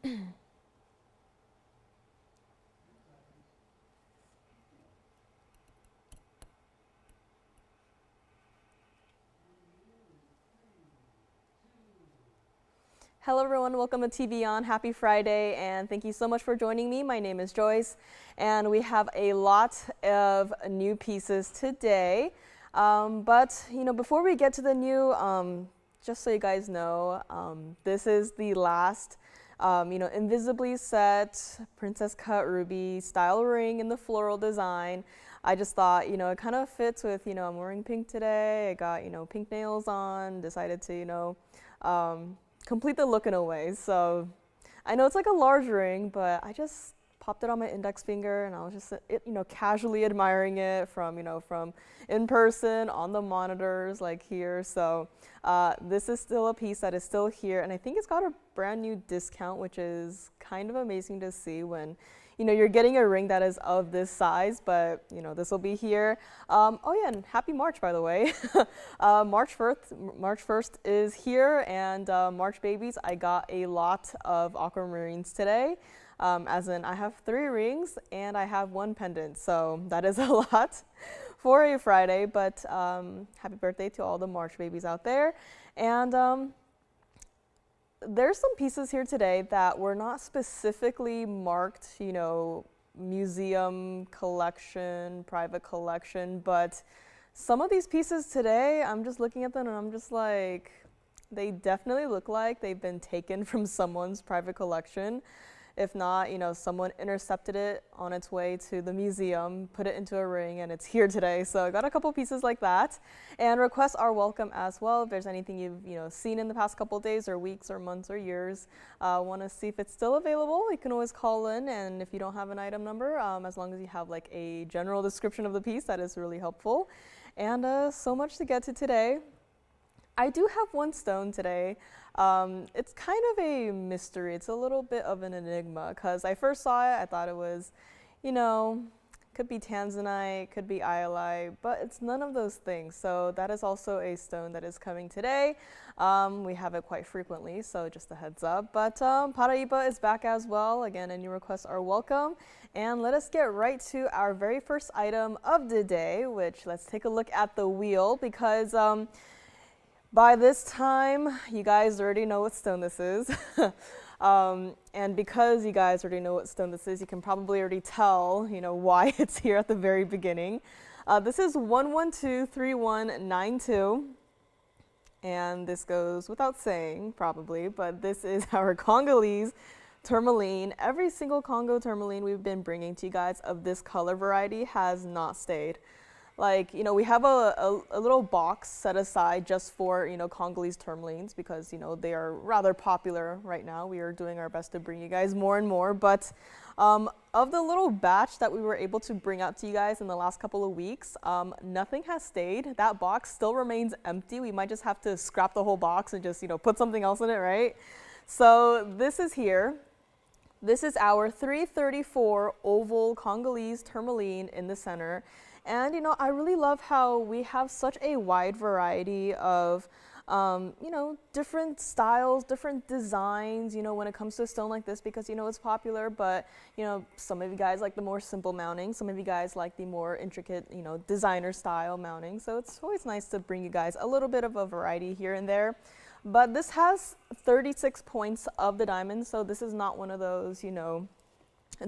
Hello everyone, welcome to TVON. Happy Friday, and thank you so much for joining me. My name is Joyce, and we have a lot of new pieces today. But before we get to the new, just so you guys know, this is the last, invisibly set princess cut ruby style ring in the floral design. I just thought, it kind of fits with, I'm wearing pink today. I got, pink nails on, decided to, complete the look in a way. So I know it's like a large ring, but I just popped it on my index finger and I was just, casually admiring it from, from in person, on the monitors, like here. So this is still a piece that is still here, and I think it's got a brand new discount, which is kind of amazing to see when you're getting a ring that is of this size, but this will be here. Oh yeah, and happy March, by the way. March 1st is here, and March babies, I got a lot of aquamarines today. As in, I have 3 rings and I have 1 pendant, so that is a lot for a Friday. But happy birthday to all the March babies out there. And there's some pieces here today that were not specifically marked, museum collection, private collection, but some of these pieces today, I'm just looking at them and I'm just like, they definitely look like they've been taken from someone's private collection. If not, someone intercepted it on its way to the museum, put it into a ring, and it's here today. So I got a couple pieces like that. And requests are welcome as well. If there's anything you've seen in the past couple days or weeks or months or years, want to see if it's still available, you can always call in. And if you don't have an item number, as long as you have like a general description of the piece, that is really helpful. And so much to get to today. I do have one stone today. It's kind of a mystery. It's a little bit of an enigma because I first saw it, I thought it was, could be Tanzanite, could be iolite, but it's none of those things. So that is also a stone that is coming today. We have it quite frequently, so just a heads up. But Paraiba is back as well. Again, any requests are welcome. And let us get right to our very first item of the day, which let's take a look at the wheel because by this time, you guys already know what stone this is. And because you guys already know what stone this is, you can probably already tell, why it's here at the very beginning. This is 1123192. And this goes without saying, probably, but this is our Congolese tourmaline. Every single Congo tourmaline we've been bringing to you guys of this color variety has not stayed. Like, we have a little box set aside just for, Congolese tourmalines because, they are rather popular right now. We are doing our best to bring you guys more and more. But of the little batch that we were able to bring out to you guys in the last couple of weeks, nothing has stayed. That box still remains empty. We might just have to scrap the whole box and just, put something else in it, right? So this is here. This is our 334 oval Congolese tourmaline in the center. And, I really love how we have such a wide variety of, different styles, different designs, when it comes to a stone like this because, it's popular. But, some of you guys like the more simple mounting. Some of you guys like the more intricate, designer style mounting. So it's always nice to bring you guys a little bit of a variety here and there. But this has 36 points of the diamond. So this is not one of those,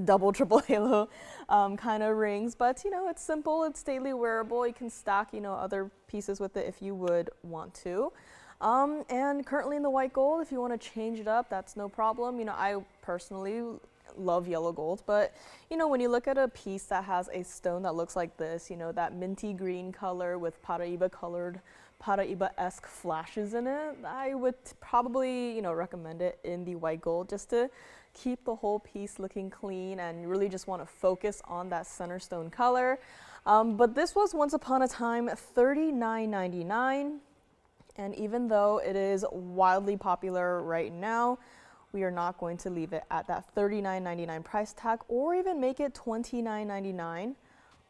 double, triple halo kind of rings, but it's simple, it's daily wearable. You can stack other pieces with it if you would want to. And currently in the white gold, if you want to change it up, that's no problem. I personally love yellow gold, but when you look at a piece that has a stone that looks like this, that minty green color with Paraiba colored, Paraiba-esque flashes in it, I would probably recommend it in the white gold just to keep the whole piece looking clean and really just want to focus on that center stone color. But this was once upon a time $39.99, and even though it is wildly popular right now, we are not going to leave it at that $39.99 price tag or even make it $29.99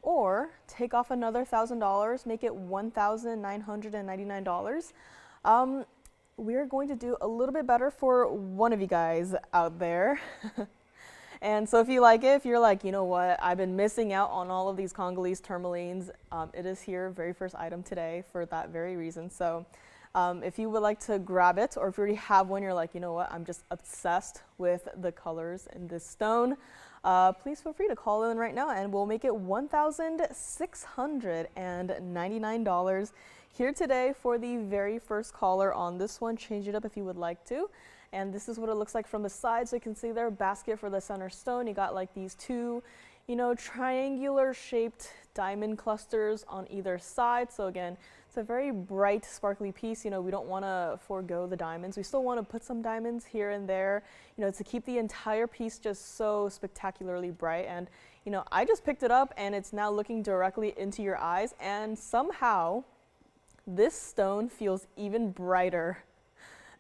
or take off another $1,000, make it $1,999. we're going to do a little bit better for one of you guys out there. And so if you like it, if you're like, you know what, I've been missing out on all of these Congolese tourmalines, it is here, very first item today for that very reason. So if you would like to grab it, or if you already have one, you're like, you know what, I'm just obsessed with the colors in this stone, please feel free to call in right now and we'll make it $1,699 here today for the very first caller on this one. Change it up if you would like to. And this is what it looks like from the side. So you can see there, basket for the center stone. You got like these two, you know, triangular shaped diamond clusters on either side. So again, it's a very bright, sparkly piece. You know, we don't want to forego the diamonds. We still want to put some diamonds here and there, you know, to keep the entire piece just so spectacularly bright. And, you know, I just picked it up and it's now looking directly into your eyes. And somehow this stone feels even brighter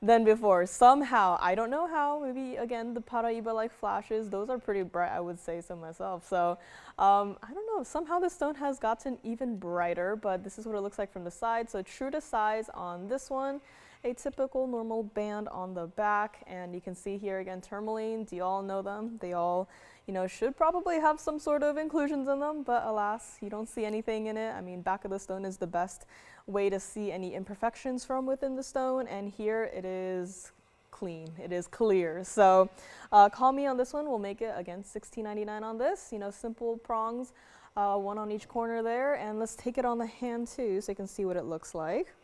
than before. Somehow, I don't know how, maybe again the Paraiba like flashes, those are pretty bright, I would say so myself. So I don't know, somehow the stone has gotten even brighter, but this is what it looks like from the side. So true to size on this one, a typical normal band on the back, and you can see here again tourmaline. Do you all know them? They all, you know, should probably have some sort of inclusions in them, but alas, you don't see anything in it. I mean, back of the stone is the best way to see any imperfections from within the stone, and here it is clean, it is clear. So call me on this one. We'll make it again $16.99 on this, you know, simple prongs, one on each corner there. And let's take it on the hand too so you can see what it looks like.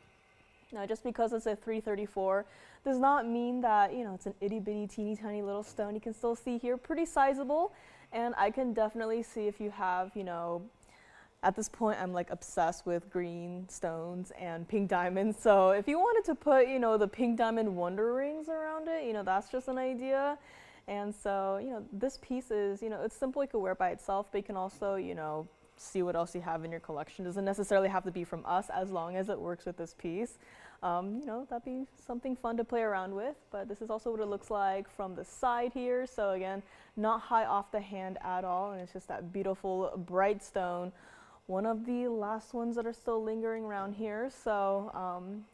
Now just because it's a 334 does not mean that, you know, it's an itty bitty teeny tiny little stone. You can still see here pretty sizable, and I can definitely see if you have, you know, at this point, I'm like obsessed with green stones and pink diamonds. So if you wanted to put, you know, the pink diamond wonder rings around it, you know, that's just an idea. And so, you know, this piece is, you know, it's simple. You could wear it by itself, but you can also, you know, see what else you have in your collection. Doesn't necessarily have to be from us as long as it works with this piece. You know, that'd be something fun to play around with. But this is also what it looks like from the side here. So again, not high off the hand at all. And it's just that beautiful bright stone. One of the last ones that are still lingering around here. So,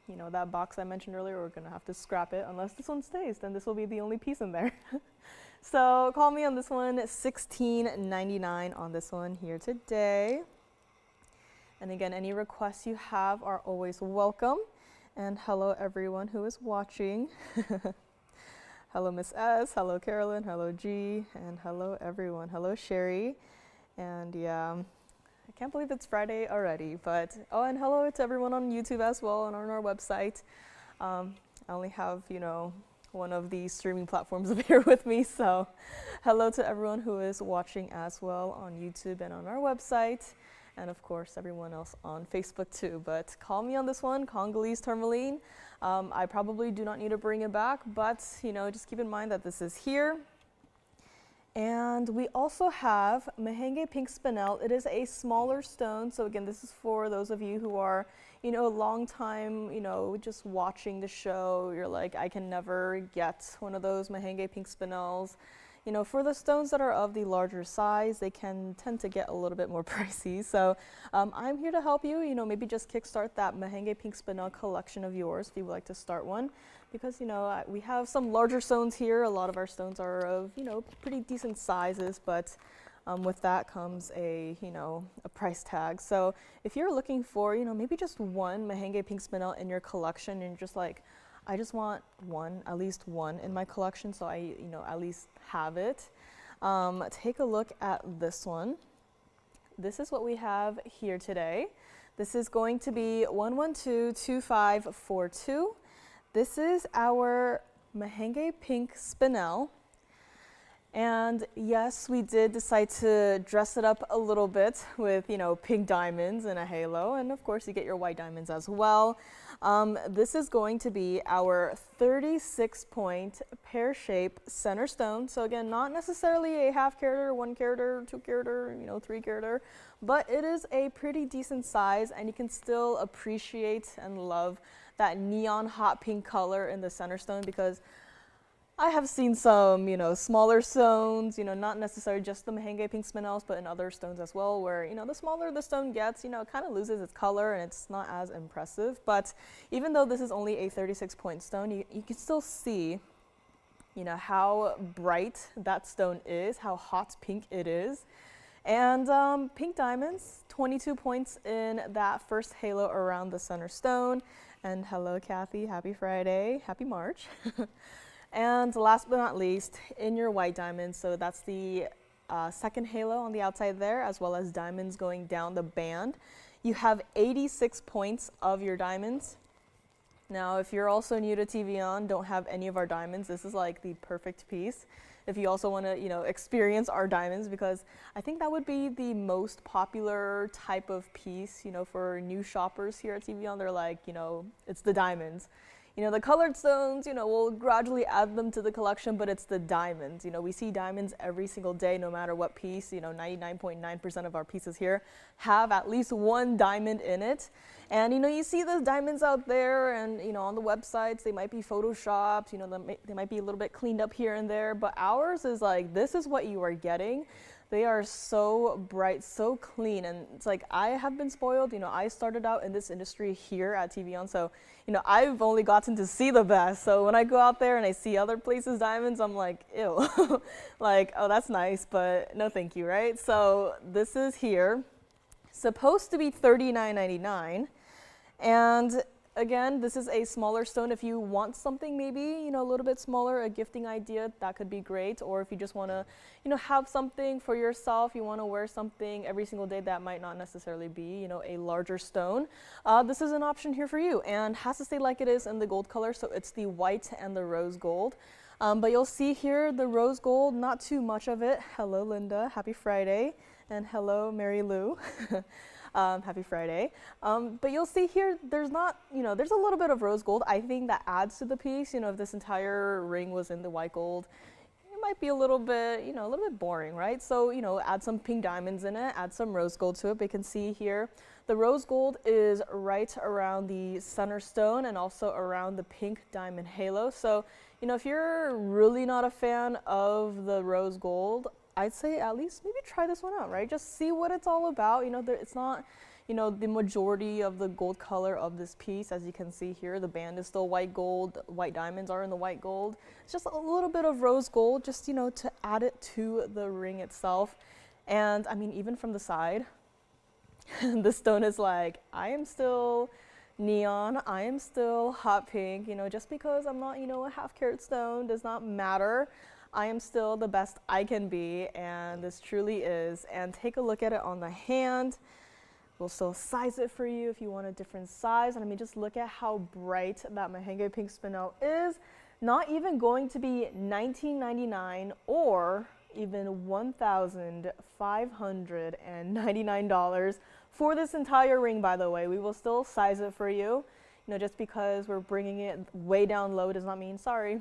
you know, that box I mentioned earlier, we're gonna have to scrap it unless this one stays, then this will be the only piece in there. So call me on this one, $16.99 on this one here today. And again, any requests you have are always welcome. And hello everyone who is watching. Hello Miss S, hello Carolyn, hello G, and hello everyone. Hello Sherry. And yeah, I can't believe it's Friday already, but oh, and hello to everyone on YouTube as well and on our website. I only have, you know, one of the streaming platforms up here with me, so hello to everyone who is watching as well on YouTube and on our website, and of course everyone else on Facebook too. But call me on this one, Congolese tourmaline. I probably do not need to bring it back, but you know, just keep in mind that this is here. And we also have Mahangi pink spinel. It is a smaller stone. So again, this is for those of you who are, you know, a long time, you know, just watching the show. You're like, I can never get one of those Mahangi pink spinels. You know, for the stones that are of the larger size, they can tend to get a little bit more pricey. So I'm here to help you, you know, maybe just kickstart that Mahangi pink spinel collection of yours if you would like to start one. Because, you know, we have some larger stones here. A lot of our stones are of, you know, pretty decent sizes, but with that comes a, you know, a price tag. So if you're looking for, you know, maybe just one Mahangi pink spinel in your collection and you're just like, I just want one, at least one in my collection, so I, you know, at least have it. Take a look at this one. This is what we have here today. This is going to be 1122542. This is our Mahangi pink spinel. And yes, we did decide to dress it up a little bit with, you know, pink diamonds and a halo. And of course you get your white diamonds as well. This is going to be our 36-point pear-shaped center stone. So again, not necessarily a half carat, 1 carat, 2 carat, you know, 3 carat, but it is a pretty decent size, and you can still appreciate and love that neon hot pink color in the center stone, because I have seen some, smaller stones, not necessarily just the Mahangi pink spinels, but in other stones as well, where, the smaller the stone gets, it kind of loses its color and it's not as impressive. But even though this is only a 36-point stone, you can still see, how bright that stone is, how hot pink it is. And pink diamonds, 22 points in that first halo around the center stone. And hello, Kathy, happy Friday, happy March. And last but not least, in your white diamonds, so that's the second halo on the outside there, as well as diamonds going down the band. You have 86 points of your diamonds. Now, if you're also new to TVON, don't have any of our diamonds, this is like the perfect piece. If you also want to, experience our diamonds, because I think that would be the most popular type of piece, for new shoppers here at TVON. They're like, it's the diamonds. The colored stones, we'll gradually add them to the collection, but it's the diamonds. We see diamonds every single day, no matter what piece. 99.9% of our pieces here have at least one diamond in it. And, you see those diamonds out there and, on the websites, they might be photoshopped, they might be a little bit cleaned up here and there, but ours is like, this is what you are getting. They are so bright, so clean, and it's like I have been spoiled. I started out in this industry here at TVON, so I've only gotten to see the best. So when I go out there and I see other places' diamonds, I'm like, ew, like, oh, that's nice, but no thank you, right? So this is here, supposed to be $39.99, and again, this is a smaller stone. If you want something maybe, a little bit smaller, a gifting idea, that could be great. Or if you just want to, have something for yourself, you want to wear something every single day that might not necessarily be, a larger stone. This is an option here for you, and has to stay like it is in the gold color. So it's the white and the rose gold. But you'll see here the rose gold, not too much of it. Hello, Linda. Happy Friday. And hello, Mary Lou. Happy Friday. But you'll see here, there's not, there's a little bit of rose gold. I think that adds to the piece. If this entire ring was in the white gold, it might be a little bit, a little bit boring, right? So, add some pink diamonds in it, add some rose gold to it. But you can see here, the rose gold is right around the center stone and also around the pink diamond halo. So, if you're really not a fan of the rose gold, I'd say at least maybe try this one out, right? Just see what it's all about. It's not, the majority of the gold color of this piece. As you can see here, the band is still white gold. White diamonds are in the white gold. It's just a little bit of rose gold, just, to add it to the ring itself. And I mean, even from the side, the stone is like, I am still neon, I am still hot pink, just because I'm not, a half carat stone does not matter. I am still the best I can be, and this truly is. And take a look at it on the hand. We'll still size it for you if you want a different size. And I mean, just look at how bright that Mahangi pink spinel is. Not even going to be $19.99 or even $1,599 for this entire ring, by the way. We will still size it for you. Just because we're bringing it way down low does not mean sorry.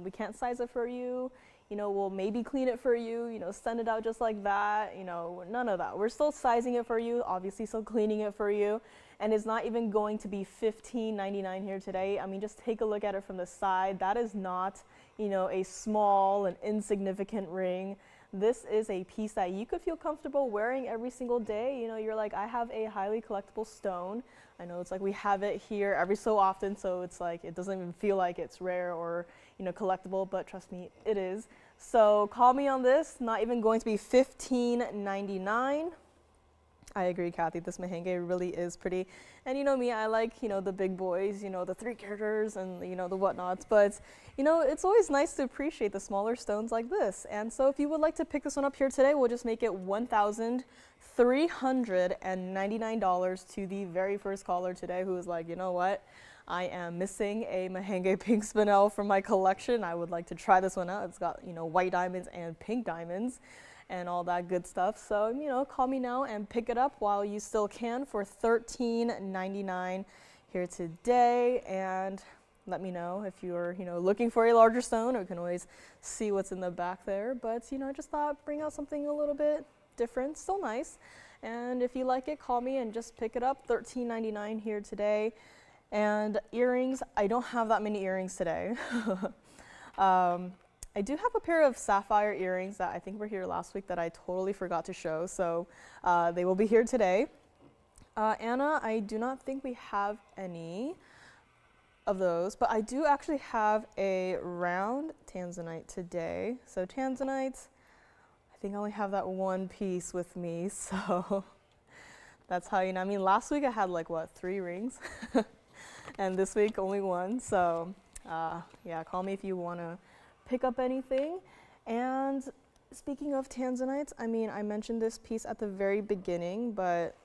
We can't size it for you. We'll maybe clean it for you, send it out just like that, none of that. We're still sizing it for you, obviously still cleaning it for you. And it's not even going to be $15.99 here today. I mean, just take a look at it from the side. That is not, a small and insignificant ring. This is a piece that you could feel comfortable wearing every single day. You're like, I have a highly collectible stone. I know it's like we have it here every so often, so it's like it doesn't even feel like it's rare or collectible, but trust me, it is. So call me on this. Not even going to be $15.99. I agree, Kathy. This Mahangi really is pretty. And me, I like, the big boys, the 3 characters and, the whatnots. But, it's always nice to appreciate the smaller stones like this. And so if you would like to pick this one up here today, we'll just make it $1,399 to the very first caller today who is like, you know what? I am missing a Mahangi pink spinel from my collection. I would like to try this one out. It's got, white diamonds and pink diamonds and all that good stuff. So, call me now and pick it up while you still can for $13.99 here today. And let me know if you're, looking for a larger stone, or you can always see what's in the back there. But, I just thought bring out something a little bit different, still nice. And if you like it, call me and just pick it up, $13.99 here today. And earrings, I don't have that many earrings today. I do have a pair of sapphire earrings that I think were here last week that I totally forgot to show, so they will be here today. Anna, I do not think we have any of those, but I do actually have a round Tanzanite today. So Tanzanite, I think I only have that one piece with me, so that's how you know. I mean, last week I had like, what, 3 rings? And this week only 1, so yeah, call me if you want to pick up anything. And speaking of Tanzanites, I mean, I mentioned this piece at the very beginning, but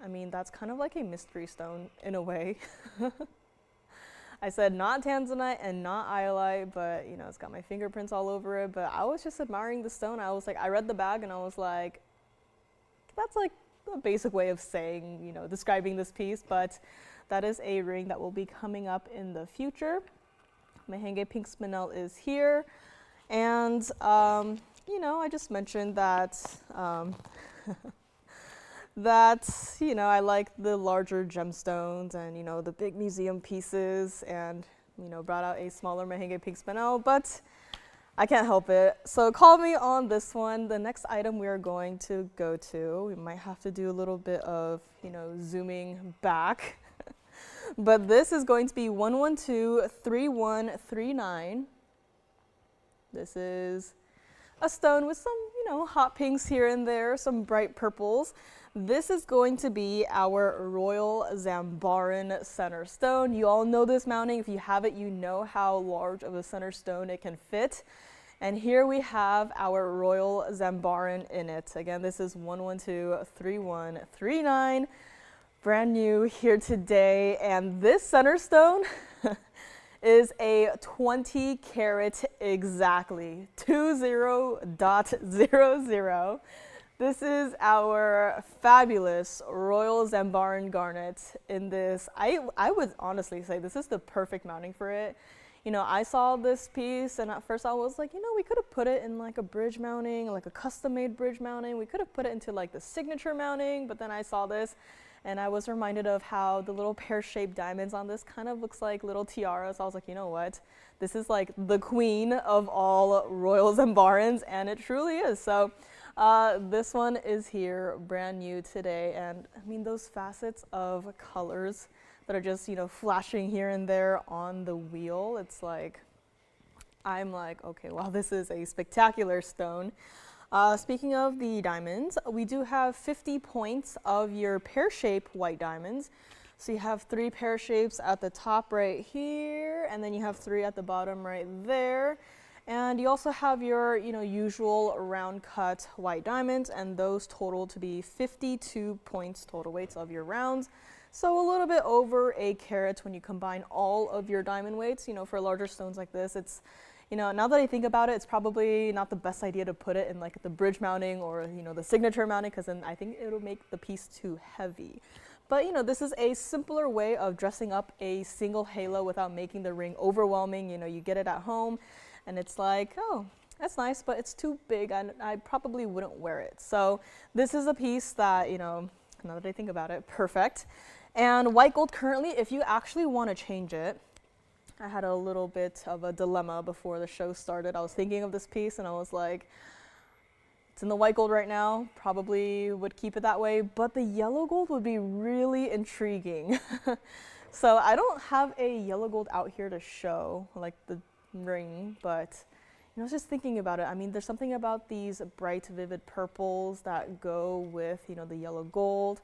I mean, that's kind of like a mystery stone in a way. I said not Tanzanite and not iolite, but you know, it's got my fingerprints all over it. But I was just admiring the stone. I was like, I read the bag and I was like, that's like a basic way of saying, you know, describing this piece. But that is a ring that will be coming up in the future. Mahangi pink spinel is here. And, you know, I just mentioned that that, you know, I like the larger gemstones and, you know, the big museum pieces, and, you know, brought out a smaller Mahangi pink spinel, but I can't help it. So call me on this one. The next item we are going to go to, we might have to do a little bit of, you know, zooming back. But this is going to be 1123139. This is a stone with some, you know, hot pinks here and there, some bright purples. This is going to be our Royal Zamarin center stone. You all know this mounting. If you have it, you know how large of a center stone it can fit. And here we have our Royal Zamarin in it. Again, this is 1123139. Brand new here today. And this center stone is a 20 carat exactly, 20.00. This is our fabulous Royal Zamarin garnet in this. I would honestly say this is the perfect mounting for it. You know, I saw this piece and at first I was like, you know, we could have put it in like a bridge mounting, like a custom made bridge mounting. We could have put it into like the signature mounting, but then I saw this and I was reminded of how the little pear-shaped diamonds on this kind of looks like little tiaras. I was like, you know what? This is like the queen of all Royal Zamarins, and it truly is. So this one is here, brand new today. And I mean, those facets of colors that are just, you know, flashing here and there on the wheel. It's like, I'm like, okay, well, this is a spectacular stone. Speaking of the diamonds, we do have 50 points of your pear-shaped white diamonds. So you have 3 pear shapes at the top right here, and then you have 3 at the bottom right there. And you also have your, you know, usual round cut white diamonds, and those total to be 52 points total weights of your rounds. So a little bit over a carat when you combine all of your diamond weights. You know, for larger stones like this, it's, you know, now that I think about it, it's probably not the best idea to put it in like the bridge mounting or, you know, the signature mounting, because then I think it'll make the piece too heavy. But, you know, this is a simpler way of dressing up a single halo without making the ring overwhelming. You know, you get it at home and it's like, oh, that's nice, but it's too big and I probably wouldn't wear it. So this is a piece that, you know, now that I think about it, perfect. And white gold currently, if you actually want to change it, I had a little bit of a dilemma before the show started. I was thinking of this piece and I was like, it's in the white gold right now, probably would keep it that way, but the yellow gold would be really intriguing. So I don't have a yellow gold out here to show, like the ring, but you know, I was just thinking about it. I mean, there's something about these bright, vivid purples that go with, you know, the yellow gold.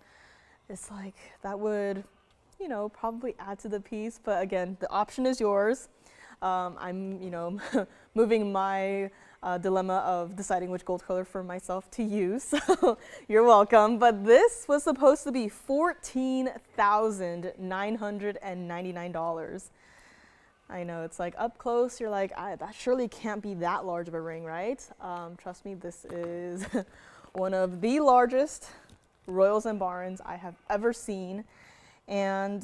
It's like, that would, you know, probably add to the piece, but again, the option is yours. I'm, you know, moving my dilemma of deciding which gold color for myself to use, so you're welcome. But this was supposed to be $14,999. I know, it's like up close, you're like, that surely can't be that large of a ring, right? Trust me, this is one of the largest Royal Zamarins I have ever seen. And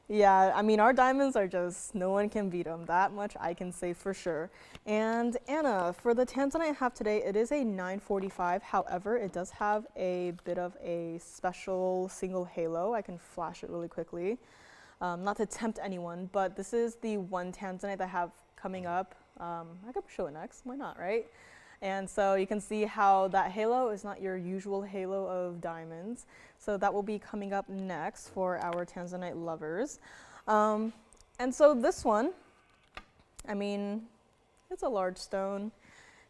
yeah, I mean, our diamonds are just, no one can beat them. That much I can say for sure. And Anna, for the Tanzanite I have today, it is a 945. However, it does have a bit of a special single halo. I can flash it really quickly. Not to tempt anyone, but this is the one Tanzanite that I have coming up. I could show it next, why not, right? And so you can see how that halo is not your usual halo of diamonds. So that will be coming up next for our Tanzanite lovers. And so this one, I mean, it's a large stone.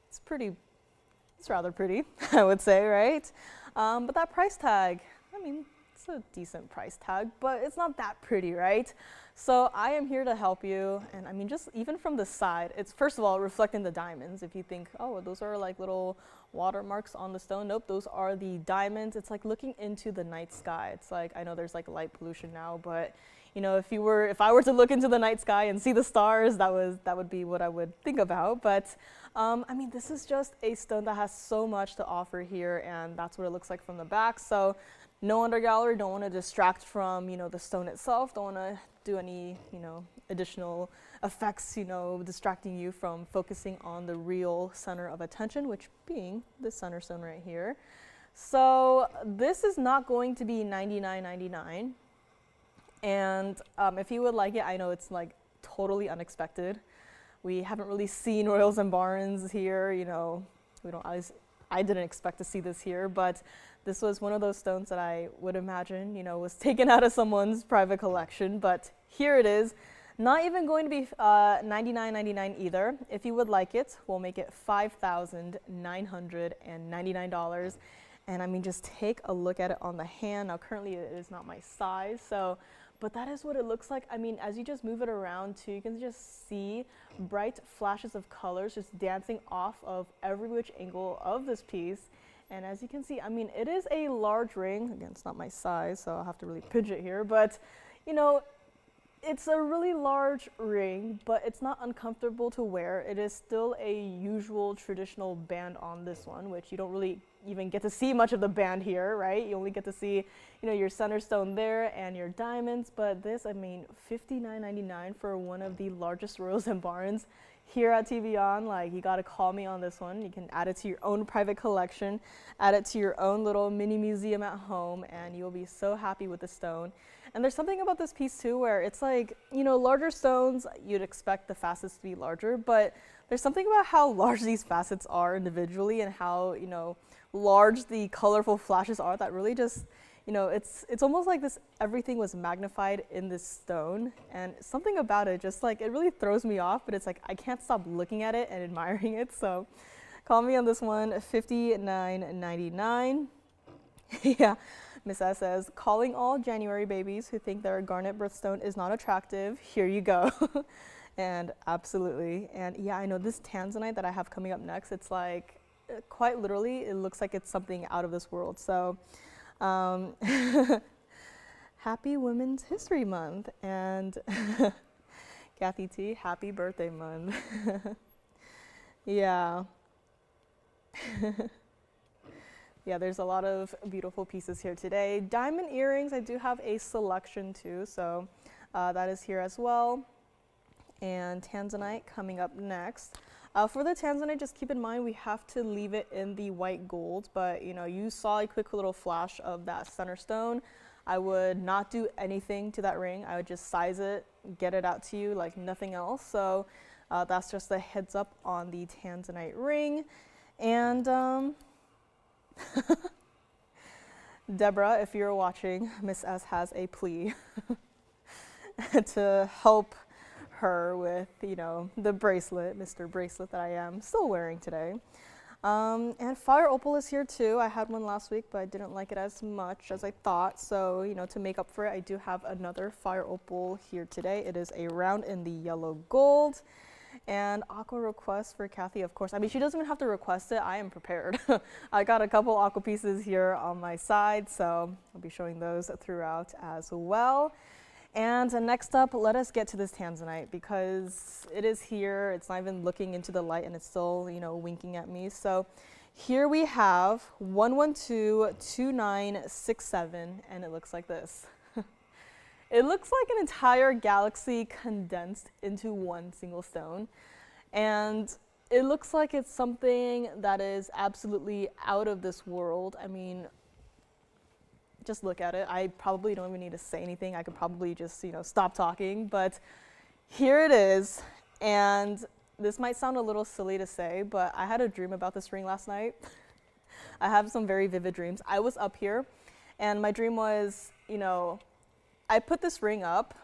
It's rather pretty, I would say, right? But that price tag, I mean, it's a decent price tag, but it's not that pretty, right? So I am here to help you, and I mean, just even from the side, it's first of all reflecting the diamonds. If you think, oh, those are like little watermarks on the stone, nope, those are the diamonds. It's like looking into the night sky. It's like, I know there's like light pollution now, but you know, if I were to look into the night sky and see the stars, that would be what I would think about. But I mean, this is just a stone that has so much to offer here, and that's what it looks like from the back. So no under gallery, don't want to distract from, you know, the stone itself, don't want to do any, you know, additional effects, you know, distracting you from focusing on the real center of attention, which being this center stone right here. So this is not going to be $99.99. And if you would like it, I know it's like totally unexpected. We haven't really seen royals and barons here, you know, I didn't expect to see this here, but this was one of those stones that I would imagine, you know, was taken out of someone's private collection, but here it is. Not even going to be $99.99 either. If you would like it, we'll make it $5,999. And I mean, just take a look at it on the hand. Now, currently it is not my size, so, but that is what it looks like. I mean, as you just move it around too, you can just see bright flashes of colors just dancing off of every which angle of this piece. And as you can see, I mean, it is a large ring. Again, it's not my size, so I'll have to really pinch it here. But, you know, it's a really large ring, but it's not uncomfortable to wear. It is still a usual traditional band on this one, which you don't really even get to see much of the band here, right? You only get to see, you know, your center stone there and your diamonds. But this, I mean, $59.99 for one of the largest royals and barons here at TVON. Like, you gotta call me on this one. You can add it to your own private collection, add it to your own little mini museum at home, and you'll be so happy with the stone. And there's something about this piece too where it's like, you know, larger stones, you'd expect the facets to be larger, but there's something about how large these facets are individually and how, you know, large the colorful flashes are that really just, you know, it's almost like this, everything was magnified in this stone, and something about it just like, it really throws me off, but it's like, I can't stop looking at it and admiring it. So call me on this one, $59.99. Yeah, Miss S says, calling all January babies who think their garnet birthstone is not attractive, here you go. And absolutely, and yeah, I know this Tanzanite that I have coming up next, it's like, quite literally, it looks like it's something out of this world. So happy Women's History Month, and Kathy T, happy birthday month. Yeah. Yeah, there's a lot of beautiful pieces here today. Diamond earrings, I do have a selection too, so that is here as well. And Tanzanite coming up next. For the Tanzanite, just keep in mind we have to leave it in the white gold, but you know, you saw a quick little flash of that center stone. I would not do anything to that ring. I would just size it, get it out to you like nothing else. So that's just a heads up on the Tanzanite ring. And Deborah, if you're watching, Miss S has a plea to help her with, you know, the bracelet, Mr. Bracelet that I am still wearing today. And fire opal is here too. I had one last week, but I didn't like it as much as I thought. So, you know, to make up for it, I do have another fire opal here today. It is a round in the yellow gold. And aqua request for Kathy, of course. I mean, she doesn't even have to request it. I am prepared. I got a couple aqua pieces here on my side, so I'll be showing those throughout as well. And next up, let us get to this Tanzanite because it is here. It's not even looking into the light and it's still, you know, winking at me. So here we have 1122967, and it looks like this. It looks like an entire galaxy condensed into one single stone. And it looks like it's something that is absolutely out of this world. I mean, just look at it. I probably don't even need to say anything. I could probably just, stop talking, but here it is. And this might sound a little silly to say, but I had a dream about this ring last night. I have some very vivid dreams. I was up here, and my dream was, I put this ring up,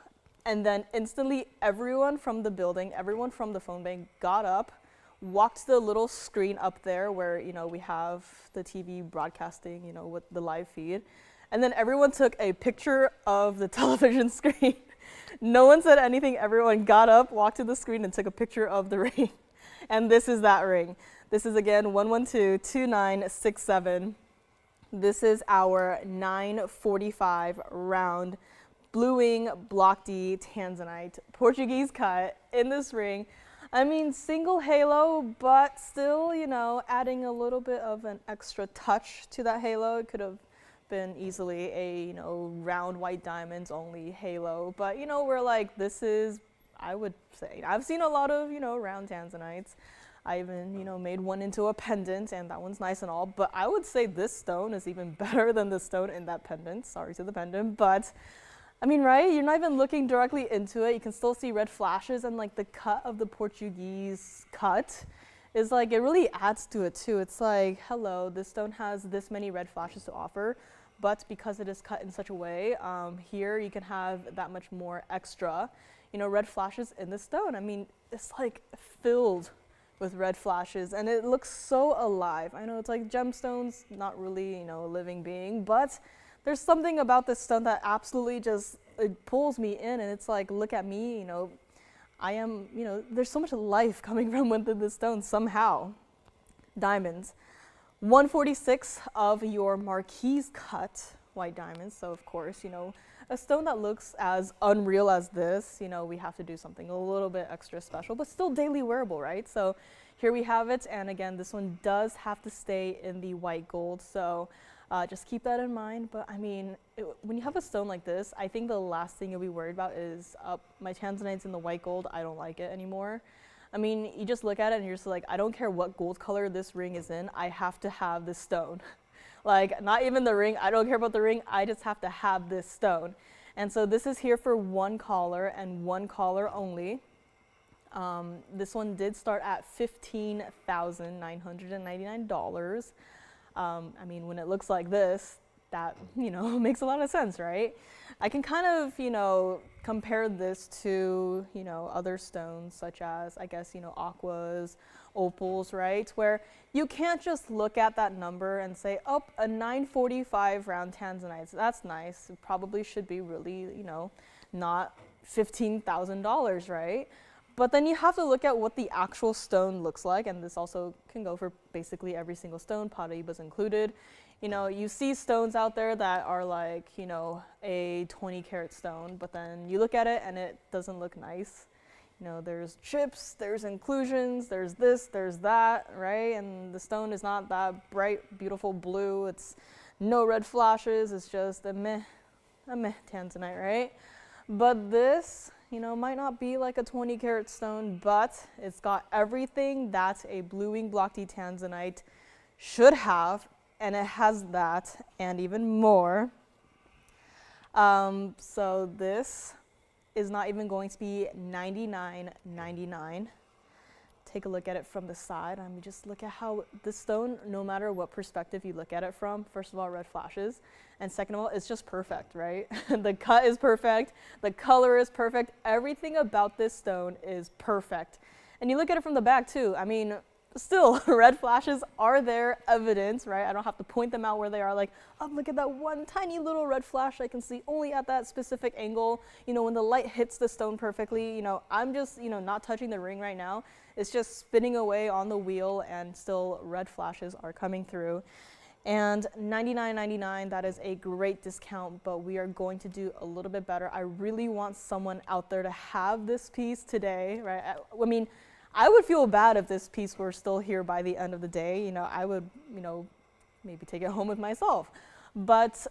and then instantly everyone from the building, everyone from the phone bank got up, walked to the little screen up there where, we have the TV broadcasting, with the live feed. And then everyone took a picture of the television screen. No one said anything. Everyone got up, walked to the screen, and took a picture of the ring. And this is that ring. This is, again, 112-2967. This is our 945 round bluing block D Tanzanite Portuguese cut in this ring. I mean, single halo, but still, adding a little bit of an extra touch to that halo. It could have been easily a, round white diamonds only halo. But, we're like, this is, I would say, I've seen a lot of, round Tanzanites. I even, made one into a pendant, and that one's nice and all. But I would say this stone is even better than the stone in that pendant. Sorry to the pendant, but I mean, right? You're not even looking directly into it. You can still see red flashes, and like the cut of the Portuguese cut is like, it really adds to it too. It's like, hello, this stone has this many red flashes to offer, but because it is cut in such a way, here you can have that much more extra, red flashes in the stone. I mean, it's like filled with red flashes, and it looks so alive. I know it's like gemstones, not really, a living being, but there's something about this stone that absolutely just, it pulls me in, and it's like, look at me, I am, there's so much life coming from within this stone somehow. Diamonds. 146 of your marquise cut white diamonds. So of course, a stone that looks as unreal as this, we have to do something a little bit extra special, but still daily wearable, right? So here we have it. And again, this one does have to stay in the white gold. So just keep that in mind. But I mean, when you have a stone like this, I think the last thing you'll be worried about is my Tanzanite's in the white gold. I don't like it anymore. I mean, you just look at it and you're just like, I don't care what gold color this ring is in. I have to have this stone. Like, not even the ring. I don't care about the ring. I just have to have this stone. And so this is here for one collar and one collar only. This one did start at $15,999. I mean, when it looks like this, that, makes a lot of sense, right? I can kind of, compare this to, other stones such as, I guess, aquas, opals, right? Where you can't just look at that number and say, oh, a 945 round Tanzanite, that's nice. It probably should be really, not $15,000, right? But then you have to look at what the actual stone looks like, and this also can go for basically every single stone, Paraiba's included. You see stones out there that are like, a 20 karat stone, but then you look at it and it doesn't look nice. There's chips, there's inclusions, there's this, there's that, right? And the stone is not that bright, beautiful blue. It's no red flashes. It's just a meh Tanzanite, right? But this, might not be like a 20 karat stone, but it's got everything that a bluing block D Tanzanite should have, and it has that and even more. So this is not even going to be $99.99. Take a look at it from the side. I mean, just look at how the stone, no matter what perspective you look at it from, first of all, red flashes, and second of all, it's just perfect, right? The cut is perfect, the color is perfect, everything about this stone is perfect. And you look at it from the back too. I mean, still, red flashes are there, evidence, right? I don't have to point them out where they are, like, oh, look at that one tiny little red flash I can see only at that specific angle. When the light hits the stone perfectly, I'm just, not touching the ring right now. It's just spinning away on the wheel, and still red flashes are coming through. And $99.99, that is a great discount, but we are going to do a little bit better. I really want someone out there to have this piece today, right? I mean, I would feel bad if this piece were still here by the end of the day. I would, maybe take it home with myself. But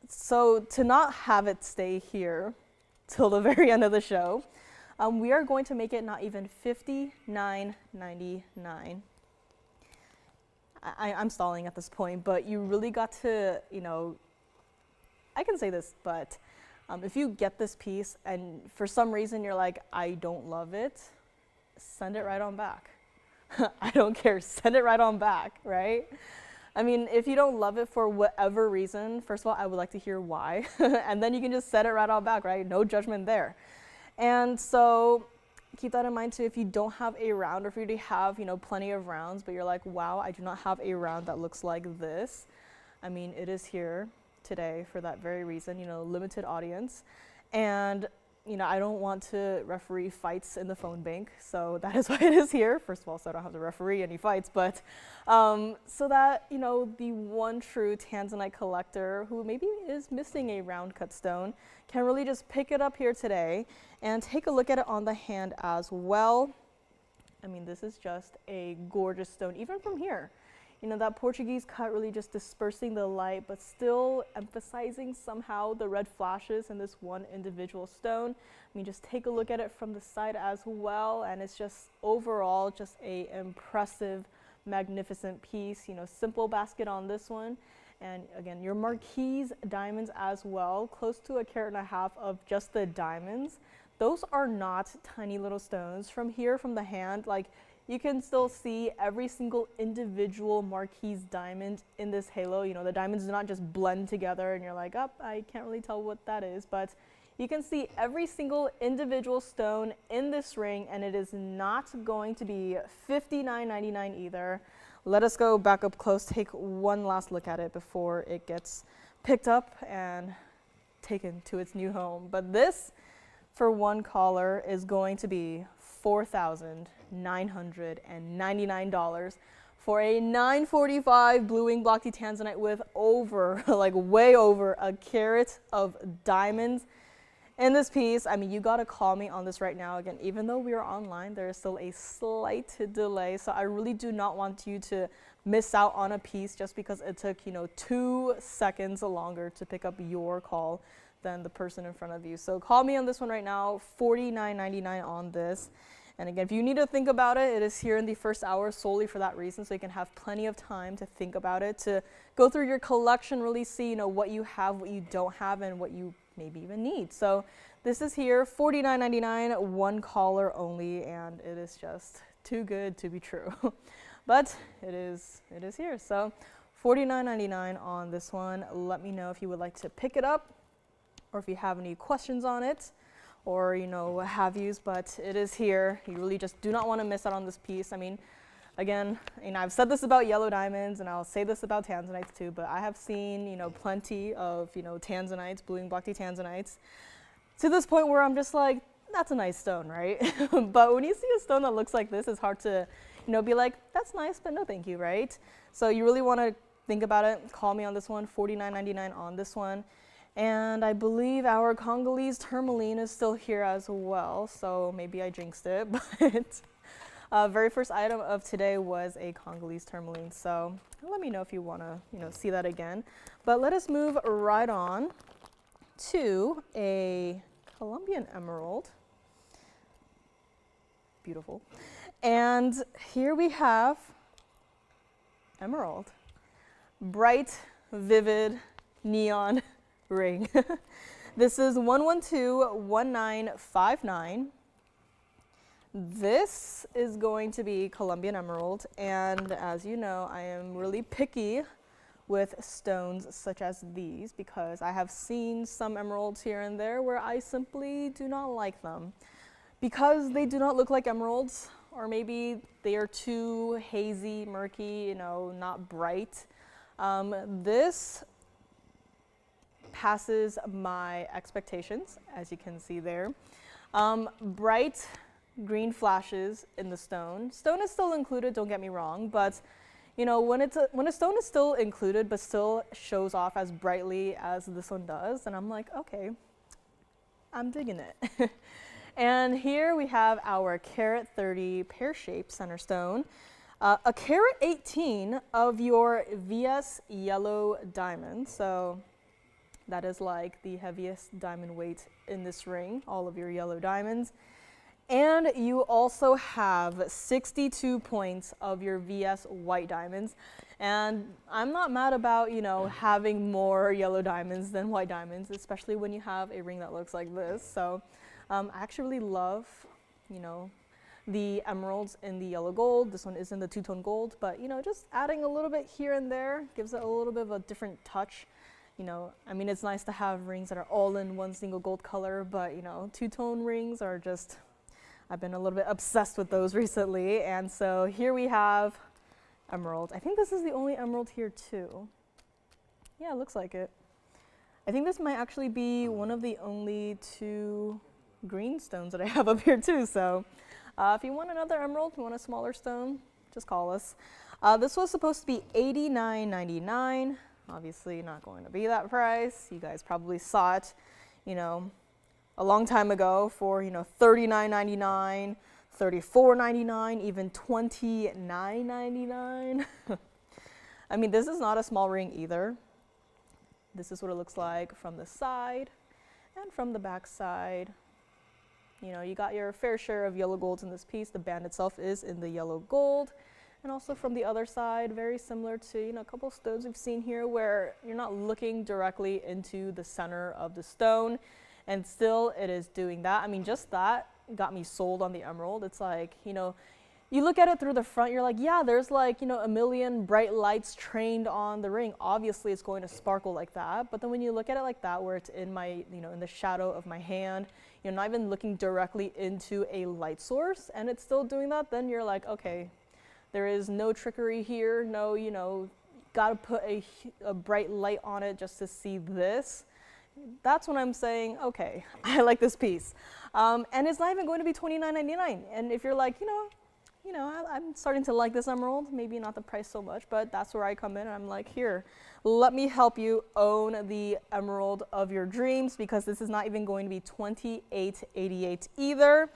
so to not have it stay here till the very end of the show, we are going to make it not even $59.99. I'm stalling at this point, but you really got to, I can say this, but if you get this piece and for some reason you're like, I don't love it, send it right on back. I don't care, send it right on back, right? I mean, if you don't love it for whatever reason, first of all, I would like to hear why, and then you can just set it right on back, right? No judgment there. And so keep that in mind too. If you don't have a round, or if you already have, plenty of rounds, but you're like, wow, I do not have a round that looks like this. I mean, it is here today for that very reason, limited audience. And I don't want to referee fights in the phone bank, so that is why it is here. First of all, so I don't have to referee any fights, but so that, the one true Tanzanite collector who maybe is missing a round cut stone can really just pick it up here today and take a look at it on the hand as well. I mean, this is just a gorgeous stone, even from here. That Portuguese cut really just dispersing the light, but still emphasizing somehow the red flashes in this one individual stone. I mean, just take a look at it from the side as well, and it's just overall just a impressive, magnificent piece. Simple basket on this one. And again, your marquise diamonds as well, close to 1.5 carats of just the diamonds. Those are not tiny little stones. From here, from the hand, like, you can still see every single individual marquise diamond in this halo. The diamonds do not just blend together and you're like, oh, I can't really tell what that is, but you can see every single individual stone in this ring, and it is not going to be $59.99 either. Let us go back up close, take one last look at it before it gets picked up and taken to its new home. But this, for one collar, is going to be $4,999 for a 945 blue wing block Tanzanite with over, like way over 1 carat of diamonds in this piece. I mean, you gotta call me on this right now. Again, even though we are online, there is still a slight delay, so I really do not want you to miss out on a piece just because it took 2 seconds longer to pick up your call than the person in front of you. So call me on this one right now, $49.99 on this. And again, if you need to think about it, it is here in the first hour solely for that reason, so you can have plenty of time to think about it, to go through your collection, really see what you have, what you don't have, and what you maybe even need. So this is here, $49.99, one collar only, and it is just too good to be true. But it is here. So $49.99 on this one. Let me know if you would like to pick it up, or if you have any questions on it, or what have yous, but it is here. You really just do not want to miss out on this piece. I mean, again, I've said this about yellow diamonds, and I'll say this about Tanzanites too, but I have seen, plenty of, Tanzanites, blue wing block Tanzanites, to this point where I'm just like, that's a nice stone, right? But when you see a stone that looks like this, it's hard to, be like, that's nice, but no thank you, right? So you really want to think about it. Call me on this one, $49.99 on this one. And I believe our Congolese tourmaline is still here as well, so maybe I jinxed it, but very first item of today was a Congolese tourmaline, so let me know if you want to see that again. But let us move right on to a Colombian emerald. Beautiful. And here we have emerald. Bright, vivid, neon ring. This is 1121959. This is going to be Colombian emerald, and as you know, I am really picky with stones such as these because I have seen some emeralds here and there where I simply do not like them because they do not look like emeralds, or maybe they are too hazy, murky, not bright. This passes my expectations, as you can see there. Bright green flashes in the stone. Stone is still included, don't get me wrong, but when a stone is still included but still shows off as brightly as this one does, and I'm like, okay, I'm digging it. And here we have our carat 30 pear-shaped center stone. A carat 18 of your VS yellow diamond, so that is like the heaviest diamond weight in this ring, all of your yellow diamonds. And you also have 62 points of your VS white diamonds. And I'm not mad about, you know, having more yellow diamonds than white diamonds, especially when you have a ring that looks like this. So I actually really love, you know, the emeralds in the yellow gold. This one is in the two-tone gold, but, you know, just adding a little bit here and there gives it a little bit of a different touch. You know, I mean, it's nice to have rings that are all in one single gold color, but, you know, two-tone rings are just, I've been a little bit obsessed with those recently. And so here we have emerald. I think this is the only emerald here too. Yeah, it looks like it. I think this might actually be one of the only two green stones that I have up here too. So if you want another emerald, you want a smaller stone, just call us. This was supposed to be $89.99. Obviously not going to be that price. You guys probably saw it, you know, a long time ago for, you know, $39.99, $34.99, even $29.99. I mean, this is not a small ring either. This is what it looks like from the side and from the back side. You know, you got your fair share of yellow golds in this piece. The band itself is in the yellow gold. And also from the other side, very similar to, you know, a couple stones we've seen here where you're not looking directly into the center of the stone. And still it is doing that. I mean, just that got me sold on the emerald. It's like, you know, you look at it through the front, you're like, yeah, there's like, you know, a million bright lights trained on the ring. Obviously it's going to sparkle like that. But then when you look at it like that, where it's in my, you know, in the shadow of my hand, you're not even looking directly into a light source and it's still doing that, then you're like, okay, there is no trickery here. No, you know, gotta put a bright light on it just to see this. That's when I'm saying, okay, I like this piece. And it's not even going to be $29.99. And if you're like, I'm starting to like this emerald, maybe not the price so much, but that's where I come in and I'm like, here, let me help you own the emerald of your dreams, because this is not even going to be $28.88 either.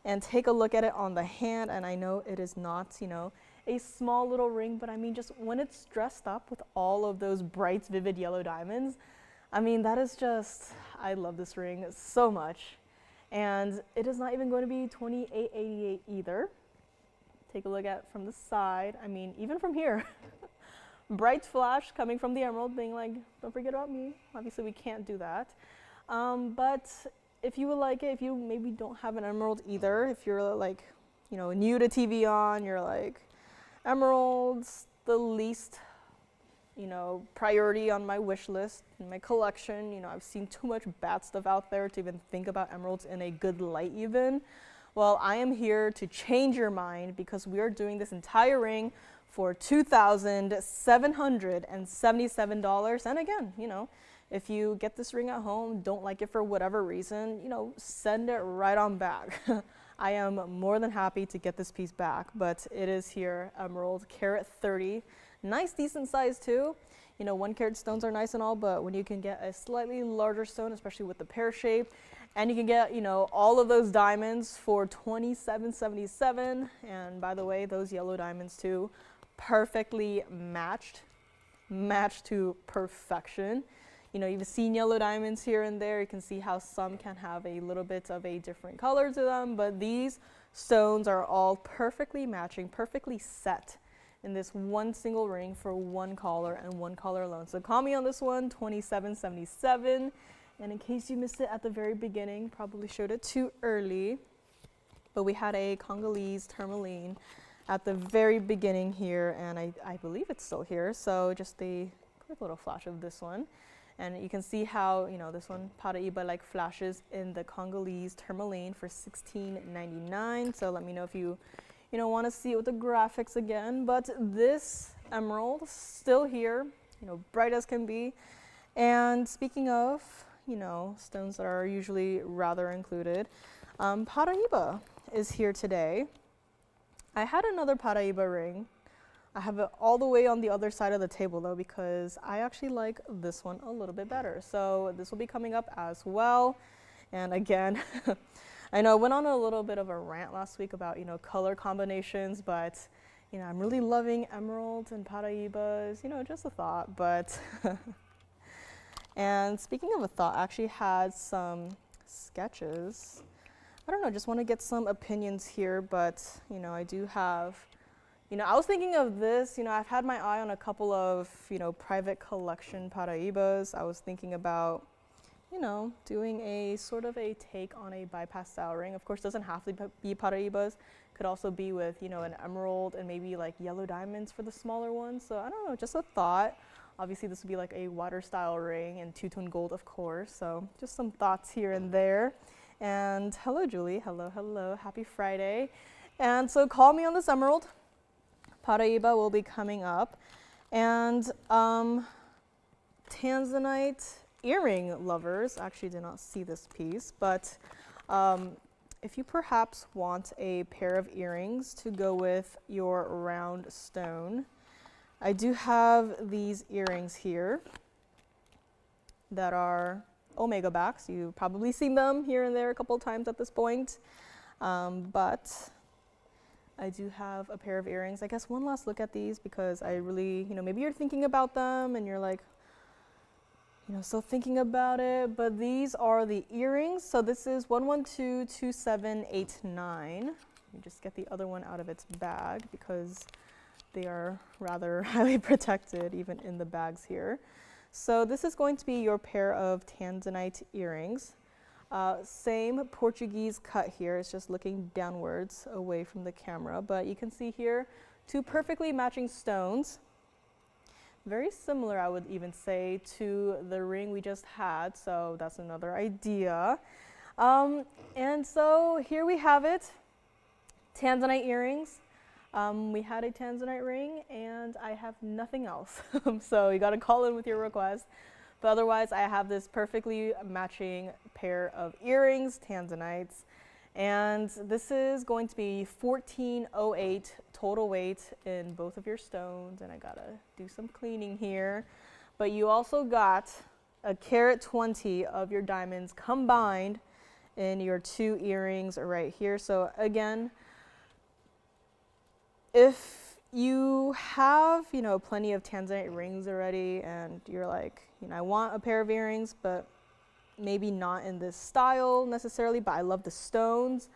And take a look at it on the hand, and I know it is not, you know, a small little ring, but I mean, just when it's dressed up with all of those bright, vivid yellow diamonds, I mean, that is just, I love this ring so much. And it is not even going to be $28.88 either. Take a look at from the side. I mean, even from here, bright flash coming from the emerald being like, don't forget about me. Obviously we can't do that. But if you would like it, if you maybe don't have an emerald either, if you're like, you know, new to TVON, you're like, emeralds, the least, you know, priority on my wish list, in my collection. You know, I've seen too much bad stuff out there to even think about emeralds in a good light even. Well, I am here to change your mind, because we are doing this entire ring for $2,777. And again, you know, if you get this ring at home, don't like it for whatever reason, you know, send it right on back. I am more than happy to get this piece back, but it is here, emerald, carat 30. Nice, decent size too. You know, 1 carat stones are nice and all, but when you can get a slightly larger stone, especially with the pear shape, and you can get, you know, all of those diamonds for $27.77. And by the way, those yellow diamonds too, perfectly matched to perfection. You know, you've seen yellow diamonds here and there. You can see how some can have a little bit of a different color to them, but these stones are all perfectly matching, perfectly set in this one single ring for one collar and one color alone. So call me on this one, $27.77. And in case you missed it at the very beginning, probably showed it too early, but we had a Congolese tourmaline at the very beginning here, and I believe it's still here. So just a quick little flash of this one. And you can see how, you know, this one, Paraiba, like flashes in the Congolese tourmaline for $16.99. So let me know if you know, want to see it with the graphics again. But this emerald, still here, you know, bright as can be. And speaking of, you know, stones that are usually rather included, Paraiba is here today. I had another Paraiba ring. I have it all the way on the other side of the table though, because I actually like this one a little bit better. So this will be coming up as well. And again, I know I went on a little bit of a rant last week about, you know, color combinations, but, you know, I'm really loving emeralds and Paraibas, you know, just a thought, but. And speaking of a thought, I actually had some sketches I don't know, just want to get some opinions here, but, you know, I do have, you know, I was thinking of this, you know, I've had my eye on a couple of, you know, private collection Paraibas. I was thinking about, you know, doing a sort of a take on a bypass style ring. Of course, doesn't have to be Paraibas. Could also be with, you know, an emerald and maybe like yellow diamonds for the smaller ones. So I don't know, just a thought. Obviously, this would be like a water style ring and two-tone gold, of course. So just some thoughts here and there. And hello, Julie. Hello, hello. Happy Friday. And so call me on this emerald. Paraiba will be coming up. And Tanzanite earring lovers actually did not see this piece, but if you perhaps want a pair of earrings to go with your round stone, I do have these earrings here that are omega backs. You've probably seen them here and there a couple of times at this point, but I do have a pair of earrings. I guess one last look at these because I really, you know, maybe you're thinking about them and you're like, you know, still thinking about it, but these are the earrings. So this is 1122789. Let me just get the other one out of its bag because they are rather highly protected even in the bags here. So this is going to be your pair of Tanzanite earrings. Same Portuguese cut here. It's just looking downwards away from the camera, but you can see here two perfectly matching stones. Very similar, I would even say, to the ring we just had, so that's another idea. And so here we have it, Tanzanite earrings. We had a Tanzanite ring, and I have nothing else. So you gotta call in with your request. But otherwise, I have this perfectly matching pair of earrings, Tanzanites. And this is going to be 1408 total weight in both of your stones. And I gotta do some cleaning here. But you also got a carat 20 of your diamonds combined in your two earrings right here. So again, if you have, you know, plenty of Tanzanite rings already and you're like, you know, I want a pair of earrings, but maybe not in this style necessarily, but I love the stones,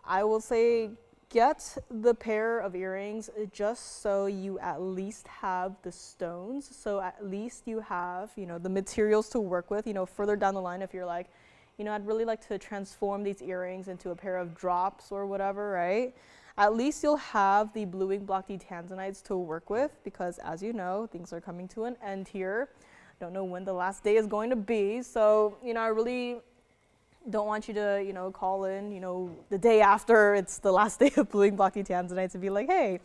I will say get the pair of earrings just so you at least have the stones. So at least you have, you know, the materials to work with, you know, further down the line if you're like, you know, I'd really like to transform these earrings into a pair of drops or whatever, right? At least you'll have the blue ink block D Tanzanites to work with because as you know, things are coming to an end here. Don't know when the last day is going to be. So, you know, I really don't want you to, you know, call in, you know, the day after it's the last day of blue ink block D Tanzanites and be like, hey,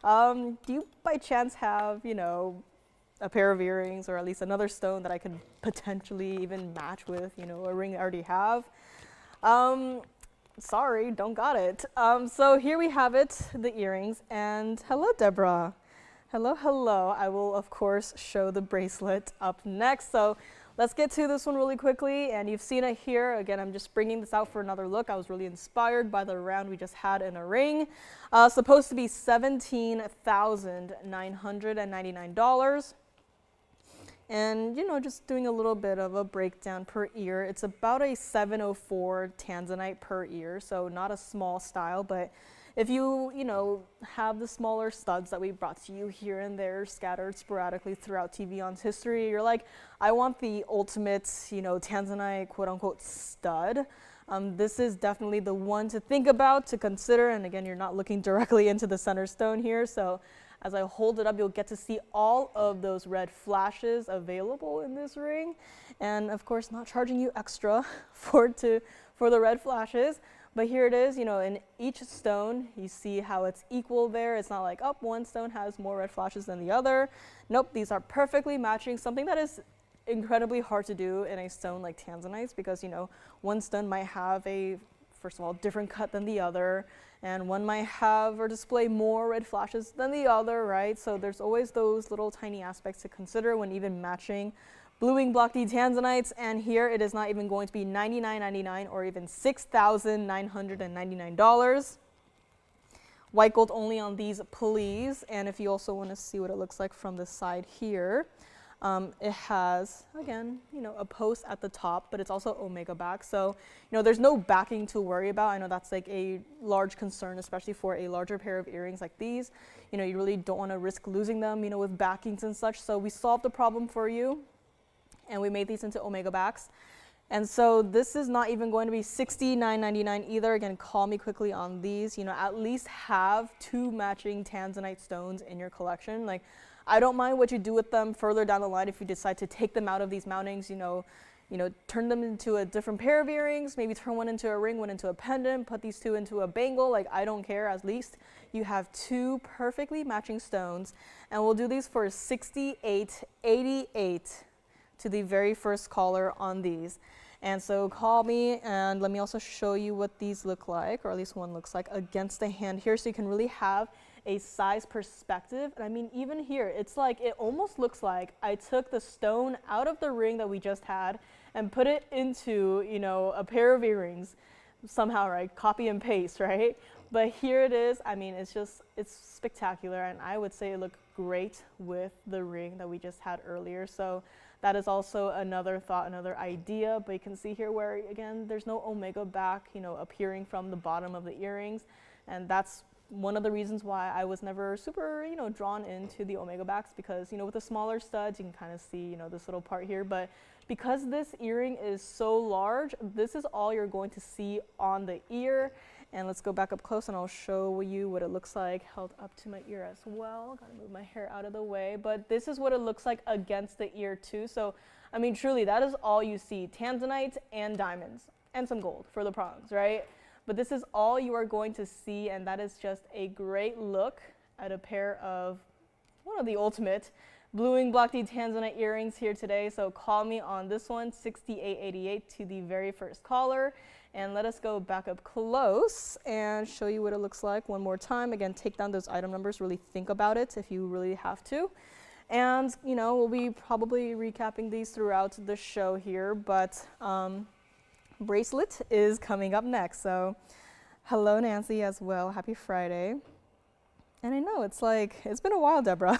do you by chance have, you know, a pair of earrings or at least another stone that I could potentially even match with, you know, a ring I already have? Sorry, don't got it. So here we have it, the earrings, and hello, Deborah. Hello, hello. I will, of course, show the bracelet up next. So let's get to this one really quickly, and you've seen it here. Again, I'm just bringing this out for another look. I was really inspired by the round we just had in a ring. Supposed to be $17,999. And, you know, just doing a little bit of a breakdown per ear. It's about a 704 Tanzanite per ear, so not a small style, but if you, you know, have the smaller studs that we brought to you here and there scattered sporadically throughout TVON's history, you're like, I want the ultimate, you know, Tanzanite quote-unquote stud. This is definitely the one to think about, to consider, and again, you're not looking directly into the center stone here, so as I hold it up, you'll get to see all of those red flashes available in this ring, and of course, not charging you extra for the red flashes. But here it is, you know, in each stone, you see how it's equal there. It's not like, oh, one stone has more red flashes than the other. Nope, these are perfectly matching, something that is incredibly hard to do in a stone like Tanzanites because, you know, one stone might have a, first of all, different cut than the other, and one might have or display more red flashes than the other, right? So there's always those little tiny aspects to consider when even matching blue ink block D Tanzanites, and here it is not even going to be $99.99 or even $6,999. White gold only on these, please. And if you also want to see what it looks like from the side here, It has, again, a post at the top, but it's also omega back. So, there's no backing to worry about. I know that's like a large concern, especially for a larger pair of earrings like these. You really don't want to risk losing them, with backings and such. So we solved the problem for you, and we made these into omega backs. And so this is not even going to be $69.99 either. Again, call me quickly on these. At least have 2 matching Tanzanite stones in your collection. Like, I don't mind what you do with them further down the line if you decide to take them out of these mountings, turn them into a different pair of earrings, maybe turn one into a ring, one into a pendant, put these 2 into a bangle. Like, I don't care. At least you have 2 perfectly matching stones. And we'll do these for $68.88 to the very first caller on these. And so call me, and let me also show you what these look like, or at least one looks like, against the hand here, so you can really have a size perspective. And I mean, even here, it's like, it almost looks like I took the stone out of the ring that we just had and put it into, a pair of earrings somehow, right? Copy and paste, right? But here it is. I mean, it's spectacular, and I would say it looked great with the ring that we just had earlier. So that is also another thought, another idea, but you can see here where, again, there's no omega back, appearing from the bottom of the earrings, and that's one of the reasons why I was never super, drawn into the omega backs, because, with the smaller studs, you can kind of see, this little part here, but because this earring is so large, this is all you're going to see on the ear. And let's go back up close and I'll show you what it looks like held up to my ear as well. Gotta move my hair out of the way, but this is what it looks like against the ear too. So, I mean, truly, that is all you see: Tanzanite and diamonds and some gold for the prongs, right? But this is all you are going to see, and that is just a great look at a pair of one of the ultimate blue wing block D Tanzanite earrings here today. So call me on this one, $68.88 to the very first caller. And let us go back up close and show you what it looks like one more time. Again, take down those item numbers, really think about it if you really have to. And, we'll be probably recapping these throughout the show here, but bracelet is coming up next. So hello, Nancy, as well. Happy Friday. And I know it's been a while, Deborah.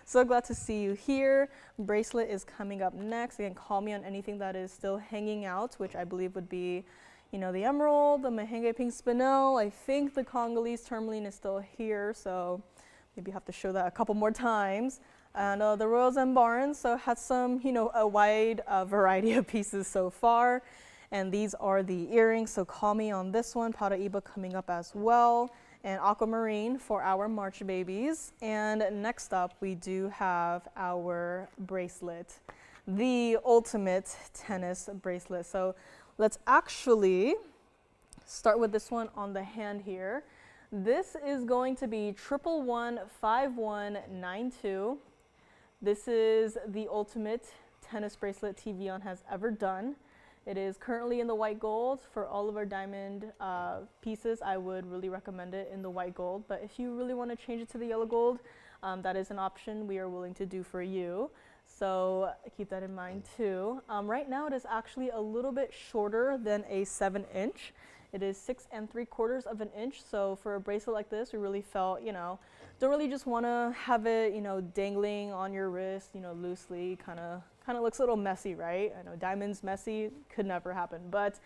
So glad to see you here. Bracelet is coming up next. Again, call me on anything that is still hanging out, which I believe would be, the emerald, the Mahangi pink spinel. I think the Congolese tourmaline is still here, so maybe have to show that a couple more times. And the royal zamarin, so had some, a wide variety of pieces so far. And these are the earrings, so call me on this one. Paraiba coming up as well. And aquamarine for our March babies. And next up, we do have our bracelet, the ultimate tennis bracelet. So let's actually start with this one on the hand here. This is going to be 1115192. This is the ultimate tennis bracelet TVON has ever done. It is currently in the white gold. For all of our diamond pieces, I would really recommend it in the white gold. But if you really want to change it to the yellow gold, that is an option we are willing to do for you. So keep that in mind too. Right now it is actually a little bit shorter than a 7-inch. It is 6 3/4 of an inch. So for a bracelet like this, we really felt, don't really just want to have it, dangling on your wrist, loosely, kind of looks a little messy, right? I know diamonds messy, could never happen. But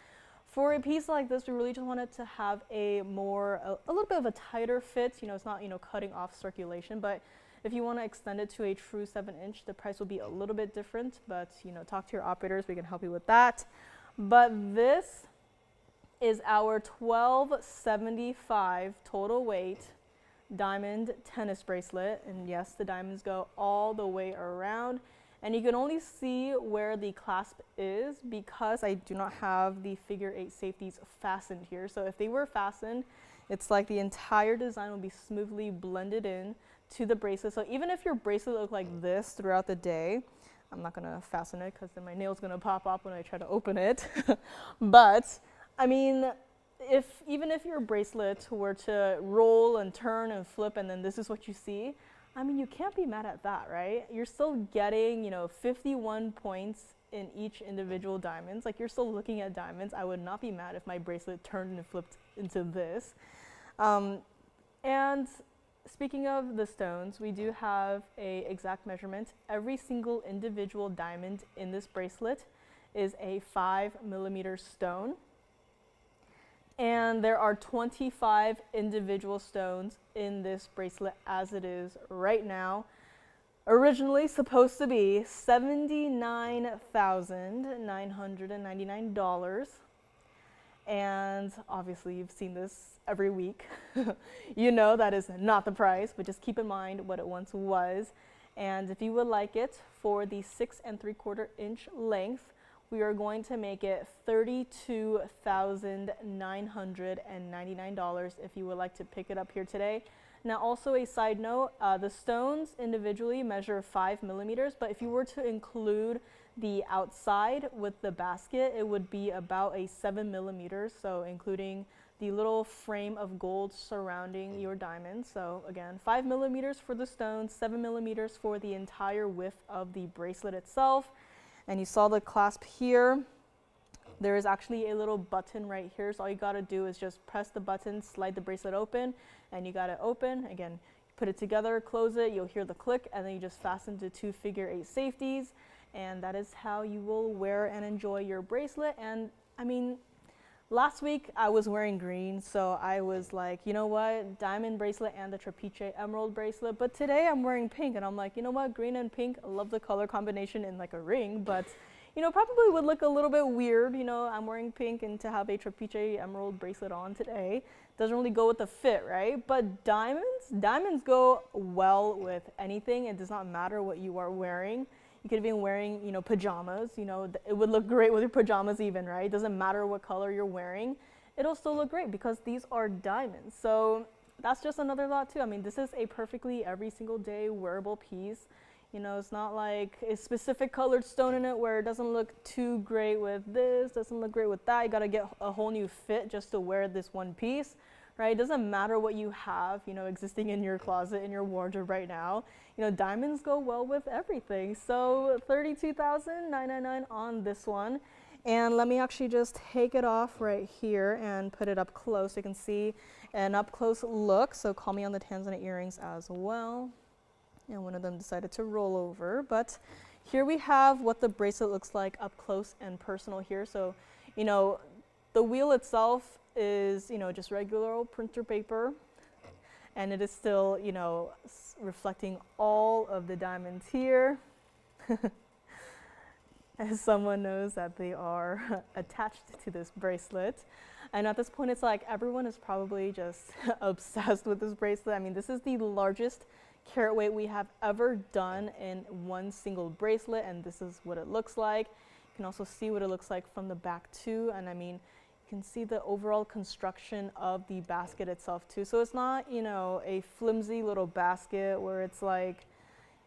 for a piece like this, we really just wanted to have a little bit of a tighter fit. It's not, cutting off circulation, but if you want to extend it to a true 7-inch, the price will be a little bit different, but, talk to your operators, we can help you with that. But this is our 1275 total weight diamond tennis bracelet. And yes, the diamonds go all the way around. And you can only see where the clasp is because I do not have the figure 8 safeties fastened here. So if they were fastened, it's like the entire design will be smoothly blended in to the bracelet. So even if your bracelet looked like this throughout the day, I'm not gonna fasten it because then my nail's gonna pop off when I try to open it. But I mean, even if your bracelet were to roll and turn and flip and then this is what you see, I mean, you can't be mad at that, right? You're still getting, 51 points in each individual diamonds. Like, you're still looking at diamonds. I would not be mad if my bracelet turned and flipped into this. And speaking of the stones, we do have a exact measurement. Every single individual diamond in this bracelet is a 5mm stone. And there are 25 individual stones in this bracelet as it is right now. Originally supposed to be $79,999. And obviously you've seen this every week. You know that is not the price, but just keep in mind what it once was. And if you would like it for the 6 3/4 inch length, we are going to make it $32,999 if you would like to pick it up here today. Now also a side note, the stones individually measure 5mm, but if you were to include the outside with the basket, it would be about a 7mm, so including the little frame of gold surrounding your diamond. So again, 5mm for the stones, 7mm for the entire width of the bracelet itself. And you saw the clasp here. There is actually a little button right here, so all you gotta do is just press the button, slide the bracelet open, and you got it open. Again, put it together, close it, you'll hear the click, and then you just fasten the 2 figure-8 safeties, and that is how you will wear and enjoy your bracelet. And I mean, last week I was wearing green, so I was like, you know what, diamond bracelet and the trapeche emerald bracelet, but today I'm wearing pink, and I'm like, you know what, green and pink, I love the color combination in like a ring, but you know, probably would look a little bit weird, you know, I'm wearing pink and to have a trapeche emerald bracelet on today. Doesn't really go with the fit, right? But diamonds go well with anything. It does not matter what you are wearing. You could be wearing, you know, pajamas, you know, it would look great with your pajamas even, right? It doesn't matter what color you're wearing. It'll still look great because these are diamonds. So that's just another thought too. I mean, this is a perfectly every single day wearable piece. You know, it's not like a specific colored stone in it where it doesn't look too great with this, doesn't look great with that. You gotta get a whole new fit just to wear this one piece, right? It doesn't matter what you have, you know, existing in your closet, in your wardrobe right now. You know, diamonds go well with everything. So $32,999 on this one. And let me actually just take it off right here and put it up close so you can see an up close look. So call me on the Tanzanite earrings as well. And one of them decided to roll over, but here we have what the bracelet looks like up close and personal here. So, you know, the wheel itself is, you know, just regular old printer paper, and it is still, you know, reflecting all of the diamonds here. As someone knows that they are attached to this bracelet. And at this point, it's like everyone is probably just obsessed with this bracelet. I mean, this is the largest carat weight we have ever done in one single bracelet, and this is what it looks like. You can also see what it looks like from the back too, and I mean, you can see the overall construction of the basket itself too. So it's not, you know, a flimsy little basket where it's like,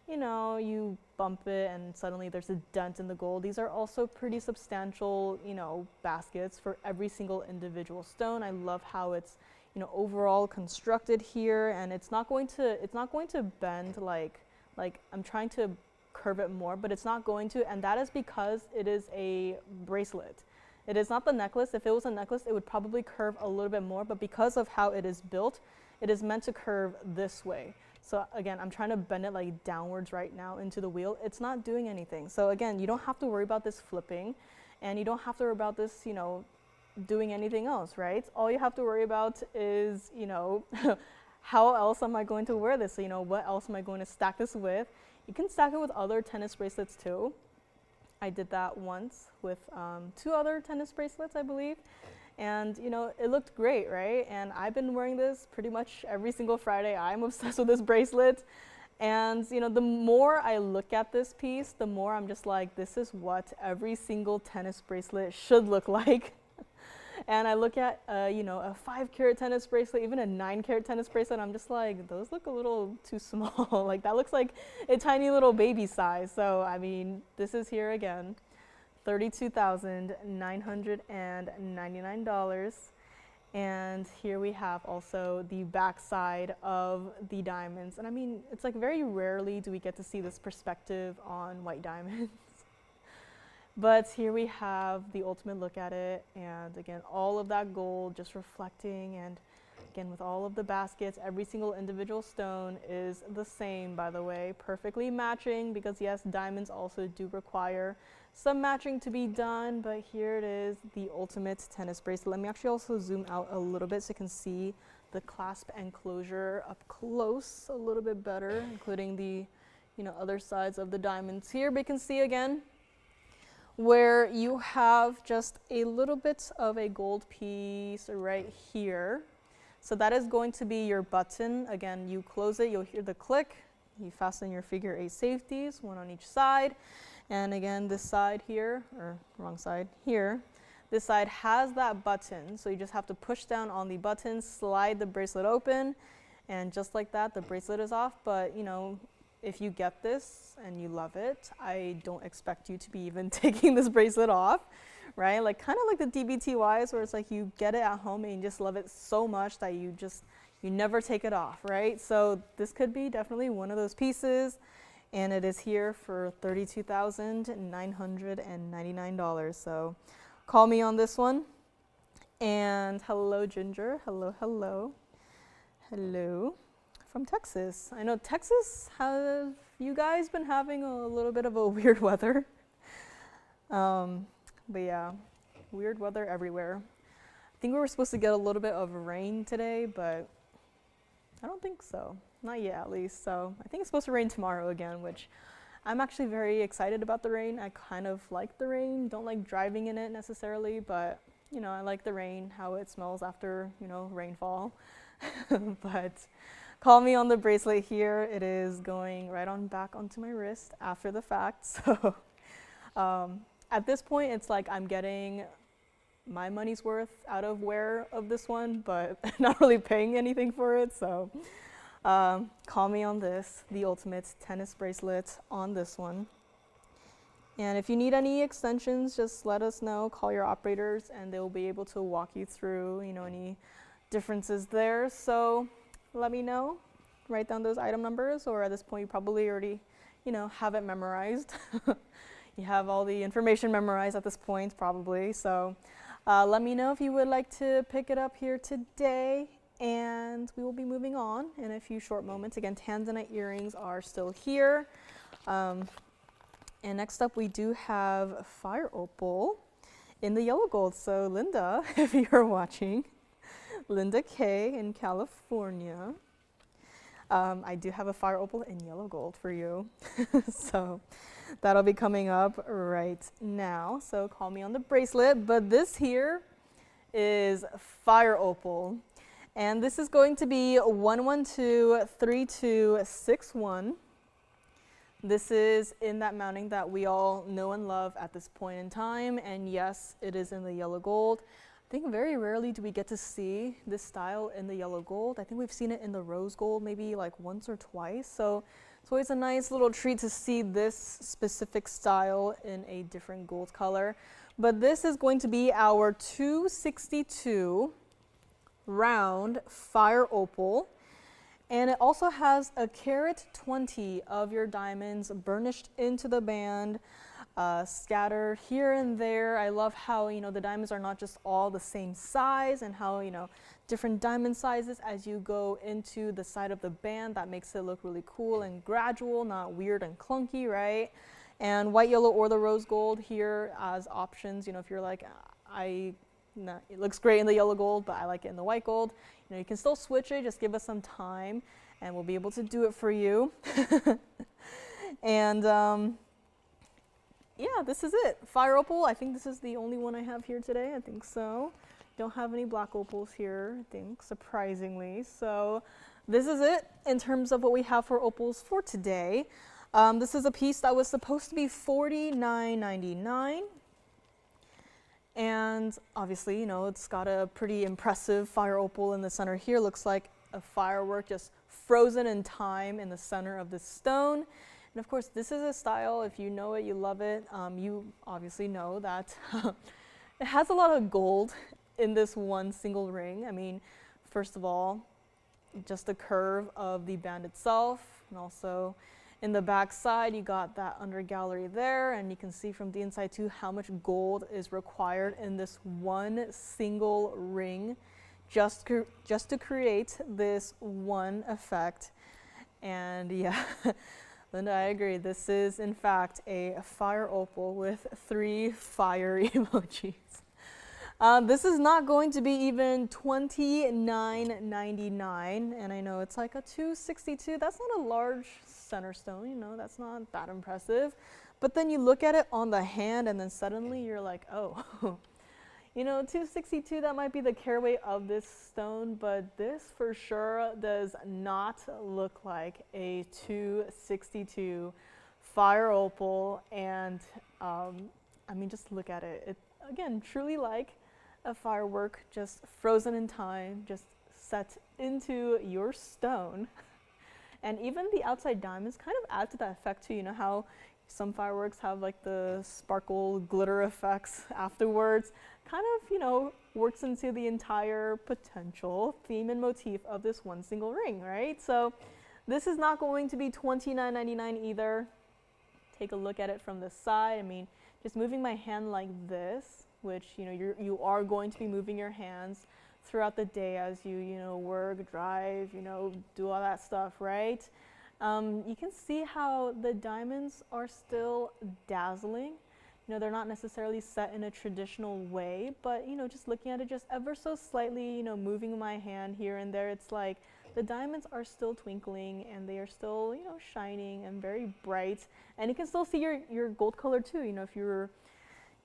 you know, you bump it and suddenly there's a dent in the gold. These are also pretty substantial, you know, baskets for every single individual stone. I love how it's, you know, overall constructed here, and it's not going to bend like I'm trying to curve it more, but it's not going to, and that is because it is a bracelet. It is not the necklace. If it was a necklace, it would probably curve a little bit more, but because of how it is built, it is meant to curve this way. So again, I'm trying to bend it like downwards right now into the wheel. It's not doing anything. So again, you don't have to worry about this flipping, and you don't have to worry about this, you know, doing anything else, right? All you have to worry about is, you know, how else am I going to wear this? So, you know, what else am I going to stack this with? You can stack it with other tennis bracelets too. I did that once with 2 other tennis bracelets, I believe. And, you know, it looked great, right? And I've been wearing this pretty much every single Friday. I'm obsessed with this bracelet. And, you know, the more I look at this piece, the more I'm just like, this is what every single tennis bracelet should look like. And I look at, you know, a 5-carat tennis bracelet, even a 9-carat tennis bracelet, I'm just like, those look a little too small. Like, that looks like a tiny little baby size. So, I mean, this is here again, $32,999. And here we have also the back side of the diamonds. And I mean, it's like very rarely do we get to see this perspective on white diamonds. But here we have the ultimate look at it, and again, all of that gold just reflecting, and Again, with all of the baskets, every single individual stone is the same, by the way, perfectly matching, because yes, diamonds also do require some matching to be done, but here it is, the ultimate tennis bracelet. Let me actually also zoom out a little bit so you can see the clasp and closure up close a little bit better, including the, you know, other sides of the diamonds here. But you can see again where you have just a little bit of a gold piece right here. So that is going to be your button. Again, you close it, you'll hear the click. You fasten your figure 8 safeties, one on each side. And again, this side here, or wrong side here, this side has that button. So you just have to push down on the button, slide the bracelet open, and just like that, the bracelet is off. But you know, if you get this and you love it, I don't expect you to be even taking this bracelet off, right? Like kind of like the DBTYs, where it's like you get it at home and you just love it so much that you never take it off, right? So this could be definitely one of those pieces, and it is here for $32,999. So call me on this one. And hello, Ginger. Hello, hello. Hello from Texas. I know Texas, have you guys been having a little bit of a weird weather? But yeah, weird weather everywhere. I think we were supposed to get a little bit of rain today, but I don't think so. Not yet, at least. So I think it's supposed to rain tomorrow again, which I'm actually very excited about the rain. I kind of like the rain. Don't like driving in it necessarily, but you know, I like the rain, how it smells after, you know, rainfall. But call me on the bracelet here. It is going right on back onto my wrist after the fact. So at this point, it's like I'm getting my money's worth out of wear of this one, but not really paying anything for it. So call me on this, the ultimate tennis bracelet on this one. And if you need any extensions, just let us know, call your operators, and they'll be able to walk you through, you know, any differences there. So let me know, write down those item numbers, or at this point you probably already, you know, have it memorized. You have all the information memorized at this point, probably. So let me know if you would like to pick it up here today, and we will be moving on in a few short moments. Again, Tanzanite earrings are still here. And next up, we do have fire opal in the yellow gold. So Linda, if you're watching, Linda K in California, I do have a fire opal in yellow gold for you. So that'll be coming up right now. So call me on the bracelet. But this here is fire opal. And this is going to be 1123261. This is in that mounting that we all know and love at this point in time. And yes, it is in the yellow gold. I think very rarely do we get to see this style in the yellow gold. I think we've seen it in the rose gold maybe like once or twice. So it's always a nice little treat to see this specific style in a different gold color. But this is going to be our 262 round fire opal. And it also has a carat 20 of your diamonds burnished into the band, scattered here and there. I love how, you know, the diamonds are not just all the same size, and how, you know, different diamond sizes as you go into the side of the band. That makes it look really cool and gradual, not weird and clunky, right? And white, yellow, or the rose gold here as options. You know, if you're like, it looks great in the yellow gold, but I like it in the white gold. You know, you can still switch it, just give us some time and we'll be able to do it for you. And yeah, this is it. Fire opal, I think this is the only one I have here today. I think so. Don't have any black opals here, I think, surprisingly. So this is it in terms of what we have for opals for today. This is a piece that was supposed to be $49.99. And obviously, you know, it's got a pretty impressive fire opal in the center here. Looks like a firework just frozen in time in the center of the stone. And of course, this is a style, if you know it, you love it. You obviously know that it has a lot of gold in this one single ring. I mean, first of all, just the curve of the band itself, and also in the back side, you got that under gallery there, and you can see from the inside too how much gold is required in this one single ring. just to create this one effect. And yeah, Linda, I agree. This is in fact a fire opal with 3 fire emojis. This is not going to be even $29.99, and I know it's like a 262. That's not a large center stone, you know, that's not that impressive. But then you look at it on the hand, and then suddenly you're like, oh, you know, 262, that might be the care weight of this stone, but this for sure does not look like a 262 fire opal. And I mean, just look at it. It again, truly like a firework just frozen in time, just set into your stone. And even the outside diamonds kind of add to that effect too. You know how some fireworks have like the sparkle glitter effects afterwards, kind of, you know, works into the entire potential theme and motif of this one single ring, right? So this is not going to be $29.99 either. Take a look at it from the side. I mean, just moving my hand like this, which, you know, you are going to be moving your hands throughout the day as you know, work, drive, you know, do all that stuff, right? You can see how the diamonds are still dazzling. You know, they're not necessarily set in a traditional way, but, you know, just looking at it just ever so slightly, you know, moving my hand here and there, it's like the diamonds are still twinkling and they are still, you know, shining and very bright. And you can still see your gold color too. You know, if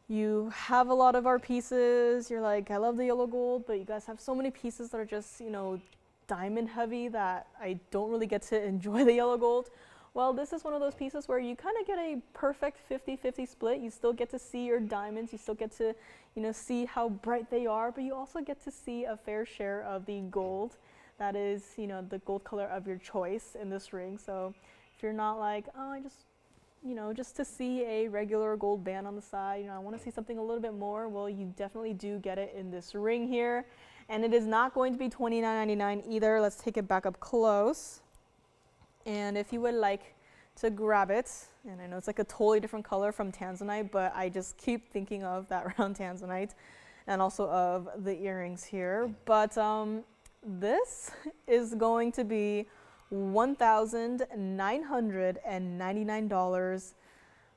you have a lot of our pieces, you're like, I love the yellow gold, but you guys have so many pieces that are just, you know, diamond heavy that I don't really get to enjoy the yellow gold. Well, this is one of those pieces where you kind of get a perfect 50-50 split. You still get to see your diamonds, you still get to, you know, see how bright they are, but you also get to see a fair share of the gold that is, you know, the gold color of your choice in this ring. So if you're not like, oh, I just, you know, just to see a regular gold band on the side, you know, I want to see something a little bit more, well, you definitely do get it in this ring here. And it is not going to be $29.99 either. Let's take it back up close. And if you would like to grab it, and I know it's like a totally different color from Tanzanite, but I just keep thinking of that round Tanzanite and also of the earrings here. But this is going to be $1,999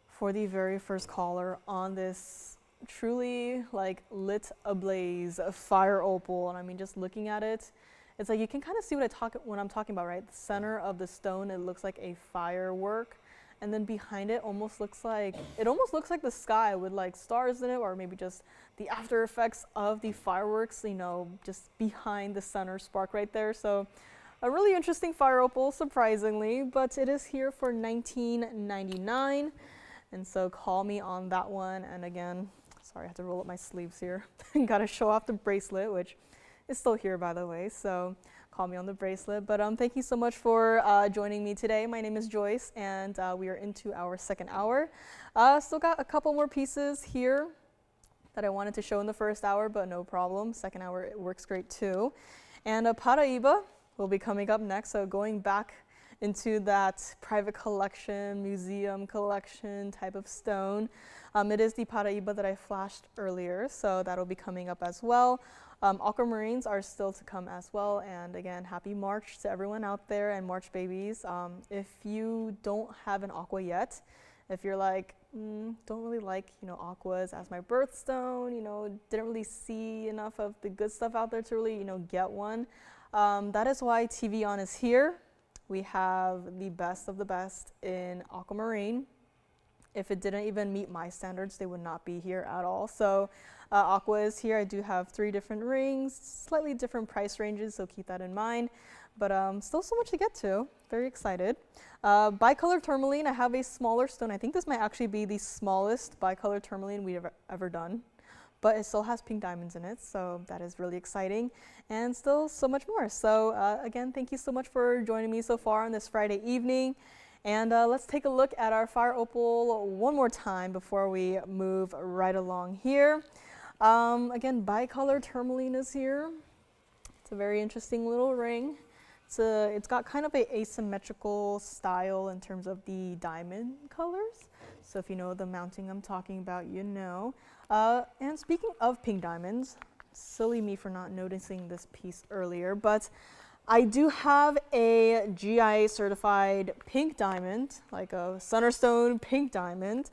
for the very first collar on this truly like lit ablaze fire opal. And I mean, just looking at it, it's like you can kind of see what I'm talking about, right? The center of the stone, it looks like a firework, and then behind it almost looks like the sky with like stars in it, or maybe just the after effects of the fireworks, you know, just behind the center spark right there. So a really interesting fire opal, surprisingly, but it is here for $19.99, and so call me on that one. And again, sorry, I have to roll up my sleeves here. Gotta show off the bracelet, which is still here, by the way, so call me on the bracelet. But thank you so much for joining me today. My name is Joyce, and we are into our second hour. Still got a couple more pieces here that I wanted to show in the first hour, but no problem. Second hour, it works great too. And Paraiba will be coming up next, so going back into that private collection, museum collection type of stone. It is the Paraiba that I flashed earlier, so that'll be coming up as well. Aquamarines are still to come as well, and again, happy March to everyone out there and March babies. If you don't have an aqua yet, if you're like, don't really like, you know, aquas as my birthstone, you know, didn't really see enough of the good stuff out there to really, you know, get one. That is why TVON is here. We have the best of the best in aquamarine. If it didn't even meet my standards, they would not be here at all. So aqua is here. I do have 3 different rings, slightly different price ranges, so keep that in mind. But still so much to get to. Very excited. Bicolor tourmaline, I have a smaller stone. I think this might actually be the smallest bicolor tourmaline we've ever done. But it still has pink diamonds in it, so that is really exciting. And still so much more. So again, thank you so much for joining me so far on this Friday evening. And let's take a look at our fire opal one more time before we move right along here. Again, bicolor tourmaline is here. It's a very interesting little ring. It's got kind of a asymmetrical style in terms of the diamond colors. So if you know the mounting I'm talking about, you know. And speaking of pink diamonds, silly me for not noticing this piece earlier, but I do have a GIA certified pink diamond, like a Sunnerstone pink diamond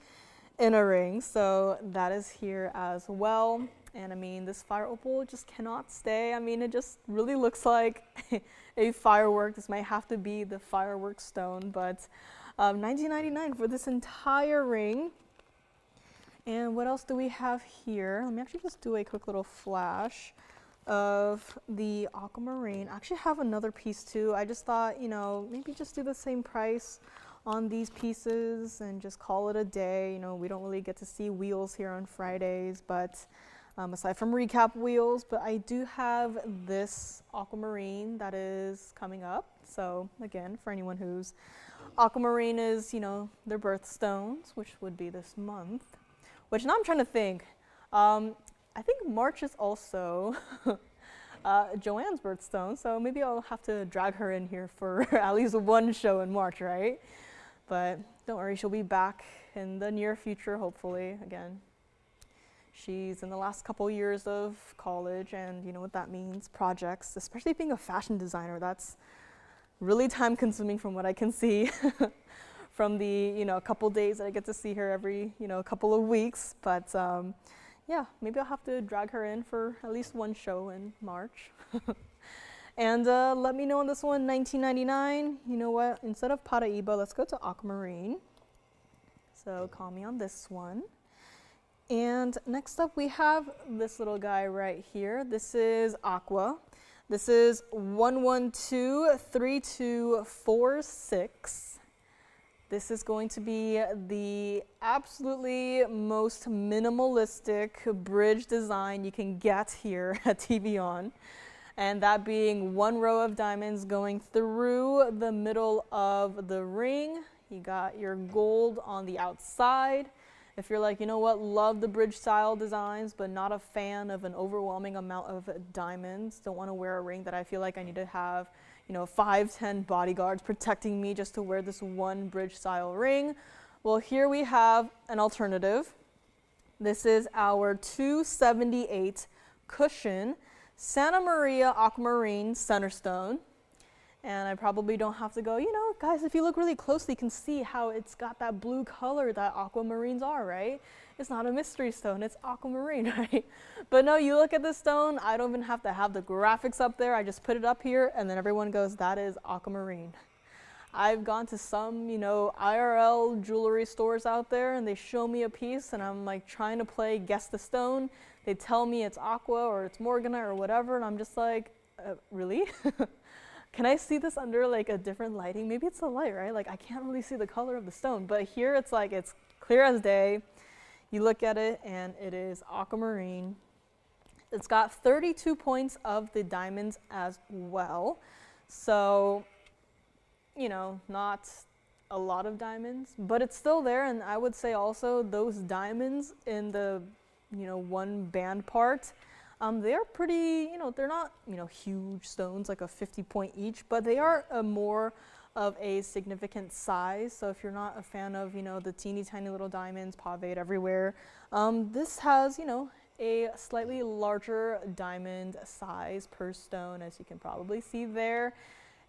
in a ring. So that is here as well. And I mean, this fire opal just cannot stay. I mean, it just really looks like a firework. This might have to be the firework stone, but $19.99 for this entire ring. And what else do we have here? Let me actually just do a quick little flash of the aquamarine. I actually have another piece too. I just thought, you know, maybe just do the same price on these pieces and just call it a day. You know, we don't really get to see wheels here on Fridays, but aside from recap wheels, but I do have this aquamarine that is coming up. So again, for anyone whose aquamarine is, you know, their birthstones, which would be this month, which now I'm trying to think. I think March is also Joanne's birthstone, so maybe I'll have to drag her in here for at least one show in March, right? But don't worry, she'll be back in the near future, hopefully. Again, she's in the last couple years of college, and you know what that means, projects, especially being a fashion designer. That's really time consuming from what I can see from the, you know, couple days that I get to see her every, you know, couple of weeks. But yeah, maybe I'll have to drag her in for at least one show in March. And let me know on this one, $19.99. You know what, instead of Paraiba, let's go to aquamarine. So call me on this one. And next up we have this little guy right here. This is aqua. This is 1123246. This is going to be the absolutely most minimalistic bridge design you can get here at TVON. And that being one row of diamonds going through the middle of the ring. You got your gold on the outside. If you're like, you know what, love the bridge style designs, but not a fan of an overwhelming amount of diamonds, don't want to wear a ring that I feel like I need to have, you know, 5-10 bodyguards protecting me just to wear this one bridge style ring. Well, here we have an alternative. This is our 278 cushion Santa Maria aquamarine Sunnerstone. And I probably don't have to go, you know, guys, if you look really closely, you can see how it's got that blue color that aquamarines are, right? It's not a mystery stone, it's aquamarine, right? But no, you look at this stone, I don't even have to have the graphics up there. I just put it up here and then everyone goes, that is aquamarine. I've gone to some, you know, IRL jewelry stores out there and they show me a piece and I'm like trying to play guess the stone. They tell me it's aqua or it's morganite or whatever and I'm just like, really? Can I see this under like a different lighting? Maybe it's the light, right? Like I can't really see the color of the stone, but here it's like, it's clear as day. You look at it and it is aquamarine. It's got 32 points of the diamonds as well. So, you know, not a lot of diamonds, but it's still there. And I would say also those diamonds in the, you know, one band part, they're pretty, you know, they're not, you know, huge stones, like a 50 point each, but they are more of a significant size. So if you're not a fan of, you know, the teeny tiny little diamonds paved everywhere, this has, you know, a slightly larger diamond size per stone, as you can probably see there.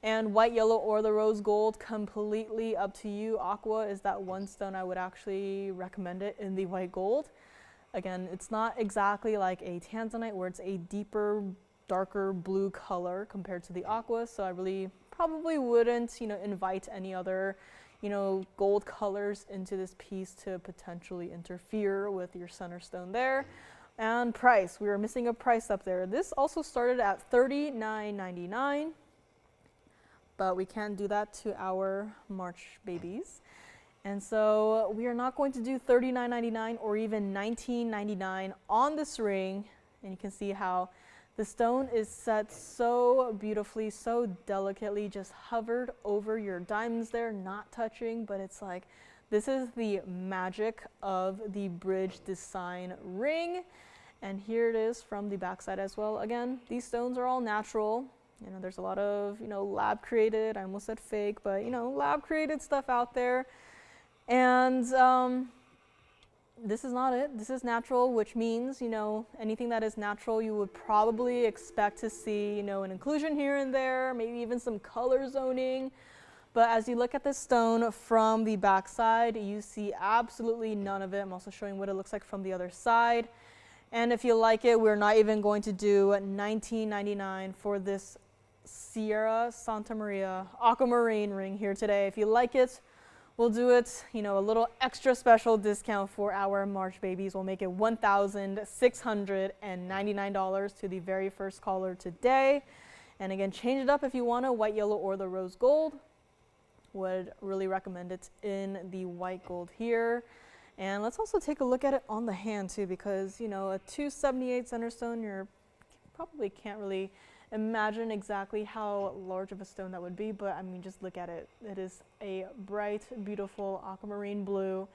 And white, yellow, or the rose gold, completely up to you. Aqua is that one stone I would actually recommend it in the white gold. Again, it's not exactly like a Tanzanite where it's a deeper, darker blue color compared to the aqua. So I really probably wouldn't, you know, invite any other, you know, gold colors into this piece to potentially interfere with your Sunnerstone there. And price, we were missing a price up there. This also started at $39.99, but we can't do that to our March babies. And so we are not going to do $39.99 or even $19.99 on this ring. And you can see how the stone is set so beautifully, so delicately, just hovered over your diamonds there, not touching, but it's like, this is the magic of the bridge design ring. And here it is from the backside as well. Again, these stones are all natural. You know, there's a lot of, you know, lab created, I almost said fake, but you know, lab created stuff out there. And this is not it. This is natural, which means, you know, anything that is natural, you would probably expect to see, you know, an inclusion here and there, maybe even some color zoning. But as you look at this stone from the back side, you see absolutely none of it. I'm also showing what it looks like from the other side. And if you like it, we're not even going to do $19.99 for this Sierra Santa Maria aquamarine ring here today. If you like it, we'll do it, you know, a little extra special discount for our March babies. We'll make it $1,699 to the very first caller today. And again, change it up if you want a white, yellow, or the rose gold. Would really recommend it in the white gold here. And let's also take a look at it on the hand too, because, you know, a 278 center stone, you probably can't really imagine exactly how large of a stone that would be, but I mean, just look at it. It is a bright, beautiful aquamarine blue. You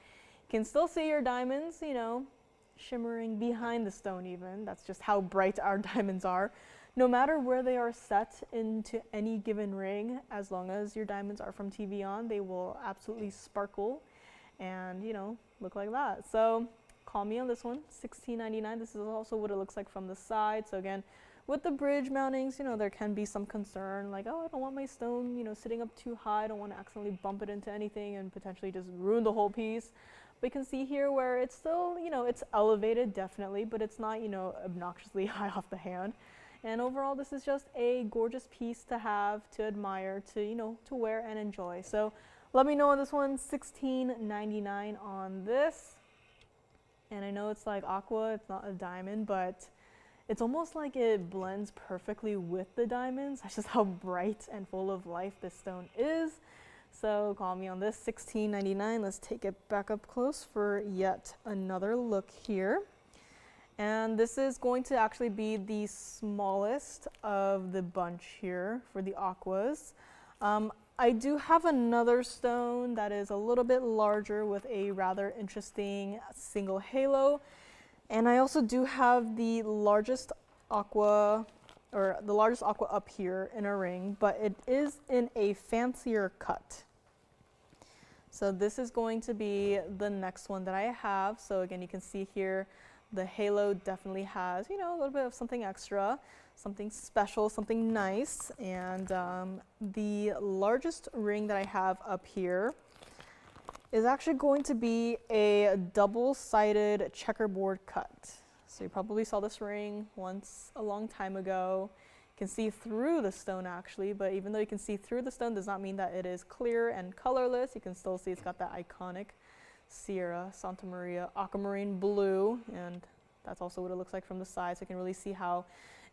can still see your diamonds, you know, shimmering behind the stone even. That's just how bright our diamonds are. No matter where they are set into any given ring, as long as your diamonds are from TVON, they will absolutely sparkle and, you know, look like that. So call me on this one, $16.99. This is also what it looks like from the side. So again, with the bridge mountings, you know, there can be some concern like, oh, I don't want my stone, you know, sitting up too high. I don't want to accidentally bump it into anything and potentially just ruin the whole piece. But you can see here where it's still, you know, it's elevated definitely, but it's not, you know, obnoxiously high off the hand. And overall, this is just a gorgeous piece to have, to admire, to, you know, to wear and enjoy. So let me know on this one, $16.99 on this. And I know it's like aqua, it's not a diamond, but it's almost like it blends perfectly with the diamonds. That's just how bright and full of life this stone is. So call me on this, $16.99. Let's take it back up close for yet another look here. And this is going to actually be the smallest of the bunch here for the aquas. I do have another stone that is a little bit larger with a rather interesting single halo. And I also do have the largest aqua, or the largest aqua up here in a ring, but it is in a fancier cut. So this is going to be the next one that I have. So again, you can see here, the halo definitely has, you know, a little bit of something extra, something special, something nice. And the largest ring that I have up here is actually going to be a double-sided checkerboard cut. So you probably saw this ring once a long time ago. You can see through the stone actually, but even though you can see through the stone does not mean that it is clear and colorless. You can still see it's got that iconic Sierra Santa Maria aquamarine blue, and that's also what it looks like from the side. So you can really see how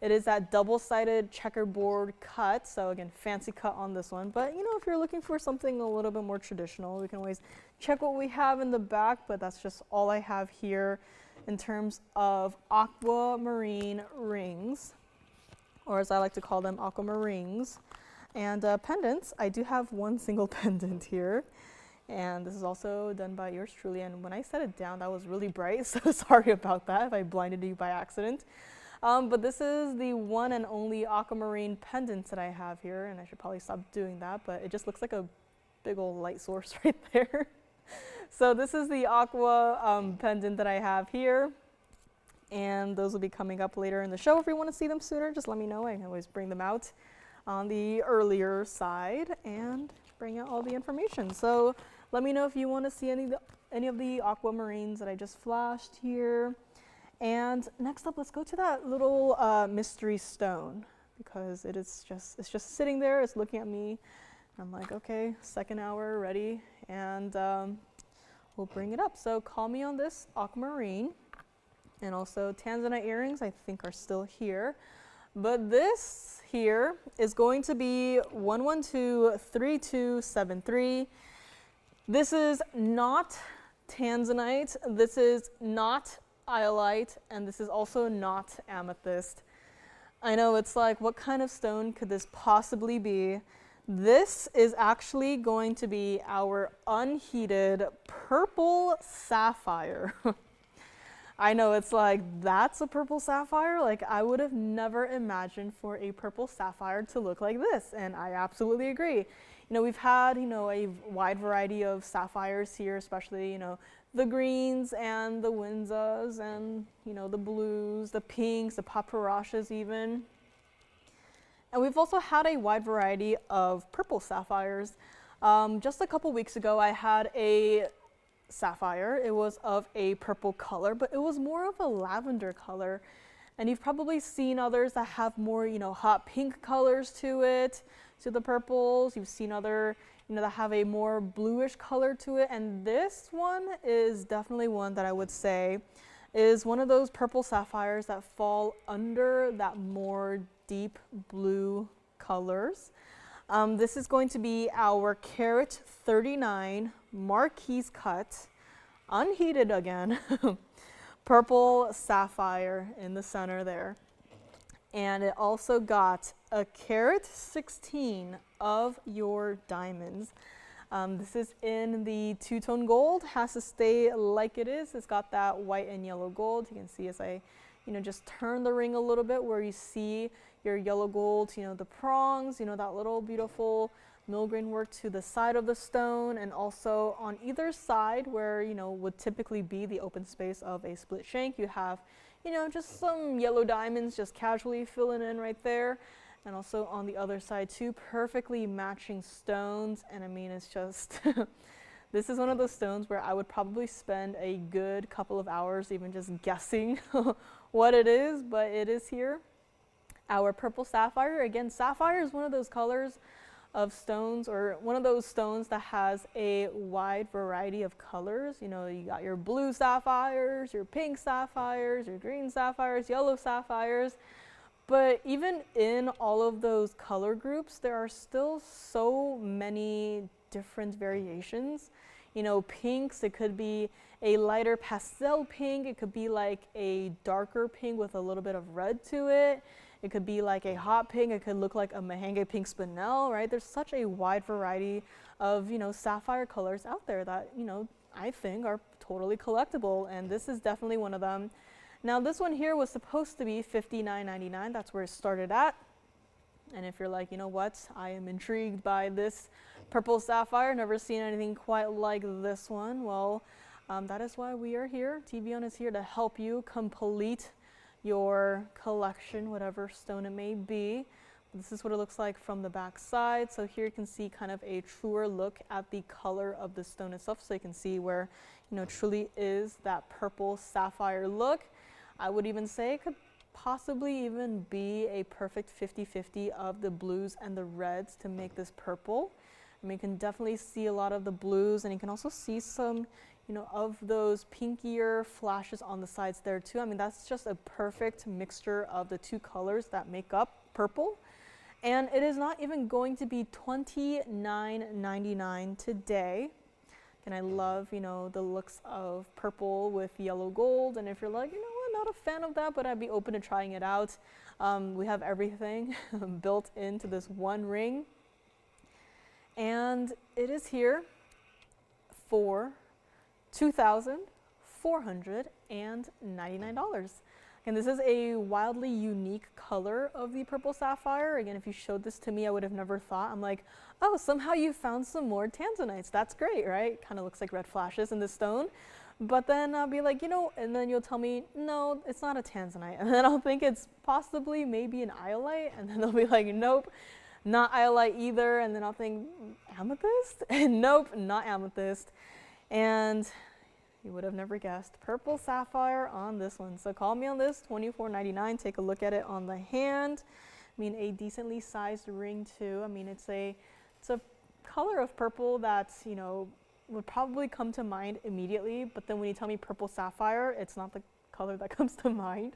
it is that double-sided checkerboard cut. So again, fancy cut on this one. But you know, if you're looking for something a little bit more traditional, we can always check what we have in the back, but that's just all I have here in terms of aquamarine rings, or as I like to call them, aquamarines. And pendants, I do have one single pendant here. And this is also done by yours truly. And when I set it down, that was really bright. So sorry about that if I blinded you by accident. But this is the one and only aquamarine pendant that I have here. And I should probably stop doing that, but it just looks like a big old light source right there. So this is the aqua pendant that I have here. And those will be coming up later in the show. If you want to see them sooner, just let me know. I can always bring them out on the earlier side and bring out all the information. So let me know if you want to see any of the aquamarines that I just flashed here. And next up, let's go to that little mystery stone, because it's just sitting there. It's looking at me. I'm like, okay, second hour, ready, and we'll bring it up. So call me on this aquamarine. And also Tanzanite earrings, I think, are still here. But this here is going to be 1123273. This is not Tanzanite. This is not iolite, and this is also not amethyst. I know it's like, what kind of stone could this possibly be? This is actually going to be our unheated purple sapphire. I know it's like, that's a purple sapphire? Like, I would have never imagined for a purple sapphire to look like this, and I absolutely agree. You know, we've had, you know, a wide variety of sapphires here, especially, you know, the greens and the winzas and, you know, the blues, the pinks, the paparachas even. And we've also had a wide variety of purple sapphires. Just a couple weeks ago, I had a sapphire. It was of a purple color, but it was more of a lavender color. And you've probably seen others that have more, you know, hot pink colors to it, to the purples. You've seen other, you know, that have a more bluish color to it. And this one is definitely one that I would say is one of those purple sapphires that fall under that more deep blue colors. This is going to be our carat 39 Marquise cut, unheated again, purple sapphire in the center there. And it also got a carat 16 of your diamonds. This is in the two-tone gold, has to stay like it is. It's got that white and yellow gold. You can see as I, you know, just turn the ring a little bit where you see your yellow gold, you know, the prongs, you know, that little beautiful millgrain work to the side of the stone, and also on either side where, you know, would typically be the open space of a split shank, you have, you know, just some yellow diamonds just casually filling in right there. And also on the other side too, perfectly matching stones. And I mean, it's just, this is one of those stones where I would probably spend a good couple of hours even just guessing what it is, but it is here. Our purple sapphire. Again, sapphire is one of those colors of stones, or one of those stones that has a wide variety of colors. You know, you got your blue sapphires, your pink sapphires, your green sapphires, yellow sapphires. But even in all of those color groups, there are still so many different variations. You know, pinks, it could be a lighter pastel pink. It could be like a darker pink with a little bit of red to it. It could be like a hot pink. It could look like a Mahangi pink spinel, right? There's such a wide variety of, you know, sapphire colors out there that, you know, I think are totally collectible. And this is definitely one of them. Now this one here was supposed to be $59.99. That's where it started at. And if you're like, you know what, I am intrigued by this purple sapphire, never seen anything quite like this one, well, that is why we are here. TVON is here to help you complete your collection, whatever stone it may be. This is what it looks like from the back side. So here you can see kind of a truer look at the color of the stone itself. So you can see where, you know, truly is that purple sapphire look. I would even say it could possibly even be a perfect 50-50 of the blues and the reds to make this purple. I mean, you can definitely see a lot of the blues, and you can also see some, you know, of those pinkier flashes on the sides there too. I mean, that's just a perfect mixture of the two colors that make up purple. And it is not even going to be $29.99 today. And I love, you know, the looks of purple with yellow gold. And if you're like, you know what, not a fan of that, but I'd be open to trying it out. We have everything built into this one ring. And it is here for $2,499. And this is a wildly unique color of the purple sapphire. Again, if you showed this to me, I would have never thought. I'm like, oh, somehow you found some more Tanzanites. That's great, right? Kind of looks like red flashes in the stone. But then I'll be like, you know, and then you'll tell me, no, it's not a Tanzanite. And then I'll think it's possibly maybe an iolite. And then they'll be like, nope, not iolite either. And then I'll think, amethyst? And nope, not amethyst. And you would have never guessed. Purple sapphire on this one. So call me on this, $24.99. Take a look at it on the hand. I mean, a decently sized ring too. I mean, it's a color of purple that's, you know, would probably come to mind immediately. But then when you tell me purple sapphire, it's not the color that comes to mind.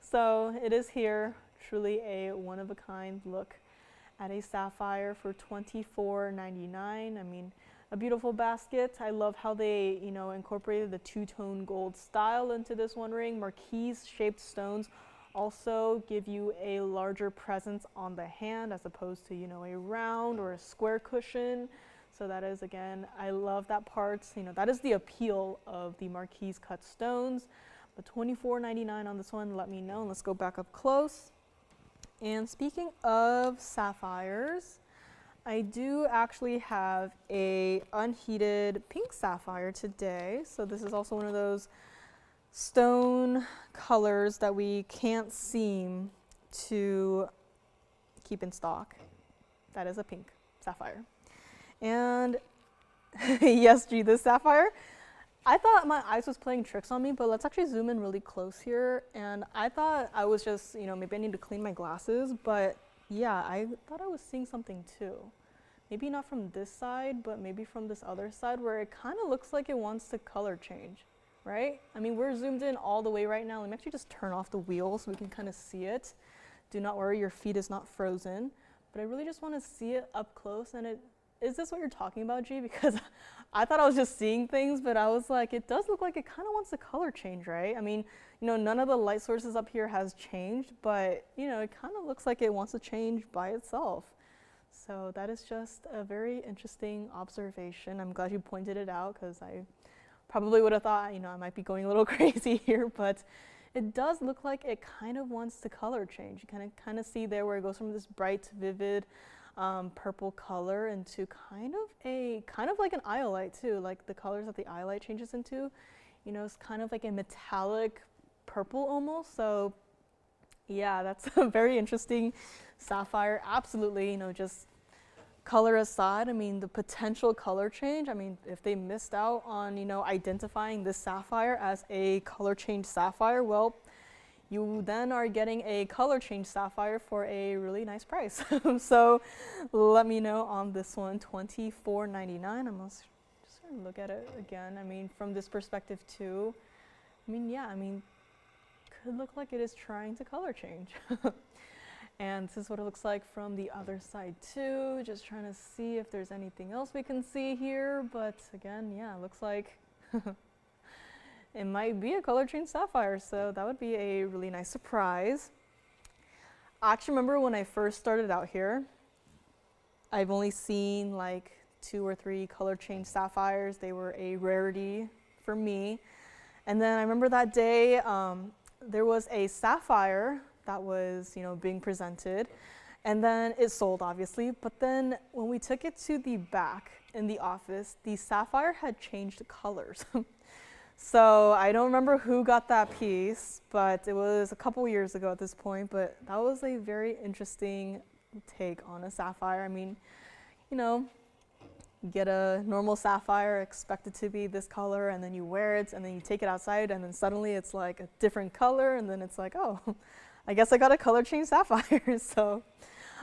So it is here, truly a one-of-a-kind look at a sapphire for $24.99. I mean, a beautiful basket. I love how they, you know, incorporated the two-tone gold style into this one ring. Marquise-shaped stones also give you a larger presence on the hand as opposed to, you know, a round or a square cushion. So that is, again, I love that part. You know, that is the appeal of the Marquise cut stones. But $24.99 on this one, let me know. And let's go back up close. And speaking of sapphires, I do actually have a unheated pink sapphire today. So this is also one of those stone colors that we can't seem to keep in stock. That is a pink sapphire. And yes, G, this sapphire, I thought my eyes was playing tricks on me, but let's actually zoom in really close here. And I thought I was just, maybe I need to clean my glasses, but yeah, I thought I was seeing something too. Maybe not from this side, but maybe from this other side where it kind of looks like it wants to color change, right? I mean, we're zoomed in all the way right now. Let me actually just turn off the wheel so we can kind of see it. Do not worry, your feet is not frozen, but I really just want to see it up close. And is this what you're talking about, G? Because I thought I was just seeing things, but I was like, it does look like it kind of wants to color change, right? I mean, none of the light sources up here has changed, but it kind of looks like it wants to change by itself. So that is just a very interesting observation. I'm glad you pointed it out because I probably would have thought, I might be going a little crazy here, but it does look like it kind of wants to color change. You kind of see there where it goes from this bright, vivid purple color into kind of like an iolite too, like the colors that the iolite changes into. It's kind of like a metallic purple almost. So yeah, that's a very interesting sapphire. Absolutely, just color aside, I mean, the potential color change, I mean, if they missed out on, identifying this sapphire as a color change sapphire, well, you then are getting a color change sapphire for a really nice price. So let me know on this one, $24.99. I'm just going to look at it again. I mean, from this perspective too, I mean, yeah, could look like it is trying to color change. And this is what it looks like from the other side too. Just trying to see if there's anything else we can see here. But again, yeah, it looks like it might be a color change sapphire. So that would be a really nice surprise. I actually remember when I first started out here, I've only seen like 2 or 3 color change sapphires. They were a rarity for me. And then I remember that day, there was a sapphire that was, being presented, and then it sold obviously, but then when we took it to the back in the office, the sapphire had changed colors. So I don't remember who got that piece, but it was a couple years ago at this point, but that was a very interesting take on a sapphire. I mean, you get a normal sapphire, expect it to be this color, and then you wear it, and then you take it outside, and then suddenly it's like a different color, and then it's like, oh, I guess I got a color change sapphire. So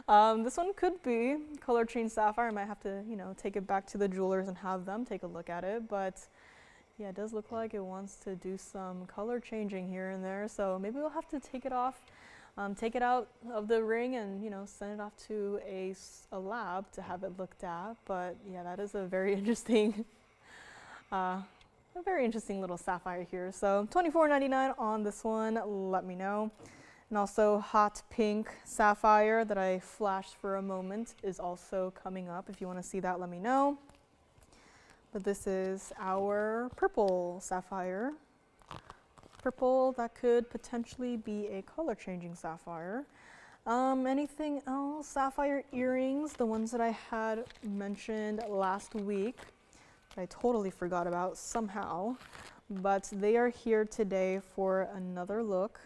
this one could be color change sapphire. I might have to, take it back to the jewelers and have them take a look at it. But yeah, it does look like it wants to do some color changing here and there. So maybe we'll have to take it off, take it out of the ring and, send it off to a lab to have it looked at. But yeah, that is a very interesting, little sapphire here. So $24.99 on this one. Let me know. And also hot pink sapphire that I flashed for a moment is also coming up. If you want to see that, let me know. But this is our purple sapphire. Purple that could potentially be a color changing sapphire. Anything else? Sapphire earrings, the ones that I had mentioned last week that I totally forgot about somehow. But they are here today for another look.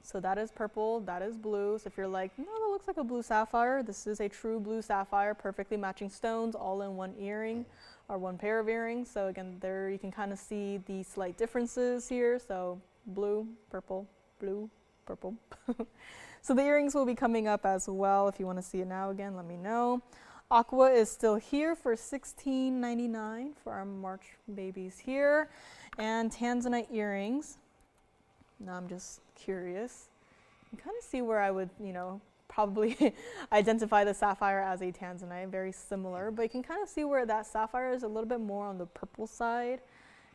So that is purple, that is blue. So if you're like, no, that looks like a blue sapphire, this is a true blue sapphire, perfectly matching stones, all in one earring or one pair of earrings. So again, there you can kind of see the slight differences here. So blue, purple, blue, purple. So the earrings will be coming up as well. If you want to see it now again, let me know. Aqua is still here for $16.99 for our March babies here. And Tanzanite earrings. Now I'm just curious. You kind of see where I would, probably identify the sapphire as a Tanzanite, very similar, but you can kind of see where that sapphire is a little bit more on the purple side.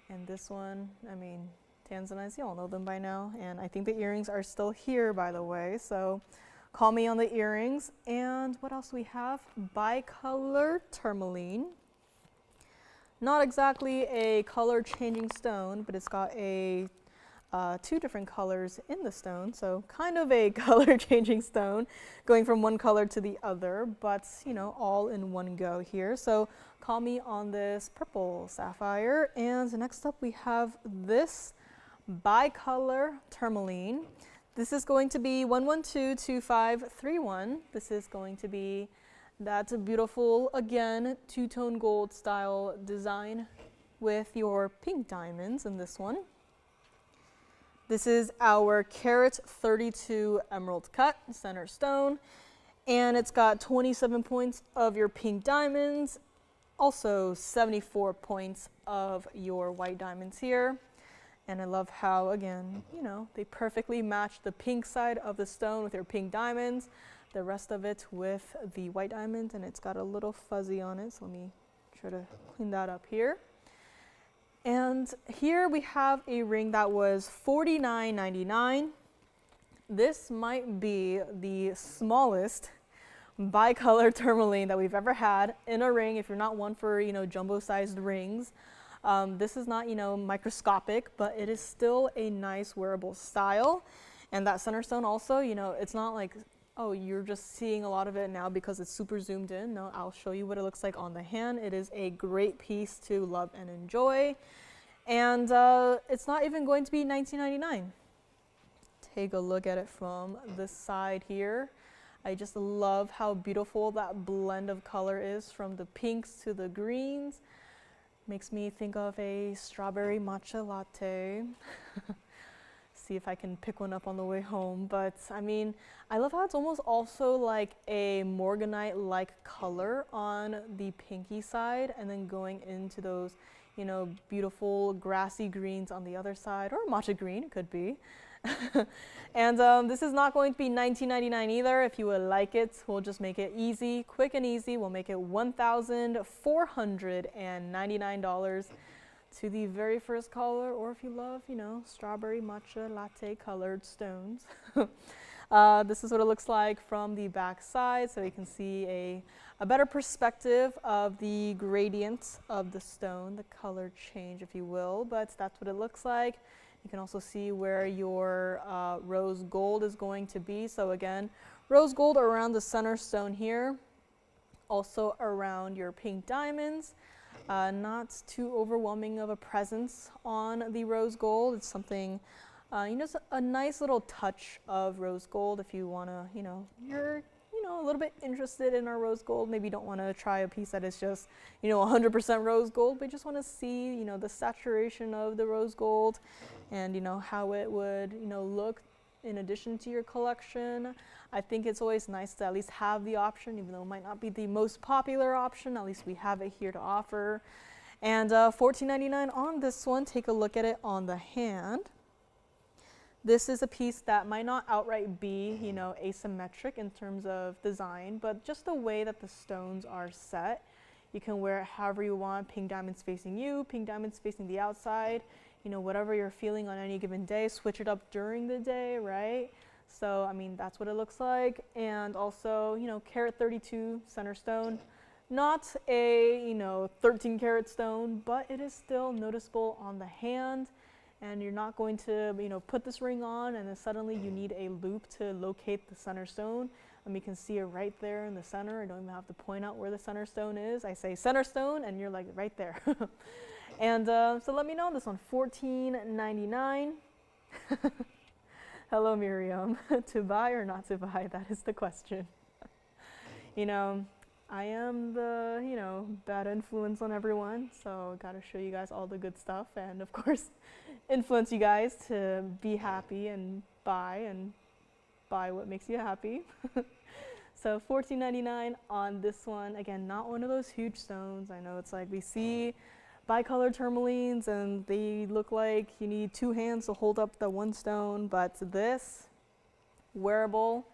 And this one, I mean, Tanzanites, you all know them by now. And I think the earrings are still here, by the way. So call me on the earrings. And what else we have? Bicolor tourmaline. Not exactly a color changing stone, but it's got a two different colors in the stone, so kind of a color changing stone, going from one color to the other, but you know, all in one go here. So call me on this purple sapphire. And next up we have this Bicolor tourmaline. This is going to be 1122531. This is going to be that beautiful, again, two-tone gold style design with your pink diamonds in this one. This is our carat 32 emerald cut center stone, and it's got 27 points of your pink diamonds, also 74 points of your white diamonds here. And I love how, again, you know, they perfectly match the pink side of the stone with your pink diamonds, the rest of it with the white diamonds, and it's got a little fuzzy on it, so let me try to clean that up here. And here we have a ring that was $49.99. This might be the smallest bicolor tourmaline that we've ever had in a ring, if you're not one for, you know, jumbo-sized rings. This is not, you know, microscopic, but it is still a nice wearable style. And that center stone also, you know, it's not like, oh, you're just seeing a lot of it now because it's super zoomed in. No, I'll show you what it looks like on the hand. It is a great piece to love and enjoy. And it's not even going to be $19.99. Take a look at it from the side here. I just love how beautiful that blend of color is, from the pinks to the greens. Makes me think of a strawberry matcha latte. See if I can pick one up on the way home. But I mean, I love how it's almost also like a morganite-like color on the pinky side, and then going into those, you know, beautiful grassy greens on the other side, or matcha green, it could be. And this is not going to be $19.99 either. If you would like it, we'll just make it easy, quick and easy. We'll make it $1,499 to the very first color, or if you love, you know, strawberry matcha latte colored stones. This is what it looks like from the back side, so you can see a better perspective of the gradient of the stone, the color change, if you will, but that's what it looks like. You can also see where your rose gold is going to be. So again, rose gold around the center stone here, also around your pink diamonds. Not too overwhelming of a presence on the rose gold. It's something, you know, a nice little touch of rose gold if you want to, you know, you're, you know, a little bit interested in our rose gold. Maybe you don't want to try a piece that is just, you know, 100% rose gold, but you just want to see, you know, the saturation of the rose gold and, you know, how it would, you know, look in addition to your collection. I think it's always nice to at least have the option, even though it might not be the most popular option. At least we have it here to offer. And $14.99 on this one. Take a look at it on the hand. This is a piece that might not outright be, you know, asymmetric in terms of design, but just the way that the stones are set. You can wear it however you want. Pink diamonds facing you, pink diamonds facing the outside. You know, whatever you're feeling on any given day, switch it up during the day, right? So, I mean, that's what it looks like. And also, you know, carat 32 center stone. Not a, you know, 13 karat stone, but it is still noticeable on the hand. And you're not going to, you know, put this ring on and then suddenly you need a loop to locate the center stone. You can see it right there in the center. I don't even have to point out where the center stone is. I say center stone and you're like right there. And so let me know on this one, $14.99. Hello, Miriam. To buy or not to buy? That is the question. You know, I am the, you know, bad influence on everyone, so got to show you guys all the good stuff and, of course, influence you guys to be happy and buy what makes you happy. So $14.99 on this one. Again, not one of those huge stones. I know it's like we see bicolor tourmalines and they look like you need two hands to hold up the one stone, but this, wearable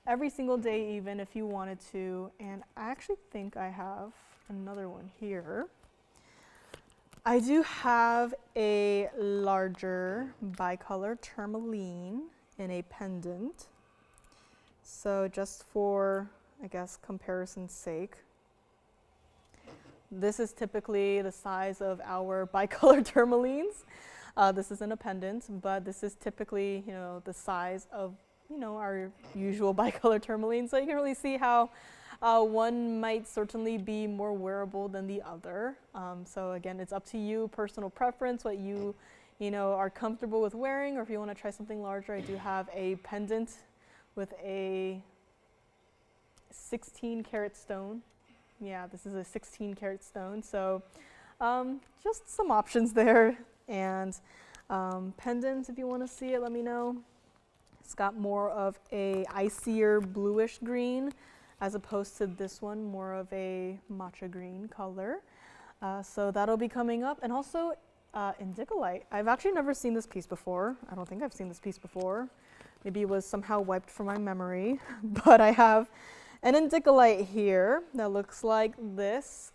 every single day even if you wanted to. And I actually think I have another one here. I do have a larger bicolor tourmaline in a pendant. So just for, I guess, comparison's sake, this is typically the size of our bicolor tourmalines. This isn't a pendant, but this is typically, the size of, our usual bicolor tourmaline. So you can really see how one might certainly be more wearable than the other. So again, it's up to you, personal preference, what you are comfortable with wearing, or if you want to try something larger. I do have a pendant with a 16 karat stone. Yeah, this is a 16 karat stone. So just some options there. And pendant, if you want to see it, let me know. It's got more of a icier bluish green as opposed to this one, more of a matcha green color. So that'll be coming up. And also indicolite. I've actually never seen this piece before. I don't think I've seen this piece before. Maybe it was somehow wiped from my memory. But I have an indicolite here that looks like this.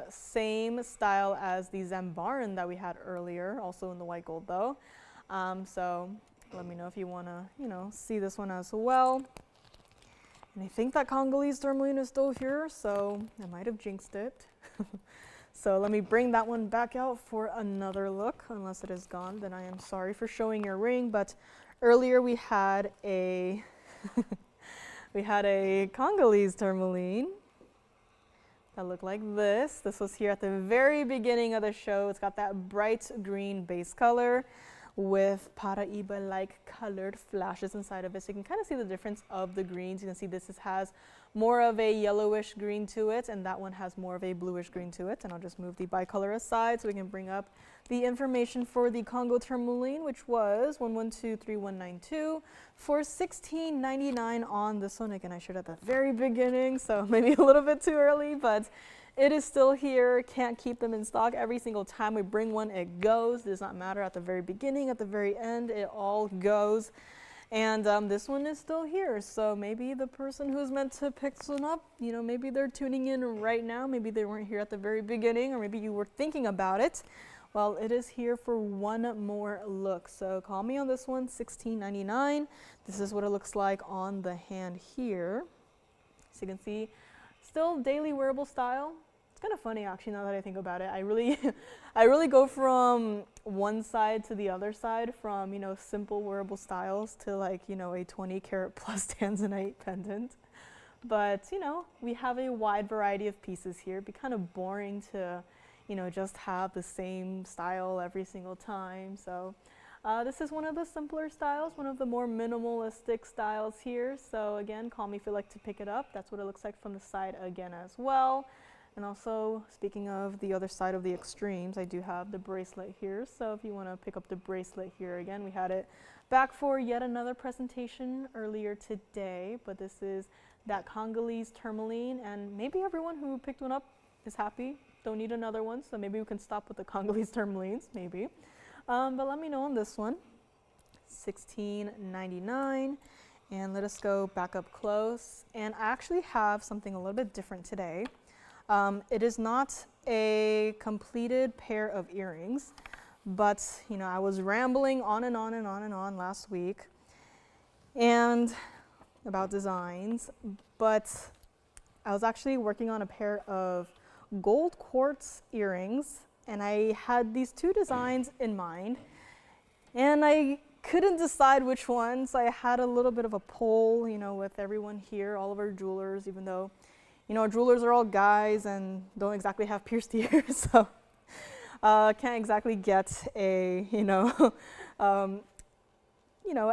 Same style as the zamarin that we had earlier, also in the white gold though. So let me know if you want to, see this one as well. And I think that Congolese tourmaline is still here, so I might have jinxed it. So let me bring that one back out for another look. Unless it is gone, then I am sorry for showing your ring. But earlier we had a we had a Congolese tourmaline that looked like this. This was here at the very beginning of the show. It's got that bright green base color with Paraiba-like colored flashes inside of it. So you can kind of see the difference of the greens. You can see this has more of a yellowish green to it, and that one has more of a bluish green to it. And I'll just move the bicolor aside so we can bring up the information for the Congo tourmaline, which was 1123192 for $16.99 on this one. Again, I showed at the very beginning, so maybe a little bit too early, but it is still here. Can't keep them in stock. Every single time we bring one, it goes. It does not matter at the very beginning, at the very end, it all goes. And this one is still here. So maybe the person who's meant to pick this one up, maybe they're tuning in right now. Maybe they weren't here at the very beginning, or maybe you were thinking about it. Well, it is here for one more look. So call me on this one, $16.99. This is what it looks like on the hand here. So you can see, still daily wearable style. It's kind of funny actually now that I think about it. I really go from one side to the other side, from simple wearable styles to like a 20 karat plus Tanzanite pendant. But we have a wide variety of pieces here. It'd be kind of boring to just have the same style every single time. So this is one of the simpler styles, one of the more minimalistic styles here. So again, call me if you'd like to pick it up. That's what it looks like from the side again as well. And also, speaking of the other side of the extremes, I do have the bracelet here. So if you want to pick up the bracelet here again, we had it back for yet another presentation earlier today. But this is that Congolese tourmaline, and maybe everyone who picked one up is happy. Don't need another one, so maybe we can stop with the Congolese tourmalines, maybe. But let me know on this one, $16.99. And let us go back up close. And I actually have something a little bit different today. It is not a completed pair of earrings, but I was rambling on and on and on and on last week and about designs, but I was actually working on a pair of gold quartz earrings, and I had these two designs in mind, and I couldn't decide which one, so I had a little bit of a poll, with everyone here, all of our jewelers, even though our jewelers are all guys and don't exactly have pierced ears, so can't exactly get a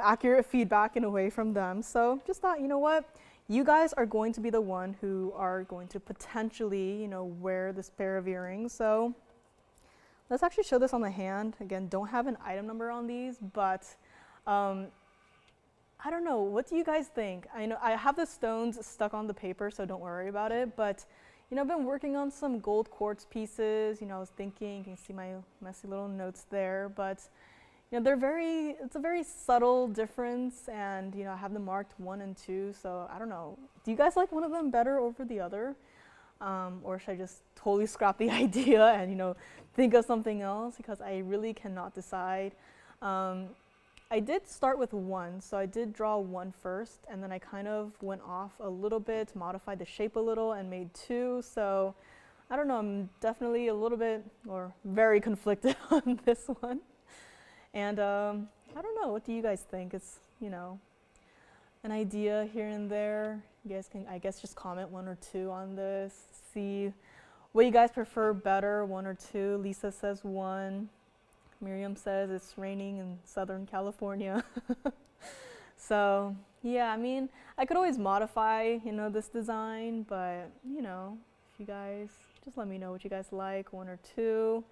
accurate feedback in a way from them. So just thought, what, you guys are going to be the one who are going to potentially wear this pair of earrings. So let's actually show this on the hand. Again, don't have an item number on these, but I don't know, what do you guys think? I know I have the stones stuck on the paper, so don't worry about it, but I've been working on some gold quartz pieces. I was thinking, you can see my messy little notes there, but it's a very subtle difference, and I have them marked 1 and 2, so I don't know. Do you guys like one of them better over the other? Or should I just totally scrap the idea and think of something else, because I really cannot decide. I did start with 1, so I did draw 1 first, and then I kind of went off a little bit, modified the shape a little, and made 2. So I don't know, I'm definitely a little bit or very conflicted on this one. And I don't know, what do you guys think? It's, you know, an idea here and there. You guys can, I guess, just comment 1 or 2 on this. See what you guys prefer better, 1 or 2. Lisa says 1. Miriam says it's raining in Southern California. So yeah, I mean, I could always modify, you know, this design, but you know, if you guys just let me know what you guys like, 1 or 2,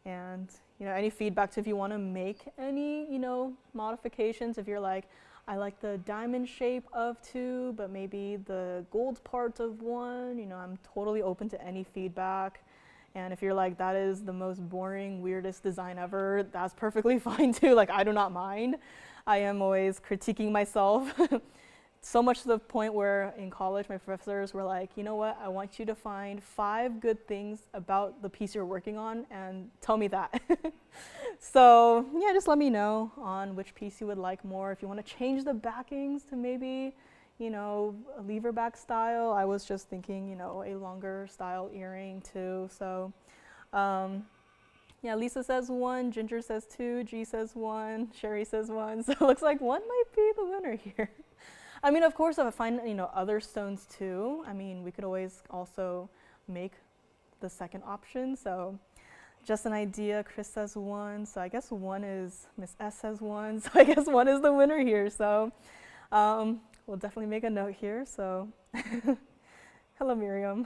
and you know, any feedback too, if you want to make any, you know, modifications. If you're like, I like the diamond shape of 2, but maybe the gold part of 1, you know, I'm totally open to any feedback. And if you're like, that is the most boring, weirdest design ever, that's perfectly fine too. Like, I do not mind. I am always critiquing myself. So much to the point where in college, my professors were like, you know what, I want you to find 5 good things about the piece you're working on and tell me that. So yeah, just let me know on which piece you would like more. If you want to change the backings to maybe, you know, a lever back style. I was just thinking, you know, a longer style earring too. So yeah, Lisa says 1, Ginger says 2, G says 1, Sherry says 1. So it looks like 1 might be the winner here. I mean, of course, if I find, you know, other stones too, I mean, we could always also make the second option. So just an idea. Chris says 1. So I guess 1 is, Miss S says 1. So I guess 1 is the winner here. So we'll definitely make a note here. So hello, Miriam.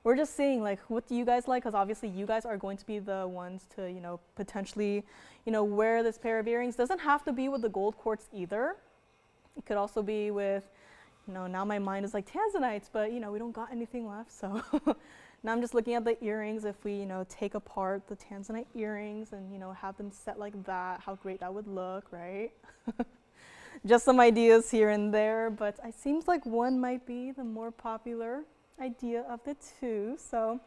We're just seeing, like, what do you guys like? Because obviously you guys are going to be the ones to, you know, potentially, you know, wear this pair of earrings. Doesn't have to be with the gold quartz either. It could also be with, you know, now my mind is like Tanzanites, but, you know, we don't got anything left. So now I'm just looking at the earrings. If we, you know, take apart the Tanzanite earrings and, you know, have them set like that, how great that would look, right? Just some ideas here and there, but it seems like 1 might be the more popular idea of the 2. So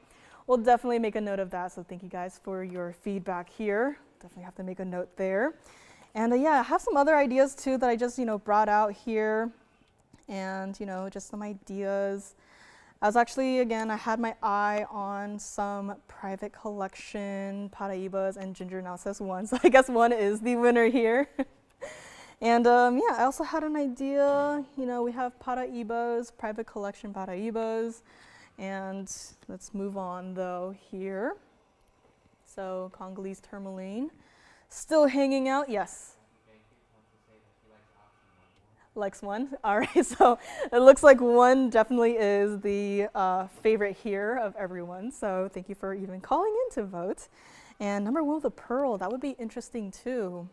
we'll definitely make a note of that. So thank you guys for your feedback here. Definitely have to make a note there. And yeah, I have some other ideas too that I just, you know, brought out here, and, you know, just some ideas. I was actually, again, I had my eye on some private collection Paraibas, and Ginger now says 1. So I guess 1 is the winner here. And yeah, I also had an idea, you know, we have Paraibas, private collection Paraibas. And let's move on though here. So Congolese tourmaline, still hanging out, yes. Likes 1. All right, so it looks like 1 definitely is the favorite here of everyone. So thank you for even calling in to vote. And number 1 with a pearl, that would be interesting too.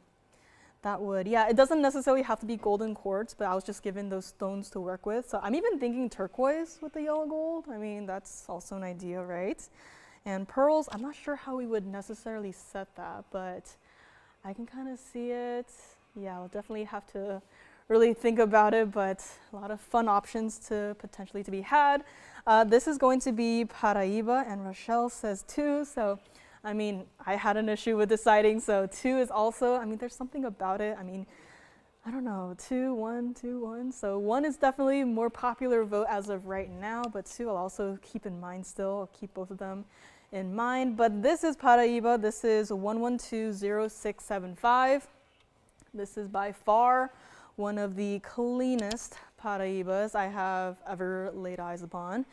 That would, yeah, it doesn't necessarily have to be golden quartz, but I was just given those stones to work with. So I'm even thinking turquoise with the yellow gold. I mean, that's also an idea, right? And pearls, I'm not sure how we would necessarily set that, but I can kind of see it. Yeah, I'll definitely have to really think about it, but a lot of fun options to potentially to be had. This is going to be Paraiba, and Rochelle says 2. So I mean, I had an issue with deciding, so 2 is also, I mean, there's something about it. I mean, I don't know, 2, 1, 2, 1. So 1 is definitely more popular vote as of right now, but 2 I'll also keep in mind still. I'll keep both of them in mind. But this is Paraiba. This is 1120675. This is by far one of the cleanest Paraibas I have ever laid eyes upon.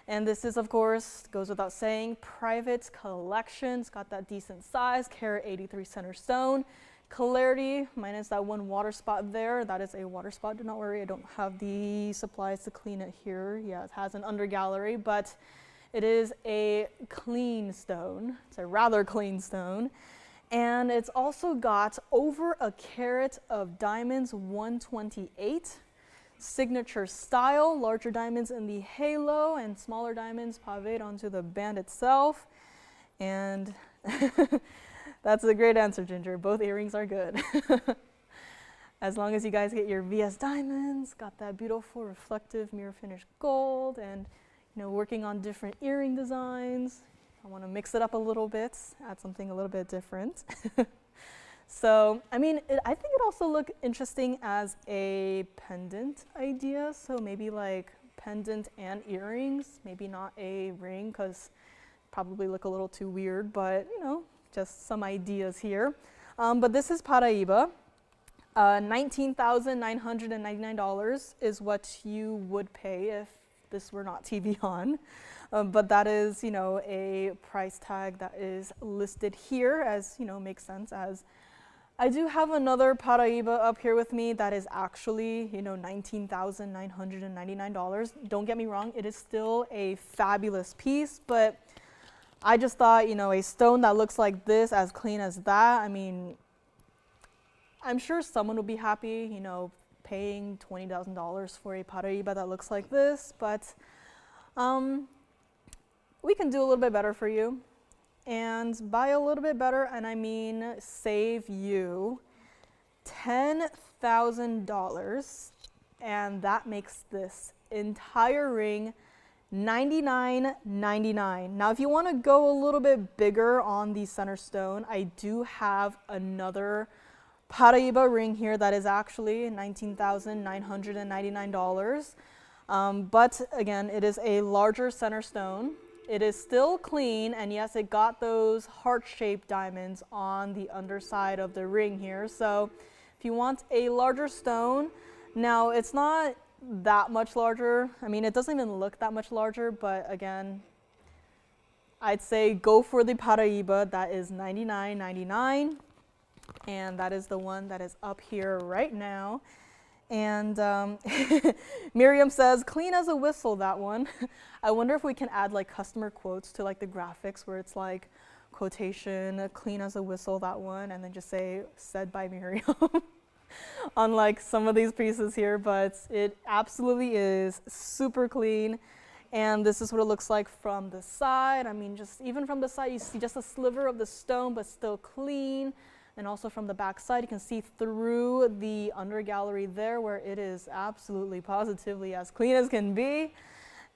And this is, of course, goes without saying, private collection. It's got that decent size, carat 83 center stone. Clarity, minus that 1 water spot there. That is a water spot, do not worry. I don't have the supplies to clean it here. Yeah, it has an under gallery, but it is a clean stone. It's a rather clean stone. And it's also got over a carat of diamonds, 128. Signature style, larger diamonds in the halo and smaller diamonds paved onto the band itself. And that's a great answer, Ginger. Both earrings are good. As long as you guys get your VS diamonds, got that beautiful reflective mirror finished gold, and, you know, working on different earring designs. I want to mix it up a little bit, add something a little bit different. So, I mean, I think it also looked interesting as a pendant idea. So maybe like pendant and earrings, maybe not a ring, because probably look a little too weird, but, you know, just some ideas here. But this is Paraiba. $19,999 is what you would pay if this were not TVON. But that is, a price tag that is listed here, as, makes sense, as I do have another Paraiba up here with me that is actually, $19,999. Don't get me wrong, it is still a fabulous piece, but I just thought, a stone that looks like this, as clean as that, I mean, I'm sure someone will be happy, paying $20,000 for a Paraiba that looks like this, but we can do a little bit better for you. And by a little bit better, and I mean save you $10,000, and that makes this entire ring $99.99. Now, if you want to go a little bit bigger on the center stone, I do have another Paraiba ring here that is actually $19,999. But again, it is a larger center stone. It is still clean, and yes, it got those heart-shaped diamonds on the underside of the ring here. So if you want a larger stone, now it's not that much larger. I mean, it doesn't even look that much larger, but again, I'd say go for the Paraiba. That is $99.99, and that is the one that is up here right now. And Miriam says, clean as a whistle, that one. I wonder if we can add like customer quotes to like the graphics where it's like quotation, clean as a whistle, that one, and then just say, said by Miriam on like some of these pieces here, but it absolutely is super clean. And this is what it looks like from the side. I mean, just even from the side, you see just a sliver of the stone, but still clean. And also from the back side, you can see through the under gallery there where it is absolutely positively as clean as can be.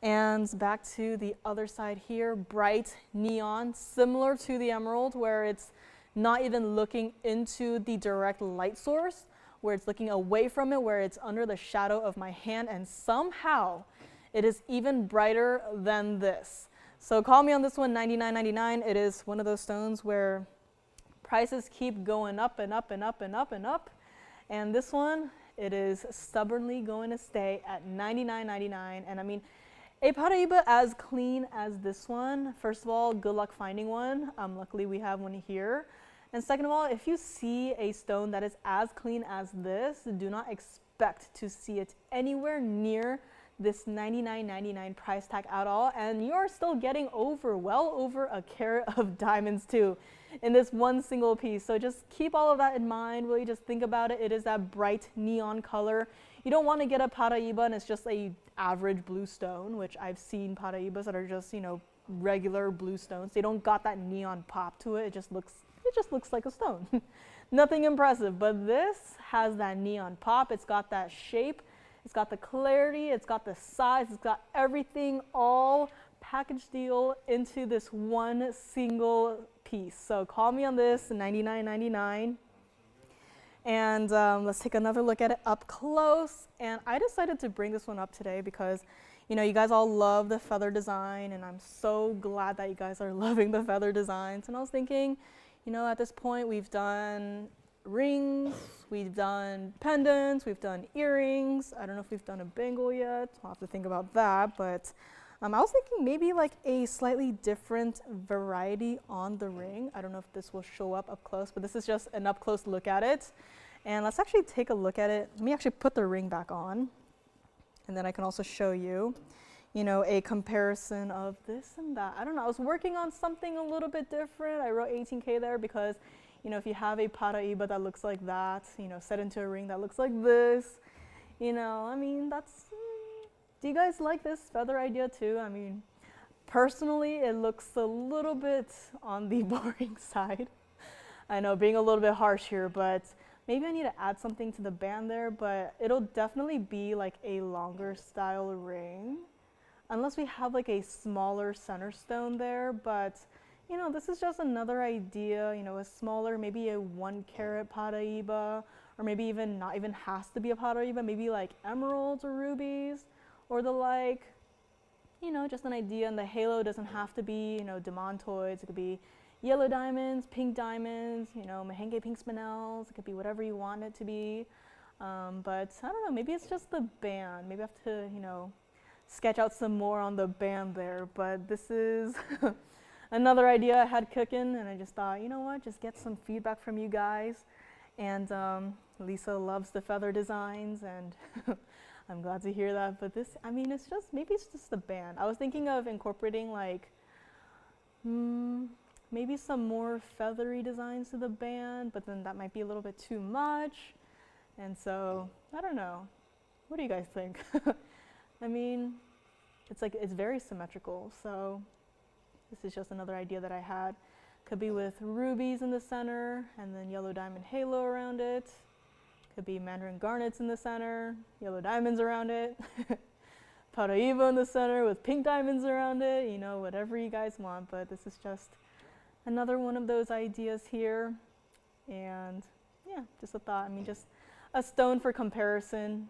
And back to the other side here, bright neon, similar to the emerald, where it's not even looking into the direct light source, where it's looking away from it, where it's under the shadow of my hand, and somehow it is even brighter than this. So call me on this one, $99.99. It is one of those stones where prices keep going up and up and up and up and up. And this one, it is stubbornly going to stay at $99.99. And I mean, a Paraiba as clean as this one, first of all, good luck finding one. Luckily, we have one here. And second of all, if you see a stone that is as clean as this, do not expect to see it anywhere near this $99.99 price tag at all. And you're still getting well over a carat of diamonds too in this one single piece. So just keep all of that in mind. Really just think about it. It is that bright neon color. You don't want to get a Paraiba and it's just a average blue stone, which I've seen Paraibas that are just, regular blue stones. They don't got that neon pop to it. It just looks like a stone. Nothing impressive, but this has that neon pop. It's got that shape. It's got the clarity. It's got the size. It's got everything all package deal into this one single piece. So call me on this, $99.99. And let's take another look at it up close. And I decided to bring this one up today because, you guys all love the feather design, and I'm so glad that you guys are loving the feather designs. And I was thinking, at this point we've done rings, we've done pendants, we've done earrings. I don't know if we've done a bangle yet. I'll have to think about that, but I was thinking maybe like a slightly different variety on the ring. I don't know if this will show up close, but this is just an up close look at it. And let's actually take a look at it. Let me actually put the ring back on, and then I can also show you, a comparison of this and that. I don't know, I was working on something a little bit different. I wrote 18K there because, if you have a Paraiba that looks like that, set into a ring that looks like this, I mean, do you guys like this feather idea too? I mean, personally, it looks a little bit on the boring side. I know, being a little bit harsh here, but maybe I need to add something to the band there, but it'll definitely be like a longer style ring, unless we have like a smaller center stone there. But this is just another idea, a smaller, maybe a 1 carat Paraiba, or maybe even not even has to be a Paraiba, maybe like emeralds or rubies or the like, just an idea. And the halo doesn't have to be, demantoids. It could be, yellow diamonds, pink diamonds, you know, Mahangi pink spinels. It could be whatever you want it to be. But I don't know, maybe it's just the band. Maybe I have to, you know, sketch out some more on the band there. But this is another idea I had cooking, and I just thought, you know what, just get some feedback from you guys. And Lisa loves the feather designs, and I'm glad to hear that. But this, I mean, it's just, maybe it's just the band. I was thinking of incorporating like, maybe some more feathery designs to the band, but then that might be a little bit too much. And so, I don't know. What do you guys think? I mean, it's like, it's very symmetrical. So this is just another idea that I had. Could be with rubies in the center and then yellow diamond halo around it. Could be mandarin garnets in the center, yellow diamonds around it. Paraiba in the center with pink diamonds around it, you know, whatever you guys want. But this is just another one of those ideas here. And yeah, just a thought. I mean, just a stone for comparison.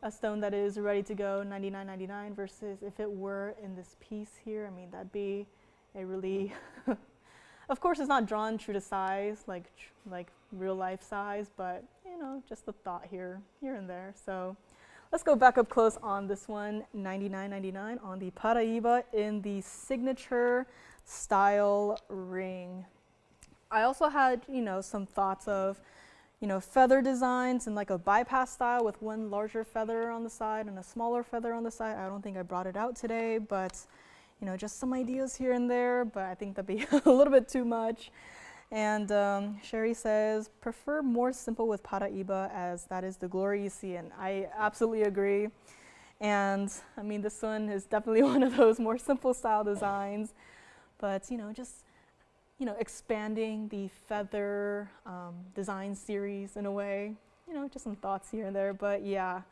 A stone that is ready to go, $99.99, versus if it were in this piece here, I mean, that'd be a really, of course, it's not drawn true to size, like real life size, but you know, just a thought here and there. So let's go back up close on this one, $99.99 on the Paraiba in the signature style ring. I also had, you know, some thoughts of, you know, feather designs and like a bypass style with one larger feather on the side and a smaller feather on the side. I don't think I brought it out today, but you know, just some ideas here and there, but I think that'd be a little bit too much. And Sherry says, prefer more simple with Paraiba, as that is the glory you see, and I absolutely agree. And I mean, this one is definitely one of those more simple style designs, but you know, just, you know, expanding the feather design series in a way, you know, just some thoughts here and there. But yeah,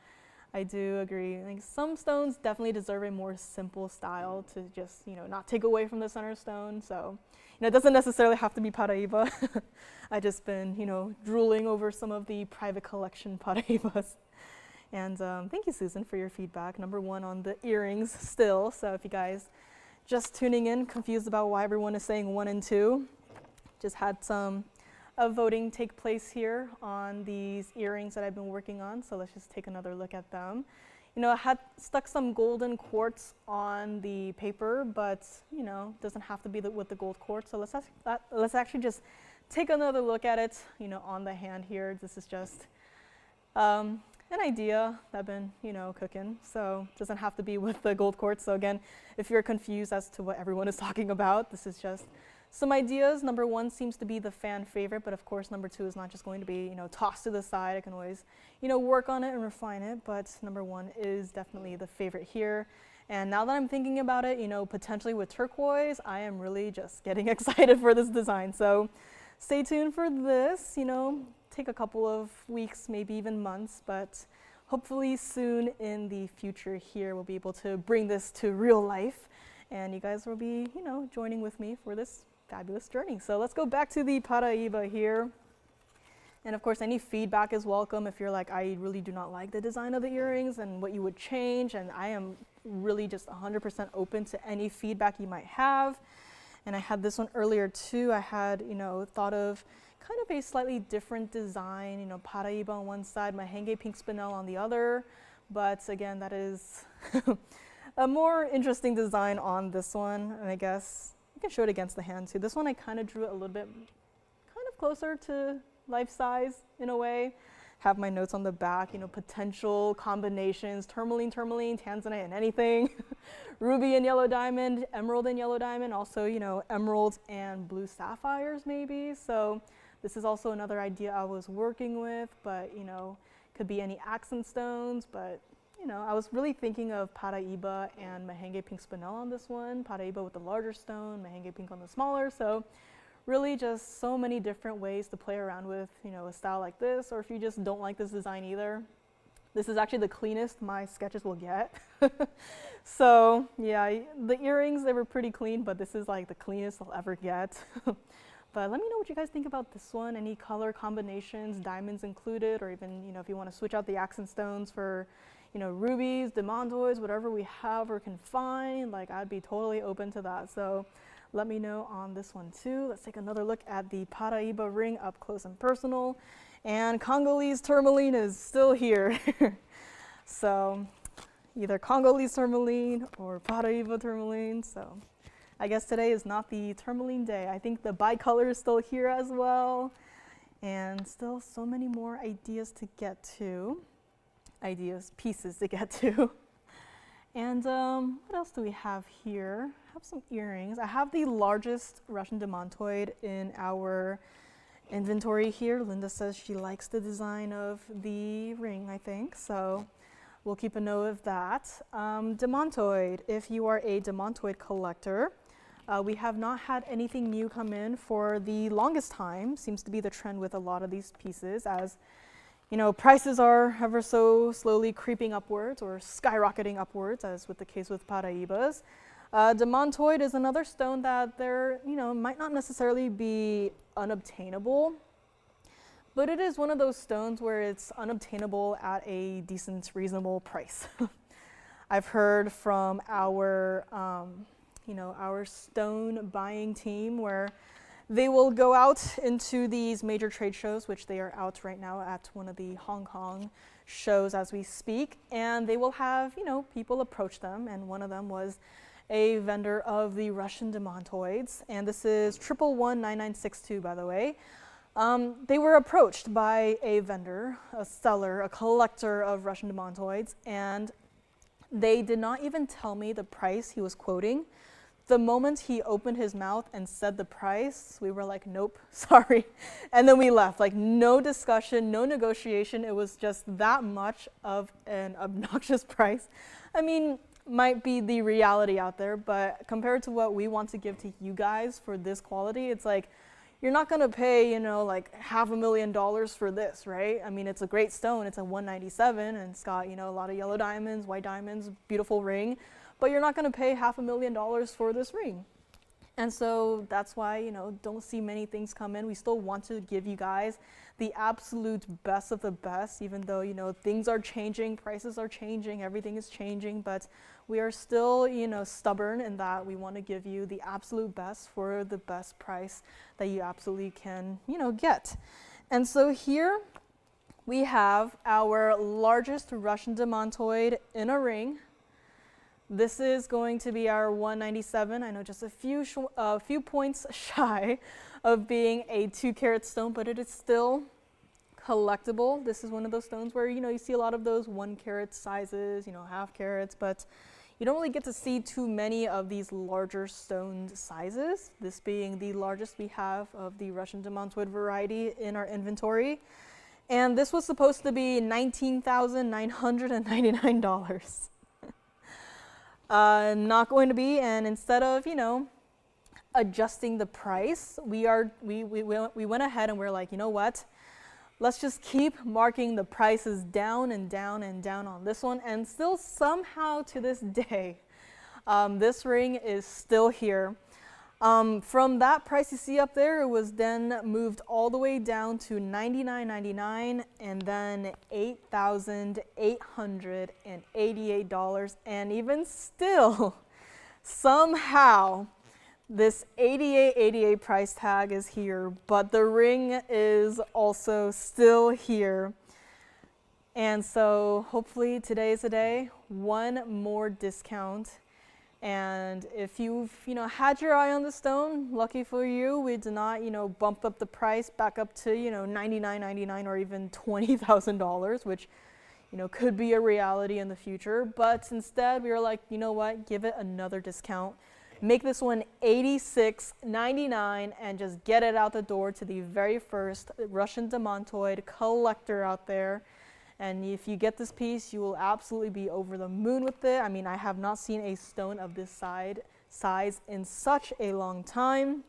I do agree. Like, some stones definitely deserve a more simple style to just, you know, not take away from the center stone. So, you know, it doesn't necessarily have to be Paraiba. I just been, you know, drooling over some of the private collection Paraibas. And thank you, Susan, for your feedback. Number one on the earrings still. So if you guys just tuning in, confused about why everyone is saying 1 and 2, just had some voting take place here on these earrings that I've been working on. So let's just take another look at them. You know, I had stuck some golden quartz on the paper, but you know, doesn't have to be with the gold quartz. So let's actually just take another look at it, you know, on the hand here. This is just an idea that I've been, you know, cooking. So it doesn't have to be with the gold quartz. So again, if you're confused as to what everyone is talking about, this is just some ideas. Number one seems to be the fan favorite, but of course number two is not just going to be, you know, tossed to the side. I can always, you know, work on it and refine it, but number one is definitely the favorite here. And now that I'm thinking about it, you know, potentially with turquoise, I am really just getting excited for this design. So stay tuned for this, you know, take a couple of weeks, maybe even months, but hopefully soon in the future here, we'll be able to bring this to real life, and you guys will be, you know, joining with me for this fabulous journey. So let's go back to the Paraiba here. And of course, any feedback is welcome. If you're like, I really do not like the design of the earrings and what you would change, and I am really just 100% open to any feedback you might have. And I had this one earlier too. I had, you know, thought of kind of a slightly different design, you know, Paraiba on one side, Mahangi pink spinel on the other. But again, that is a more interesting design on this one. And I guess you can show it against the hand too. This one I kind of drew it a little bit kind of closer to life size in a way. Have my notes on the back, you know, potential combinations, tourmaline, Tanzanite, and anything. Ruby and yellow diamond, emerald and yellow diamond, also, you know, emeralds and blue sapphires maybe. So this is also another idea I was working with, but, you know, could be any accent stones, but, you know, I was really thinking of Paraiba and Mahangi pink spinel on this one, Paraiba with the larger stone, Mahangi pink on the smaller. So really just so many different ways to play around with, you know, a style like this, or if you just don't like this design either. This is actually the cleanest my sketches will get. So yeah, the earrings, they were pretty clean, but this is like the cleanest I'll ever get. But let me know what you guys think about this one. Any color combinations, diamonds included, or even, you know, if you want to switch out the accent stones for, you know, rubies, demandoids, whatever we have or can find, like I'd be totally open to that. So let me know on this one too. Let's take another look at the Paraiba ring up close and personal. And Congolese tourmaline is still here. So either Congolese tourmaline or Paraiba tourmaline. So I guess today is not the tourmaline day. I think the Bicolor is still here as well. And still so many more ideas to get to. Pieces to get to. And what else do we have here? I have some earrings. I have the largest Russian demantoid in our inventory here. Linda says she likes the design of the ring, I think. So we'll keep a note of that. Demantoid, if you are a demantoid collector, we have not had anything new come in for the longest time. Seems to be the trend with a lot of these pieces, as you know, prices are ever so slowly creeping upwards or skyrocketing upwards, as with the case with Paraibas. Demantoid is another stone that there, might not necessarily be unobtainable, but it is one of those stones where it's unobtainable at a decent, reasonable price. I've heard from our, our stone buying team where they will go out into these major trade shows, which they are out right now at one of the Hong Kong shows as we speak, and they will have, people approach them, and one of them was a vendor of the Russian demantoids, and this is 1119962, by the way. They were approached by a vendor, a seller, a collector of Russian demantoids, and they did not even tell me the price he was quoting. The moment he opened his mouth and said the price, we were like, nope, sorry. And then we left, like no discussion, no negotiation. It was just that much of an obnoxious price. I mean, might be the reality out there, but compared to what we want to give to you guys for this quality, it's like, you're not gonna pay, like $500,000 for this, right? I mean, it's a great stone, it's a 197, and it's got, a lot of yellow diamonds, white diamonds, beautiful ring. But you're not going to pay $500,000 for this ring. And so that's why, don't see many things come in. We still want to give you guys the absolute best of the best, even though, things are changing, prices are changing, everything is changing, but we are still, stubborn in that we want to give you the absolute best for the best price that you absolutely can, get. And so here we have our largest Russian demantoid in a ring. This is going to be our 197. I know just a few points shy of being a 2-carat stone, but it is still collectible. This is one of those stones where, you see a lot of those 1-carat sizes, half carats, but you don't really get to see too many of these larger stone sizes, this being the largest we have of the Russian demantoid variety in our inventory. And this was supposed to be $19,999. Not going to be, and instead of, adjusting the price, we went ahead and we're like, you know what? Let's just keep marking the prices down and down and down on this one, and still somehow to this day, this ring is still here. From that price you see up there, it was then moved all the way down to $99.99 and then $8,888, and even still, somehow, this $88.88 price tag is here, but the ring is also still here. And so hopefully today is the day, one more discount. And if you've, had your eye on the stone, lucky for you, we did not, bump up the price back up to, $99.99 or even $20,000, which, could be a reality in the future. But instead, we were like, you know what, give it another discount. Make this one $86.99 and just get it out the door to the very first Russian demantoid collector out there. And if you get this piece, you will absolutely be over the moon with it. I mean, I have not seen a stone of this size in such a long time.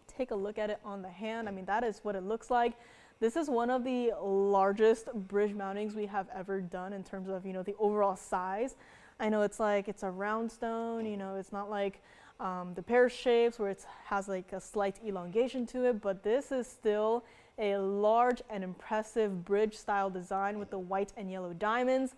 Take a look at it on the hand. I mean, that is what it looks like. This is one of the largest bridge mountings we have ever done in terms of, the overall size. I know it's like, it's a round stone, it's not like the pear shapes where it has like a slight elongation to it, but this is still a large and impressive bridge style design with the white and yellow diamonds.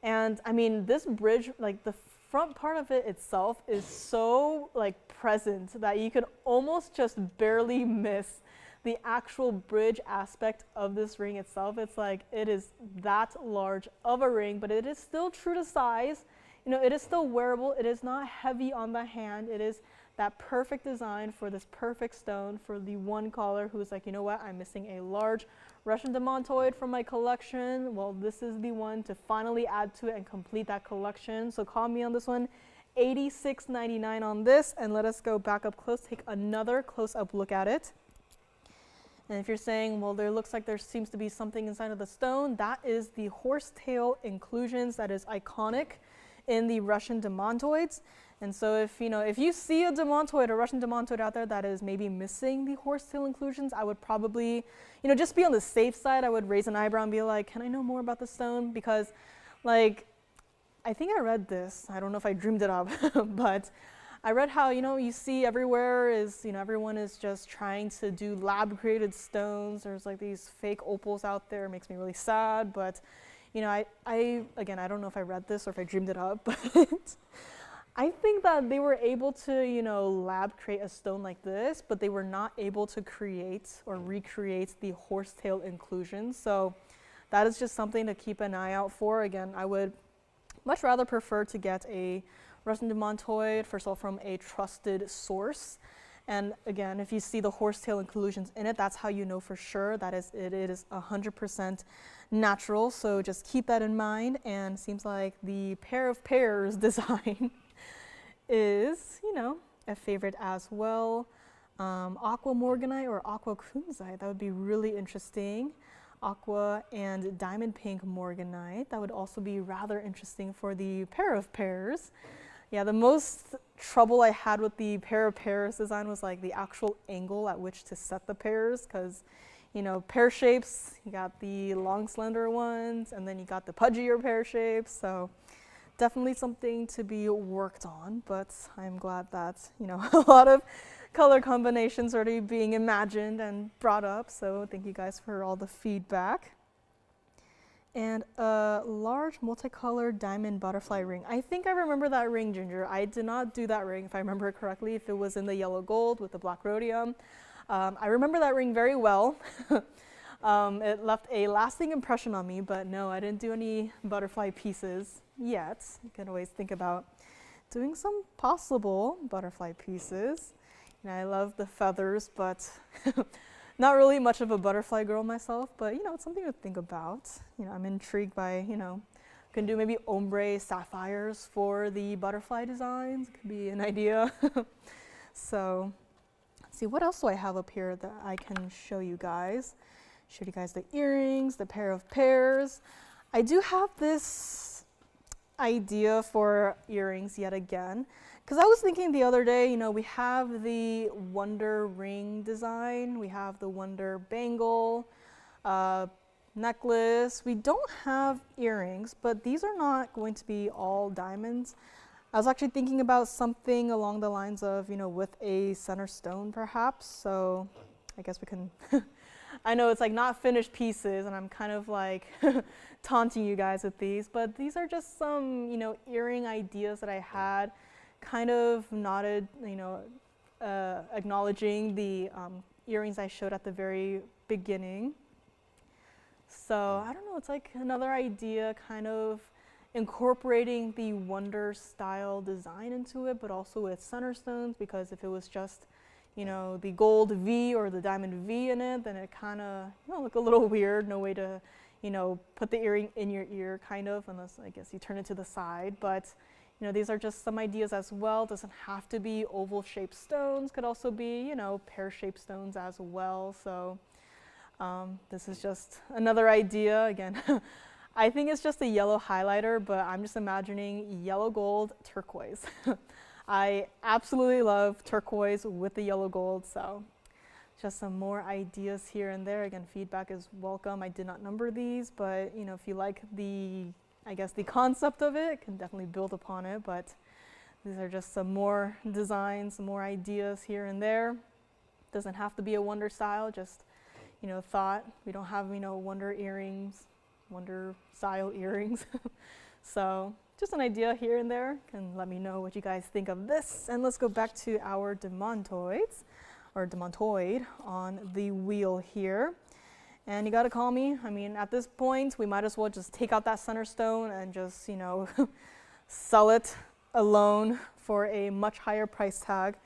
And I mean, this bridge, like the front part of it itself is so like present that you could almost just barely miss the actual bridge aspect of this ring itself. It's like it is that large of a ring, but it is still true to size. You know, it is still wearable. It is not heavy on the hand. It is that perfect design for this perfect stone for the one caller who's like, you know what, I'm missing a large Russian demontoid from my collection. Well, this is the one to finally add to it and complete that collection. So call me on this one. $86.99 on this, and let us go back up close, take another close-up look at it. And if you're saying, well, there looks like there seems to be something inside of the stone, that is the horsetail inclusions that is iconic in the Russian demontoids. And so if you see a demontoid, a Russian demontoid out there that is maybe missing the horsetail inclusions, I would probably, just be on the safe side. I would raise an eyebrow and be like, can I know more about the stone? Because like, I think I read this, I don't know if I dreamed it up, but I read how, you see everywhere is, everyone is just trying to do lab created stones. There's like these fake opals out there. It makes me really sad, but again, I don't know if I read this or if I dreamed it up, but I think that they were able to, lab create a stone like this, but they were not able to create or recreate the horsetail inclusion. So that is just something to keep an eye out for. Again, I would much rather prefer to get a Russian demontoid, first of all, from a trusted source. And again, if you see the horsetail inclusions in it, that's how you know for sure that it is 100% natural. So just keep that in mind. And seems like the pair of pairs design is, a favorite as well. Aquamorganite or aqua kunzite, that would be really interesting. Aqua and diamond pink morganite, that would also be rather interesting for the pair of pairs. Yeah, the most trouble I had with the pair of pairs design was like the actual angle at which to set the pairs, because pear shapes, you got the long slender ones and then you got the pudgier pear shapes. So definitely something to be worked on, but I'm glad that, a lot of color combinations are already being imagined and brought up. So thank you guys for all the feedback. And a large multicolored diamond butterfly ring. I think I remember that ring, Ginger. I did not do that ring, if I remember it correctly, if it was in the yellow gold with the black rhodium. I remember that ring very well. It left a lasting impression on me, but no, I didn't do any butterfly pieces yet. You can always think about doing some possible butterfly pieces. I love the feathers, but not really much of a butterfly girl myself, but it's something to think about. I'm intrigued by, can do maybe ombre sapphires for the butterfly designs. Could be an idea. So let's see, what else do I have up here that I can show you guys? Showed you guys the earrings, the pair of pairs. I do have this idea for earrings yet again. Because I was thinking the other day, we have the wonder ring design, we have the wonder bangle, necklace. We don't have earrings, but these are not going to be all diamonds. I was actually thinking about something along the lines of, with a center stone perhaps. So I guess we can, I know it's like not finished pieces and I'm kind of like taunting you guys with these, but these are just some, earring ideas that I had. Kind of nodded, acknowledging the earrings I showed at the very beginning. So I don't know, it's like another idea, kind of incorporating the wonder style design into it, but also with center stones, because if it was just, the gold V or the diamond V in it, then it kind of look a little weird. No way to, put the earring in your ear, kind of, unless I guess you turn it to the side. But these are just some ideas as well. Doesn't have to be oval-shaped stones. Could also be, pear-shaped stones as well. So this is just another idea. Again, I think it's just a yellow highlighter, but I'm just imagining yellow gold turquoise. I absolutely love turquoise with the yellow gold. So just some more ideas here and there. Again, feedback is welcome. I did not number these, but if you like the concept of it, can definitely build upon it, but these are just some more designs, some more ideas here and there. Doesn't have to be a wonder style, just, thought. We don't have, wonder earrings, wonder style earrings. So just an idea here and there. Can let me know what you guys think of this. And let's go back to our demantoids, or demantoid on the wheel here. And you gotta call me. I mean, at this point, we might as well just take out that center stone and just, you know, sell it alone for a much higher price tag.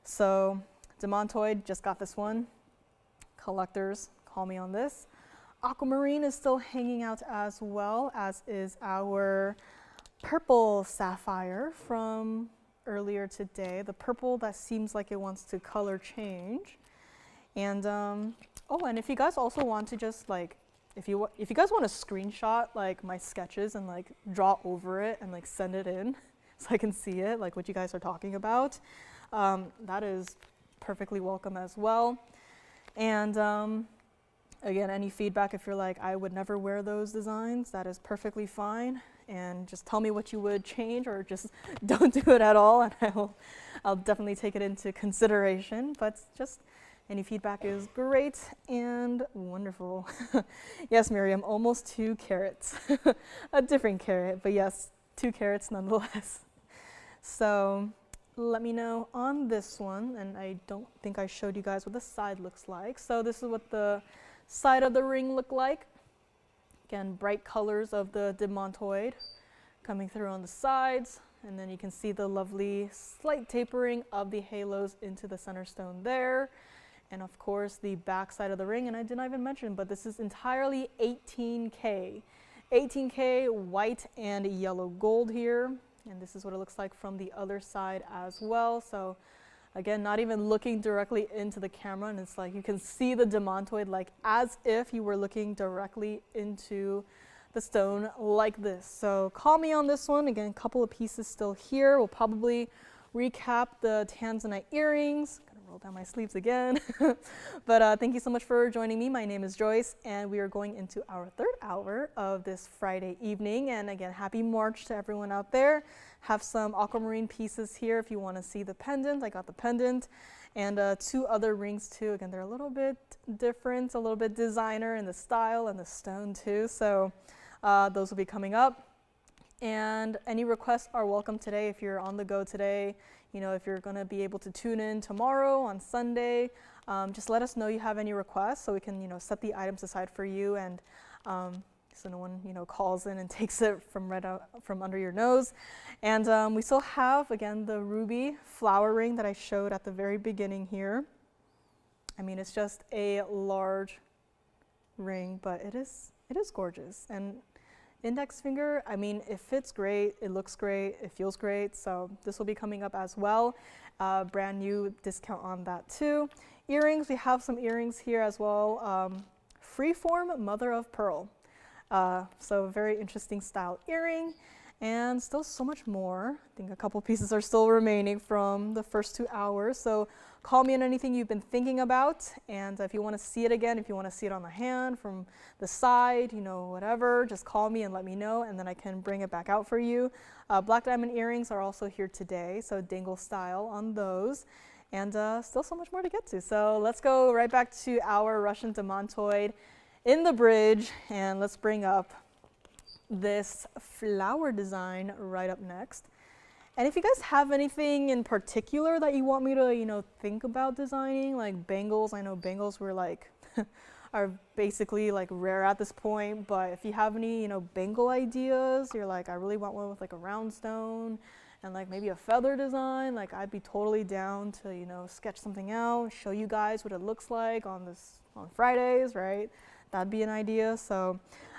So demantoid, just got this one. Collectors, call me on this. Aquamarine is still hanging out as well, as is our purple sapphire from earlier today. The purple that seems like it wants to color change. And oh, and if you guys also want to just like, if you guys want to screenshot like my sketches and like draw over it and like send it in so I can see it, like what you guys are talking about, that is perfectly welcome as well. And again, any feedback, if you're like, I would never wear those designs, that is perfectly fine. And just tell me what you would change, or just don't do it at all, and I'll definitely take it into consideration. But just any feedback is great and wonderful. Yes, Miriam, almost 2 carats. A different carat, but yes, 2 carats nonetheless. So let me know on this one, and I don't think I showed you guys what the side looks like. So this is what the side of the ring look like. Again, bright colors of the demantoid coming through on the sides, and then you can see the lovely slight tapering of the halos into the center stone there. And of course the back side of the ring, and I did not even mention, but this is entirely 18K. 18K white and yellow gold here, and this is what it looks like from the other side as well. So again, not even looking directly into the camera, and it's like you can see the demantoid like as if you were looking directly into the stone like this. So call me on this one. Again, a couple of pieces still here. We'll probably recap the Tanzanite earrings. Gonna roll down my sleeves again. But thank you so much for joining me. My name is Joyce, and we are going into our 3rd hour of this Friday evening. And again, happy March to everyone out there. Have some aquamarine pieces here if you want to see the pendant. I got the pendant, and 2 other rings too. Again, they're a little bit different, a little bit designer in the style and the stone too. So those will be coming up. And any requests are welcome today. If you're on the go today, you know, if you're going to be able to tune in tomorrow on Sunday, just let us know you have any requests so we can, you know, set the items aside for you, and so no one, you know, calls in and takes it from from under your nose. And we still have, again, the ruby flower ring that I showed at the very beginning here. I mean, it's just a large ring, but it is gorgeous. And index finger, I mean, it fits great, it looks great, it feels great. So this will be coming up as well. Brand new discount on that too. Earrings, we have some earrings here as well. Freeform mother of pearl. So very interesting style earring, and still so much more. I think a couple pieces are still remaining from the first 2 hours. So call me on anything you've been thinking about, and if you want to see it again, if you want to see it on the hand, from the side, you know, whatever, just call me and let me know, and then I can bring it back out for you. Black diamond earrings are also here today, so dangle style on those, and still so much more to get to. So let's go right back to our Russian demantoid in the bridge, and let's bring up this flower design right up next. And if you guys have anything in particular that you want me to, you know, think about designing, like bangles, I know bangles were like are basically like rare at this point, but if you have any, you know, bangle ideas, you're like, I really want one with like a round stone and like maybe a feather design, like I'd be totally down to, you know, sketch something out, show you guys what it looks like on Fridays, right? That'd be an idea. So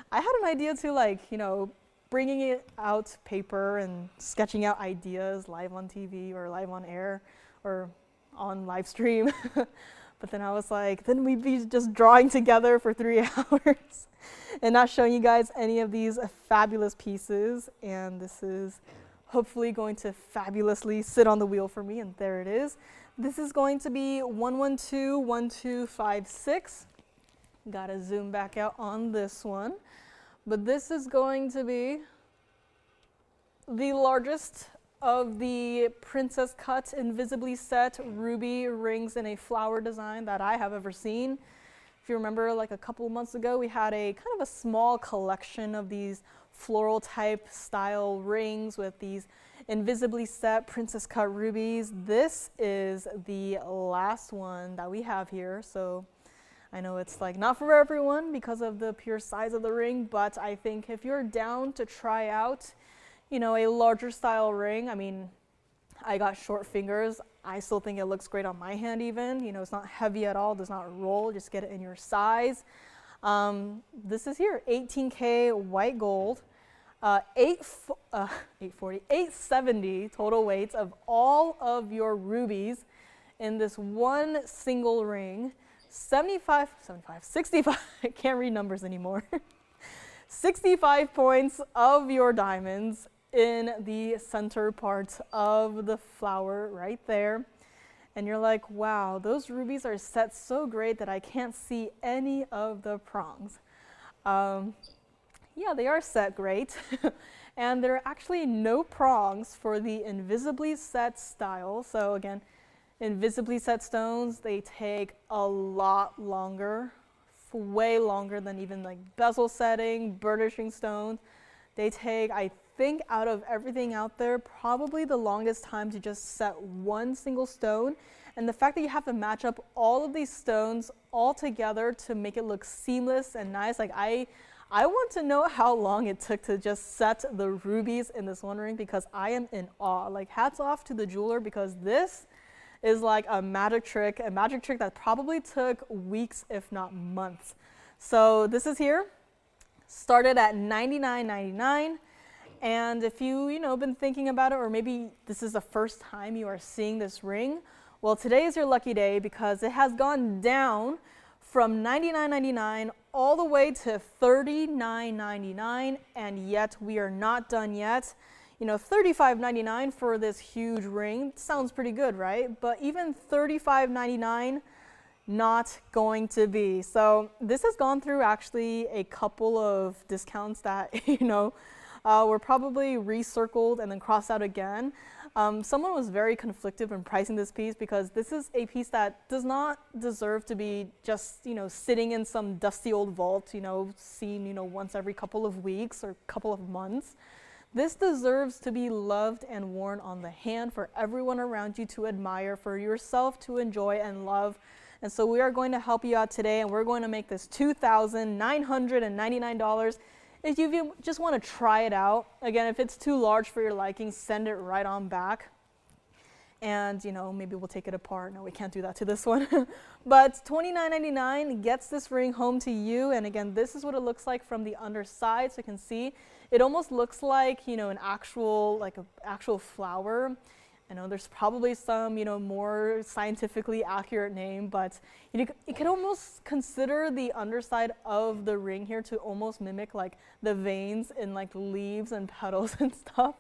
I had an idea to, like, you know, bringing it out paper and sketching out ideas live on TV or live on air or on live stream. But then I was like, then we'd be just drawing together for 3 hours and not showing you guys any of these fabulous pieces. And this is hopefully going to fabulously sit on the wheel for me. And there it is. This is going to be 112-1256. Gotta zoom back out on this one. But this is going to be the largest of the princess cut invisibly set ruby rings in a flower design that I have ever seen. If you remember, like a couple of months ago, we had a kind of a small collection of these floral type style rings with these invisibly set princess cut rubies. This is the last one that we have here. So I know it's like not for everyone because of the pure size of the ring, but I think if you're down to try out, you know, a larger style ring, I mean, I got short fingers. I still think it looks great on my hand even. You know, it's not heavy at all, does not roll, just get it in your size. This is here, 18K white gold, 870 total weights of all of your rubies in this one single ring. 65, I can't read numbers anymore. 65 points of your diamonds in the center part of the flower right there. And you're like, wow, those rubies are set so great that I can't see any of the prongs. Yeah, they are set great. And there are actually no prongs for the invisibly set style. So again, invisibly set stones, they take a lot longer, way longer than even like bezel setting, burnishing stones. They take, I think, out of everything out there, probably the longest time to just set one single stone. And the fact that you have to match up all of these stones all together to make it look seamless and nice, like I want to know how long it took to just set the rubies in this one ring, because I am in awe. Like, hats off to the jeweler, because this is like a magic trick that probably took weeks, if not months. So this is here, started at $99.99. And if you been thinking about it, or maybe this is the first time you are seeing this ring, well, today is your lucky day, because it has gone down from $99.99 all the way to $39.99, and yet we are not done yet. You know, $35.99 for this huge ring sounds pretty good, right? But even $35.99, not going to be. So this has gone through actually a couple of discounts that, were probably recircled and then crossed out again. Someone was very conflicted when pricing this piece, because this is a piece that does not deserve to be just, sitting in some dusty old vault, seen, once every couple of weeks or couple of months. This deserves to be loved and worn on the hand for everyone around you to admire, for yourself to enjoy and love. And so we are going to help you out today, and we're going to make this $2,999. If you just want to try it out, again, if it's too large for your liking, send it right on back. And, maybe we'll take it apart. No, we can't do that to this one. But $29.99 gets this ring home to you. And again, this is what it looks like from the underside. So you can see it almost looks like, an actual flower. I know there's probably some, more scientifically accurate name, but you can almost consider the underside of the ring here to almost mimic like the veins in like leaves and petals and stuff.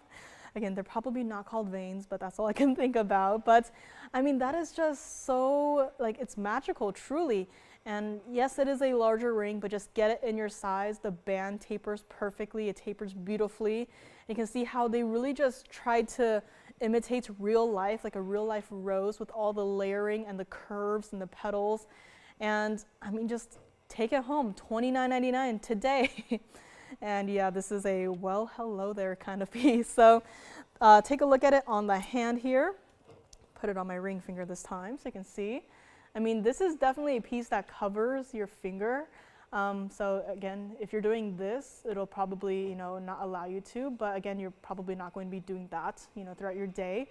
Again, they're probably not called veins, but that's all I can think about. But I mean, that is just so, like, it's magical, truly. And yes, it is a larger ring, but just get it in your size. The band tapers perfectly. It tapers beautifully. You can see how they really just tried to imitate real life, like a real life rose, with all the layering and the curves and the petals. And I mean, just take it home, $29.99 today. And yeah, this is a well, hello there kind of piece. So take a look at it on the hand here. Put it on my ring finger this time so you can see. I mean, this is definitely a piece that covers your finger. So again, if you're doing this, it'll probably, not allow you to, but again, you're probably not going to be doing that, throughout your day.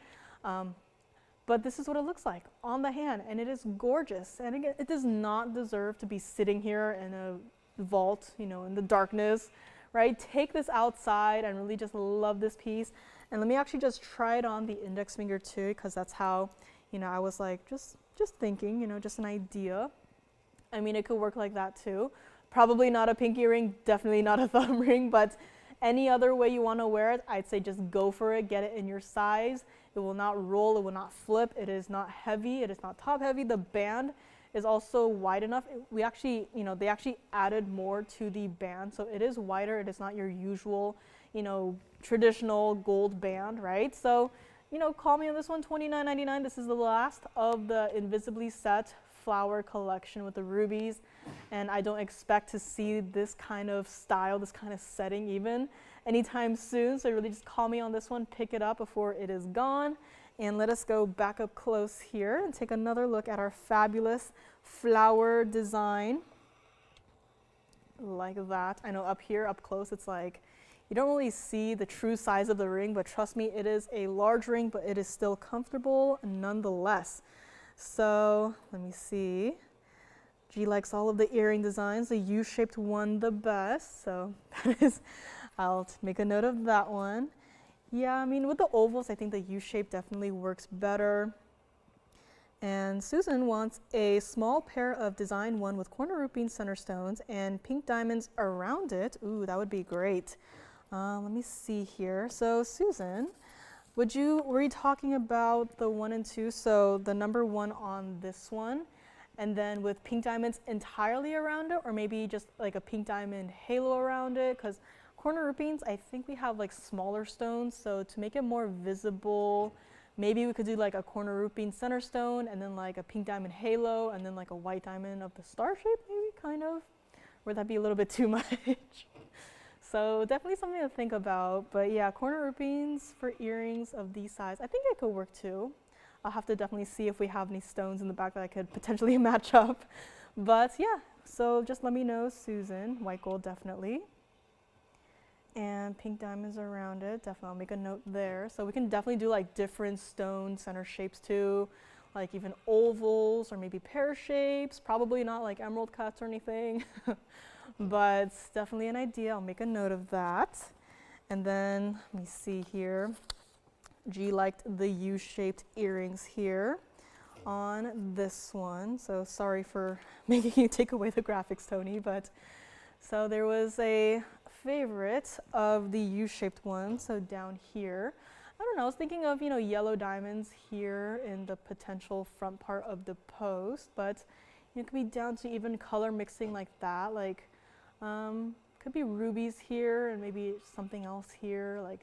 But this is what it looks like on the hand, and it is gorgeous. And again, it does not deserve to be sitting here in a vault, in the darkness, right? Take this outside and really just love this piece. And let me actually just try it on the index finger too, because that's how, I was like, just thinking, just an idea. I mean, it could work like that too. Probably not a pinky ring, definitely not a thumb ring, but any other way you want to wear it, I'd say just go for it. Get it in your size. It will not roll, it will not flip. It is not heavy, it is not top heavy. The band is also wide enough. We actually, they actually added more to the band, so it is wider. It is not your usual, traditional gold band, right? So, call me on this one, $29.99. This is the last of the invisibly set flower collection with the rubies, and I don't expect to see this kind of style, this kind of setting even anytime soon. So really just call me on this one, pick it up before it is gone. And let us go back up close here and take another look at our fabulous flower design. Like that. I know up here, up close, it's like, you don't really see the true size of the ring, but trust me, it is a large ring, but it is still comfortable nonetheless. So let me see. G likes all of the earring designs, the U-shaped one the best. So that is, I'll make a note of that one. Yeah, I mean, with the ovals, I think the U-shape definitely works better. And Susan wants a small pair of design one with corner rupee center stones and pink diamonds around it. Ooh, that would be great. Let me see here. So Susan, were you talking about the 1 and 2? So the number 1 on this one, and then with pink diamonds entirely around it, or maybe just like a pink diamond halo around it? Because corner rupees, I think we have like smaller stones, so to make it more visible, maybe we could do like a corner rupee center stone and then like a pink diamond halo and then like a white diamond of the star shape, maybe, kind of. Or would that be a little bit too much? So definitely something to think about. But yeah, corner rupees for earrings of these size, I think it could work too. I'll have to definitely see if we have any stones in the back that I could potentially match up. But yeah, so just let me know, Susan. White gold, definitely. And pink diamonds around it, definitely. I'll make a note there. So we can definitely do like different stone center shapes too, like even ovals or maybe pear shapes, probably not like emerald cuts or anything, but it's definitely an idea. I'll make a note of that. And then let me see here. G liked the U-shaped earrings here on this one. So sorry for making you take away the graphics, Tony, but so there was a favorite of the U-shaped one, so down here. I don't know, I was thinking of, yellow diamonds here in the potential front part of the post, but it could be down to even color mixing like that, like could be rubies here and maybe something else here, like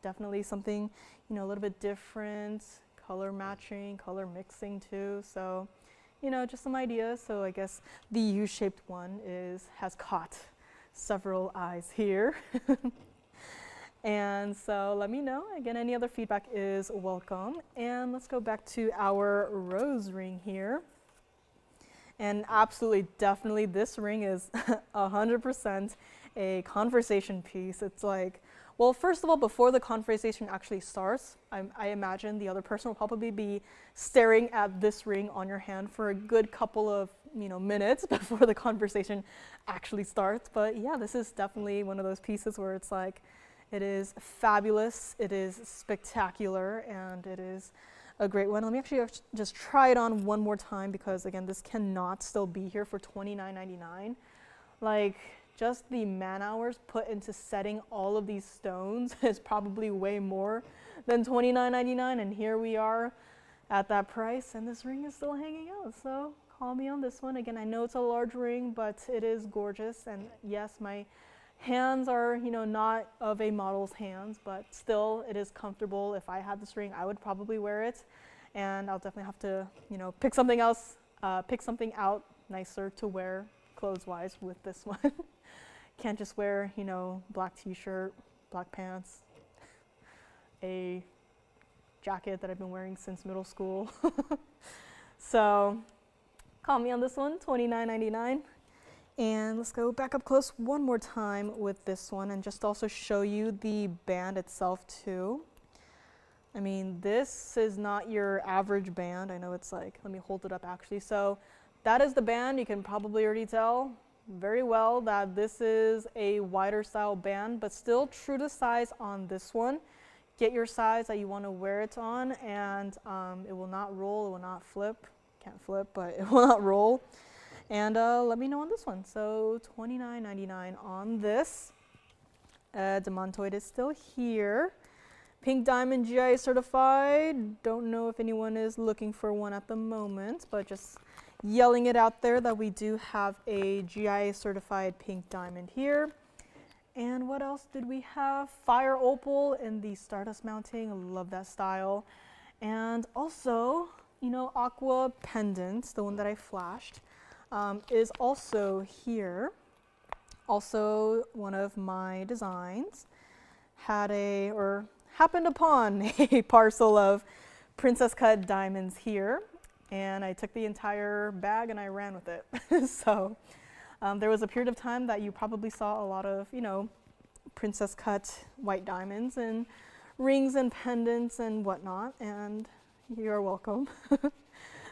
definitely something, a little bit different, color matching, color mixing too. So, just some ideas. So I guess the U-shaped one has caught several eyes here. And so let me know. Again, any other feedback is welcome. And let's go back to our rose ring here. And absolutely, definitely, this ring is 100% a conversation piece. It's like, well, first of all, before the conversation actually starts, I imagine the other person will probably be staring at this ring on your hand for a good couple of minutes before the conversation actually starts. But yeah, this is definitely one of those pieces where it's like, it is fabulous, it is spectacular, and it is a great one. Let me actually just try it on one more time because again, this cannot still be here for $29.99. Like, just the man hours put into setting all of these stones is probably way more than $29.99, and here we are at that price, and this ring is still hanging out. So call me on this one. Again, I know it's a large ring, but it is gorgeous, and yes, my hands are, not of a model's hands, but still it is comfortable. If I had this ring, I would probably wear it, and I'll definitely have to, pick something out nicer to wear clothes-wise with this one. Can't just wear, black t-shirt, black pants, a jacket that I've been wearing since middle school. So call me on this one, $29.99. And let's go back up close one more time with this one and just also show you the band itself too. I mean, this is not your average band. I know it's like, let me hold it up actually. So that is the band. You can probably already tell very well that this is a wider style band, but still true to size on this one. Get your size that you want to wear it on, and it will not roll, it will not flip. Can't flip, but it will not roll. And let me know on this one. So $29.99 on this. Demontoid is still here. Pink diamond GIA certified. Don't know if anyone is looking for one at the moment, but just yelling it out there that we do have a GIA certified pink diamond here. And what else did we have? Fire opal in the Stardust mounting. Love that style. And also, aqua pendant, the one that I flashed, is also here. Also one of my designs. had happened upon a parcel of princess cut diamonds here, and I took the entire bag and I ran with it. So there was a period of time that you probably saw a lot of, princess cut white diamonds and rings and pendants and whatnot, and you're welcome.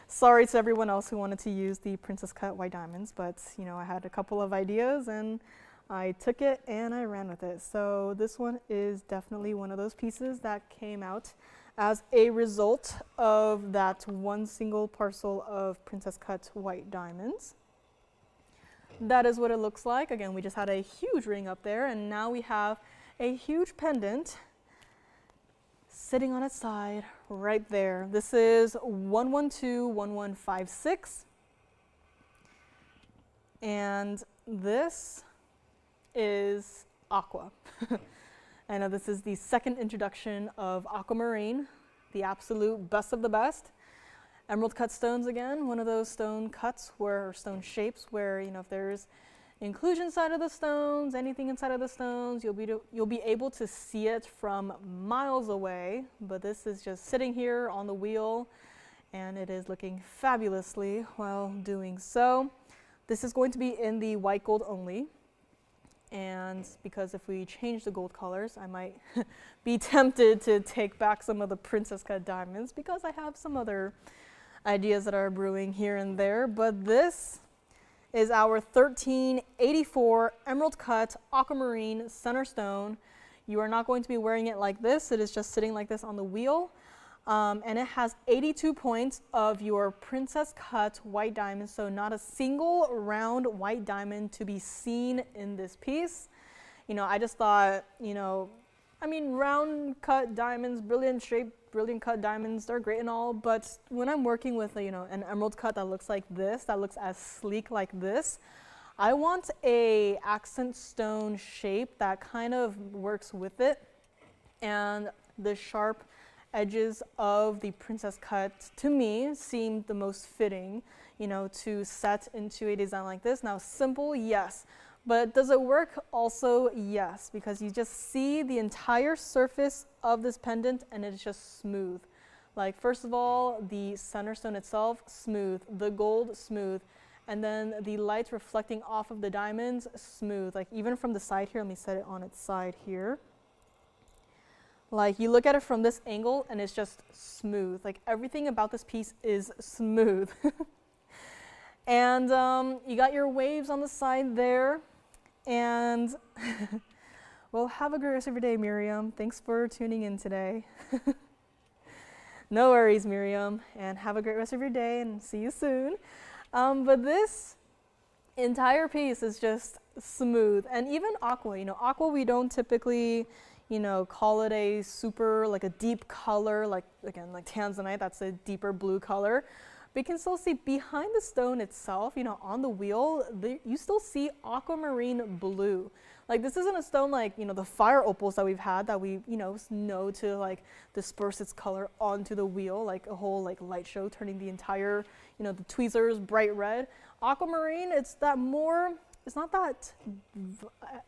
Sorry to everyone else who wanted to use the princess cut white diamonds, but I had a couple of ideas and I took it and I ran with it. So this one is definitely one of those pieces that came out as a result of that one single parcel of princess cut white diamonds. That is what it looks like. Again, we just had a huge ring up there, and now we have a huge pendant sitting on its side right there. This is 112-1156, and this is aqua. I know this is the second introduction of aquamarine, the absolute best of the best. Emerald cut stones, again, one of those stone cuts or stone shapes where, if there's inclusion inside of the stones, anything inside of the stones, you'll be able to see it from miles away. But this is just sitting here on the wheel, and it is looking fabulously while doing so. This is going to be in the white gold only. And because if we change the gold colors, I might be tempted to take back some of the princess cut diamonds because I have some other ideas that are brewing here and there. But this is our 1384 emerald cut aquamarine center stone. You are not going to be wearing it like this. It is just sitting like this on the wheel. And it has 82 points of your princess cut white diamond, so not a single round white diamond to be seen in this piece. I just thought, round cut diamonds, brilliant shape, brilliant cut diamonds, they're great and all, but when I'm working with an emerald cut that looks like this, that looks as sleek like this, I want a accent stone shape that kind of works with it, and the sharp edges of the princess cut to me seemed the most fitting, to set into a design like this. Now, simple, yes, but does it work? Also, yes, because you just see the entire surface of this pendant and it's just smooth. Like, first of all, the center stone itself, smooth, the gold, smooth, and then the light reflecting off of the diamonds, smooth. Like, even from the side here, let me set it on its side here. Like, you look at it from this angle and it's just smooth. Like, everything about this piece is smooth. And you got your waves on the side there. And well, have a great rest of your day, Miriam. Thanks for tuning in today. No worries, Miriam. And have a great rest of your day and see you soon. But this entire piece is just smooth. And even aqua, aqua we don't typically call it a super, like a deep color, like Tanzanite, that's a deeper blue color. But you can still see behind the stone itself, on the wheel, you still see aquamarine blue. Like, this isn't a stone like, the fire opals that we've had that we, know to like disperse its color onto the wheel, like a whole like light show, turning the entire, the tweezers bright red. Aquamarine, it's that more, it's not that,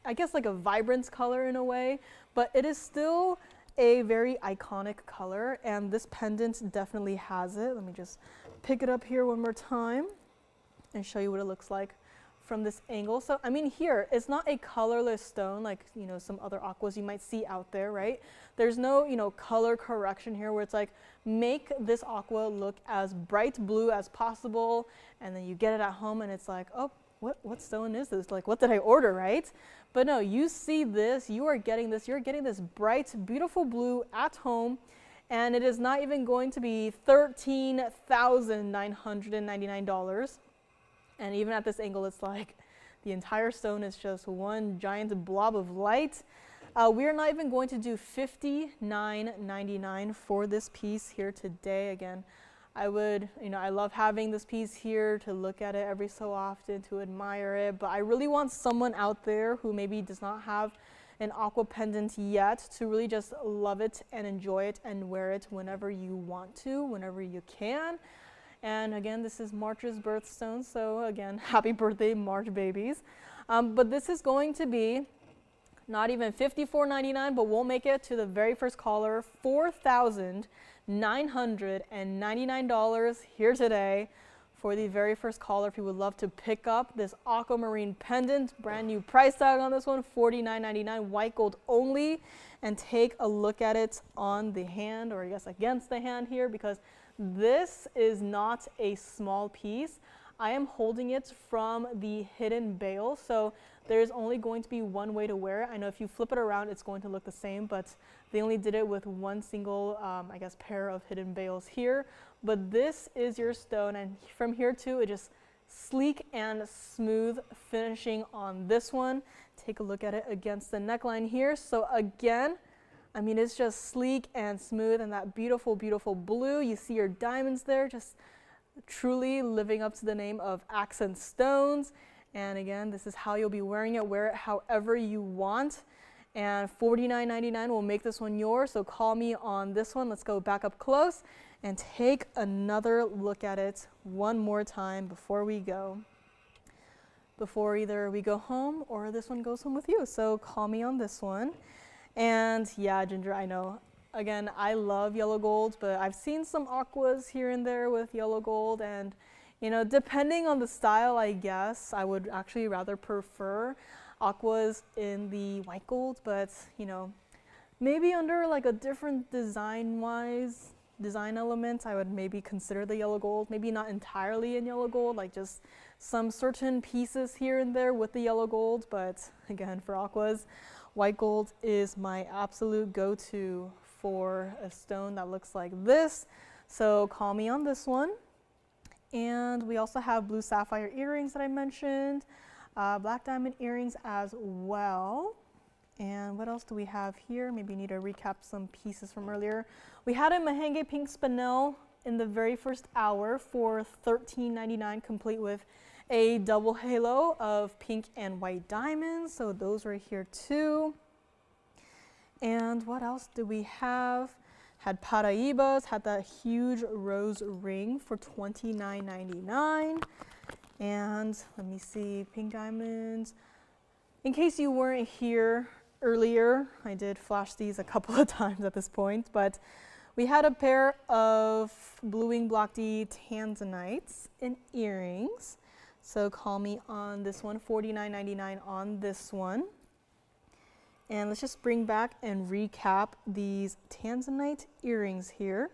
I guess, like a vibrant color in a way, but it is still a very iconic color, and this pendant definitely has it. Let me just pick it up here one more time and show you what it looks like from this angle. So, here, it's not a colorless stone like, some other aquas you might see out there, right? There's no, color correction here where it's like, make this aqua look as bright blue as possible, and then you get it at home and it's like, oh, what stone is this? Like, what did I order, right? But no, you see this, you're getting this bright, beautiful blue at home, and it is not even going to be $13,999. And even at this angle, it's like the entire stone is just one giant blob of light. We are not even going to do $59.99 for this piece here today. Again, I love having this piece here to look at it every so often, to admire it, but I really want someone out there who maybe does not have an aqua pendant yet to really just love it and enjoy it and wear it whenever you want to, whenever you can. And again, this is March's birthstone, so again, happy birthday, March babies. But this is going to be Not even $54.99, but we'll make it to the very first caller, $4,999 here today for the very first caller. If you would love to pick up this aquamarine pendant, brand new price tag on this one, $49.99, white gold only, and take a look at it on the hand, or I guess against the hand here, because this is not a small piece. I am holding it from the hidden bail, so there's only going to be one way to wear it. I know if you flip it around, it's going to look the same, but they only did it with one single, I guess, pair of hidden bails here. But this is your stone, and from here too, it just sleek and smooth finishing on this one. Take a look at it against the neckline here. So again, I mean, it's just sleek and smooth, and that beautiful, beautiful blue. You see your diamonds there, just truly living up to the name of accent stones. And again, this is how you'll be wearing it. Wear it however you want. And $49.99 will make this one yours. So call me on this one. Let's go back up close and take another look at it one more time before we go. Before either we go home or this one goes home with you. So call me on this one. And yeah, Ginger, I know. Again, I love yellow gold, but I've seen some aquas here and there with yellow gold, and you know, depending on the style, I guess, I would actually rather prefer aquas in the white gold, but you know, maybe under like a different design element, I would maybe consider the yellow gold, maybe not entirely in yellow gold, like just some certain pieces here and there with the yellow gold, but again, for aquas, white gold is my absolute go-to for a stone that looks like this. So call me on this one. And we also have blue sapphire earrings that I mentioned, black diamond earrings as well. And what else do we have here? Maybe need to recap some pieces from earlier. We had a Mahangi pink spinel in the very first hour for $13.99, complete with a double halo of pink and white diamonds. So those are here too. And what else do we have? Had Paraibas, had that huge rose ring for $29.99. And let me see, pink diamonds. In case you weren't here earlier, I did flash these a couple of times at this point, but we had a pair of blue wing block D Tanzanites in earrings. So call me on this one, $49.99 on this one. And let's just bring back and recap these Tanzanite earrings here.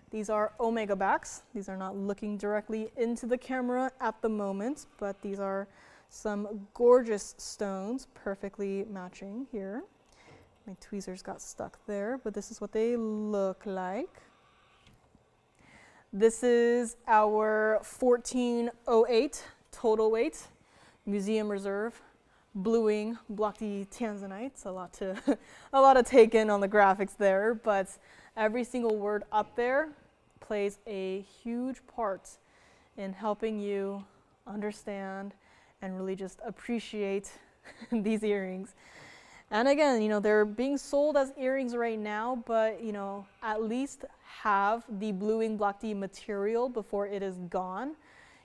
These are omega backs. These are not looking directly into the camera at the moment, but these are some gorgeous stones, perfectly matching here. My tweezers got stuck there, but this is what they look like. This is our 1408 total weight, museum reserve. Blue wing block D Tanzanites, a lot to take in on the graphics there, but every single word up there plays a huge part in helping you understand and really just appreciate these earrings. And again, you know, they're being sold as earrings right now, but you know, at least have the blue wing block D material before it is gone.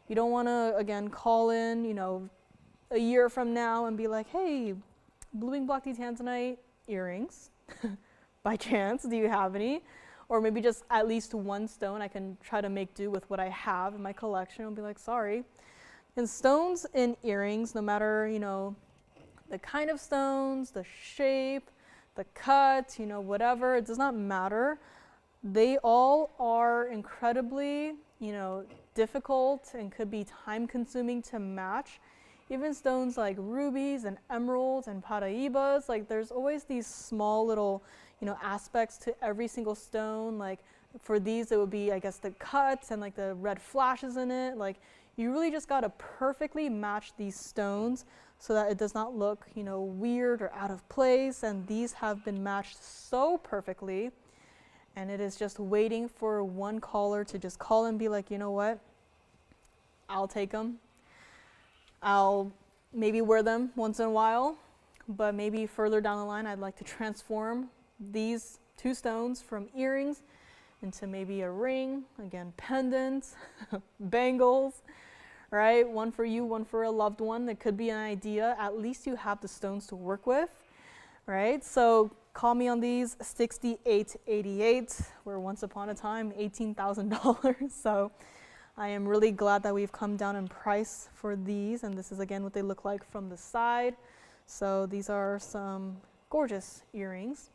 You don't want to again call in, you know, a year from now and be like, hey, blue wing block D Tanzanite earrings, by chance, do you have any? Or maybe just at least one stone. I can try to make do with what I have in my collection and be like, sorry. And stones in earrings, no matter, you know, the kind of stones, the shape, the cut, you know, whatever, it does not matter. They all are incredibly, you know, difficult and could be time consuming to match. Even stones like rubies and emeralds and paraibas, like there's always these small little, you know, aspects to every single stone. Like for these, it would be, I guess, the cuts and like the red flashes in it. Like you really just gotta perfectly match these stones so that it does not look, you know, weird or out of place. And these have been matched so perfectly. And it is just waiting for one caller to just call and be like, you know what, I'll take them. I'll maybe wear them once in a while, but maybe further down the line, I'd like to transform these two stones from earrings into maybe a ring, again, pendants, bangles, right? One for you, one for a loved one. That could be an idea. At least you have the stones to work with. right? So call me on these, $68.88, where once upon a time, $18,000. So I am really glad that we've come down in price for these, and this is again what they look like from the side. So these are some gorgeous earrings.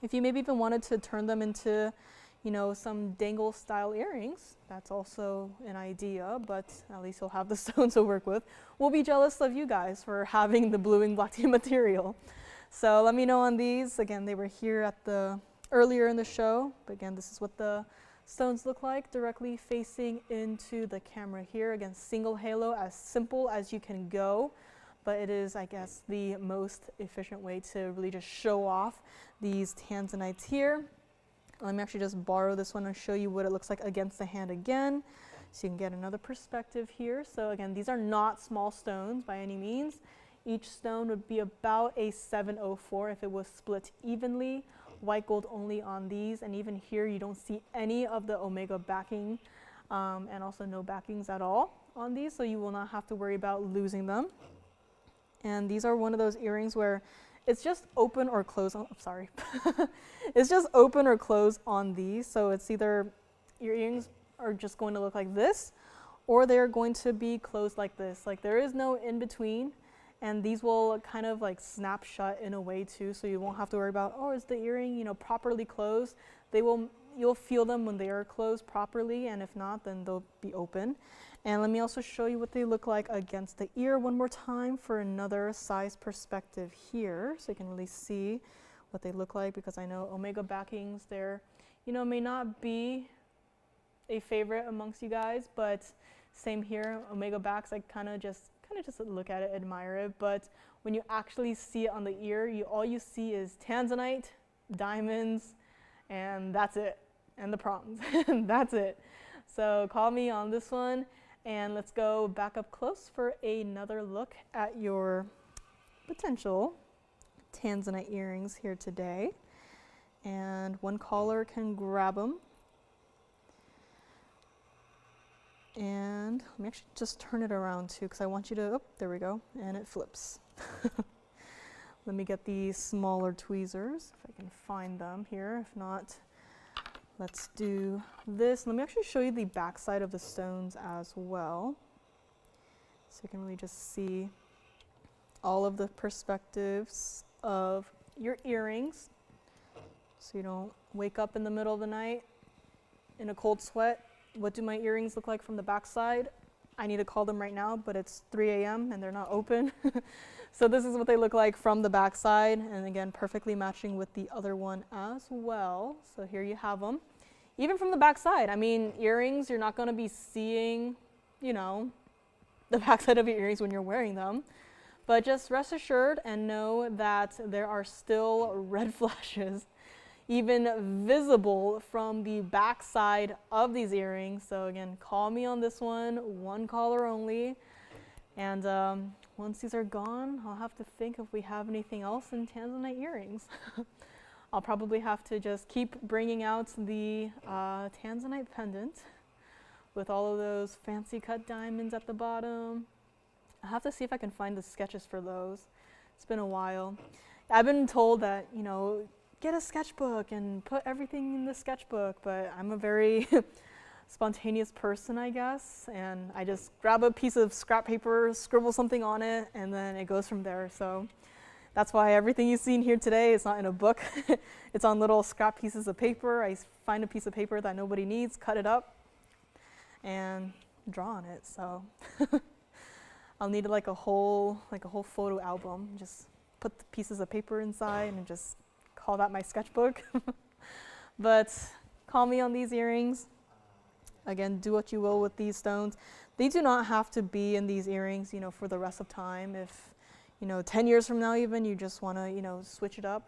If you maybe even wanted to turn them into, you know, some dangle style earrings, that's also an idea, but at least you'll have the stones to work with. We'll be jealous of you guys for having the blue and black tea material. So let me know on these. Again, they were here at the earlier in the show, but again, this is what the stones look like directly facing into the camera here. Again, single halo, as simple as you can go, but it is, I guess, the most efficient way to really just show off these tanzanites here. Let me actually just borrow this one and show you what it looks like against the hand again, so you can get another perspective here. So again, these are not small stones by any means. Each stone would be about a 704 if it was split evenly. White gold only on these, and even here you don't see any of the omega backing, and also no backings at all on these, so you will not have to worry about losing them. And these are one of those earrings where it's just open or close. Oh, sorry. It's just open or close on these. So it's either your earrings are just going to look like this, or they're going to be closed like this. Like there is no in between. And these will kind of like snap shut in a way too. So you won't have to worry about, oh, is the earring, you know, properly closed? You'll feel them when they are closed properly. And if not, then they'll be open. And let me also show you what they look like against the ear one more time for another size perspective here, so you can really see what they look like, because I know omega backings there, you know, may not be a favorite amongst you guys, but same here, omega backs, I kind of just look at it, admire it, but when you actually see it on the ear, all you see is tanzanite, diamonds, and that's it, and the prongs, and that's it. So call me on this one. And let's go back up close for another look at your potential tanzanite earrings here today. And one caller can grab them. And let me actually just turn it around too, because I want you to, oh, there we go, and it flips. Let me get the smaller tweezers, if I can find them here. If not, let's do this. Let me actually show you the back side of the stones as well, so you can really just see all of the perspectives of your earrings, so you don't wake up in the middle of the night in a cold sweat. What do my earrings look like from the back side? I need to call them right now, but it's 3 a.m. and they're not open. So this is what they look like from the back side, and again, perfectly matching with the other one as well. So here you have them. Even from the back side, I mean, earrings, you're not going to be seeing, you know, the back side of your earrings when you're wearing them. But just rest assured and know that there are still red flashes even visible from the back side of these earrings. So again, call me on this one caller only. And once these are gone, I'll have to think if we have anything else in tanzanite earrings. I'll probably have to just keep bringing out the tanzanite pendant with all of those fancy cut diamonds at the bottom. I'll have to see if I can find the sketches for those. It's been a while. I've been told that, you know, get a sketchbook and put everything in the sketchbook, but I'm a very spontaneous person, I guess, and I just grab a piece of scrap paper, scribble something on it, and then it goes from there. So that's why everything you've seen here today is not in a book. It's on little scrap pieces of paper. I find a piece of paper that nobody needs, cut it up, and draw on it. So I'll need like a whole photo album. Just put the pieces of paper inside and just call that my sketchbook. But call me on these earrings. Again, do what you will with these stones. They do not have to be in these earrings, you know, for the rest of time. If, you know, 10 years from now even, you just want to, you know, switch it up,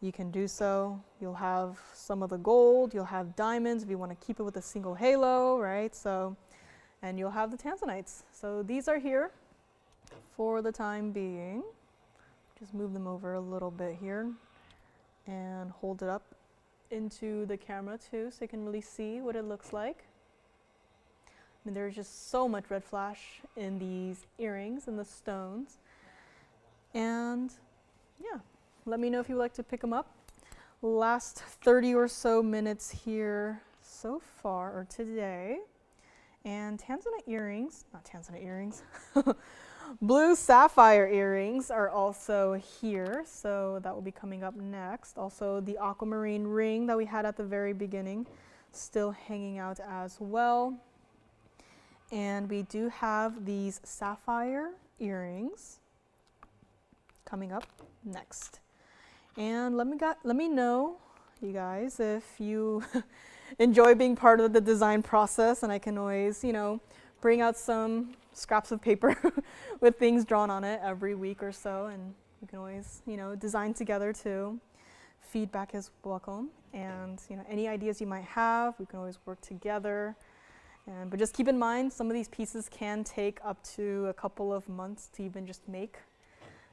you can do so. You'll have some of the gold, you'll have diamonds if you want to keep it with a single halo, right? So, and you'll have the tanzanites. So these are here for the time being. Just move them over a little bit here and hold it up into the camera too, so you can really see what it looks like. I mean, there's just so much red flash in these earrings and the stones. And yeah, let me know if you would like to pick them up. Last 30 or so minutes here so far, or today. And Tanzanite earrings, not Tanzanite earrings, blue sapphire earrings are also here, so that will be coming up next. Also the aquamarine ring that we had at the very beginning, still hanging out as well. And we do have these sapphire earrings coming up next. And let me know, you guys, if you enjoy being part of the design process, and I can always, you know, bring out some scraps of paper with things drawn on it every week or so, and we can always, you know, design together too. Feedback is welcome, and you know, any ideas you might have, we can always work together. But just keep in mind, some of these pieces can take up to a couple of months to even just make.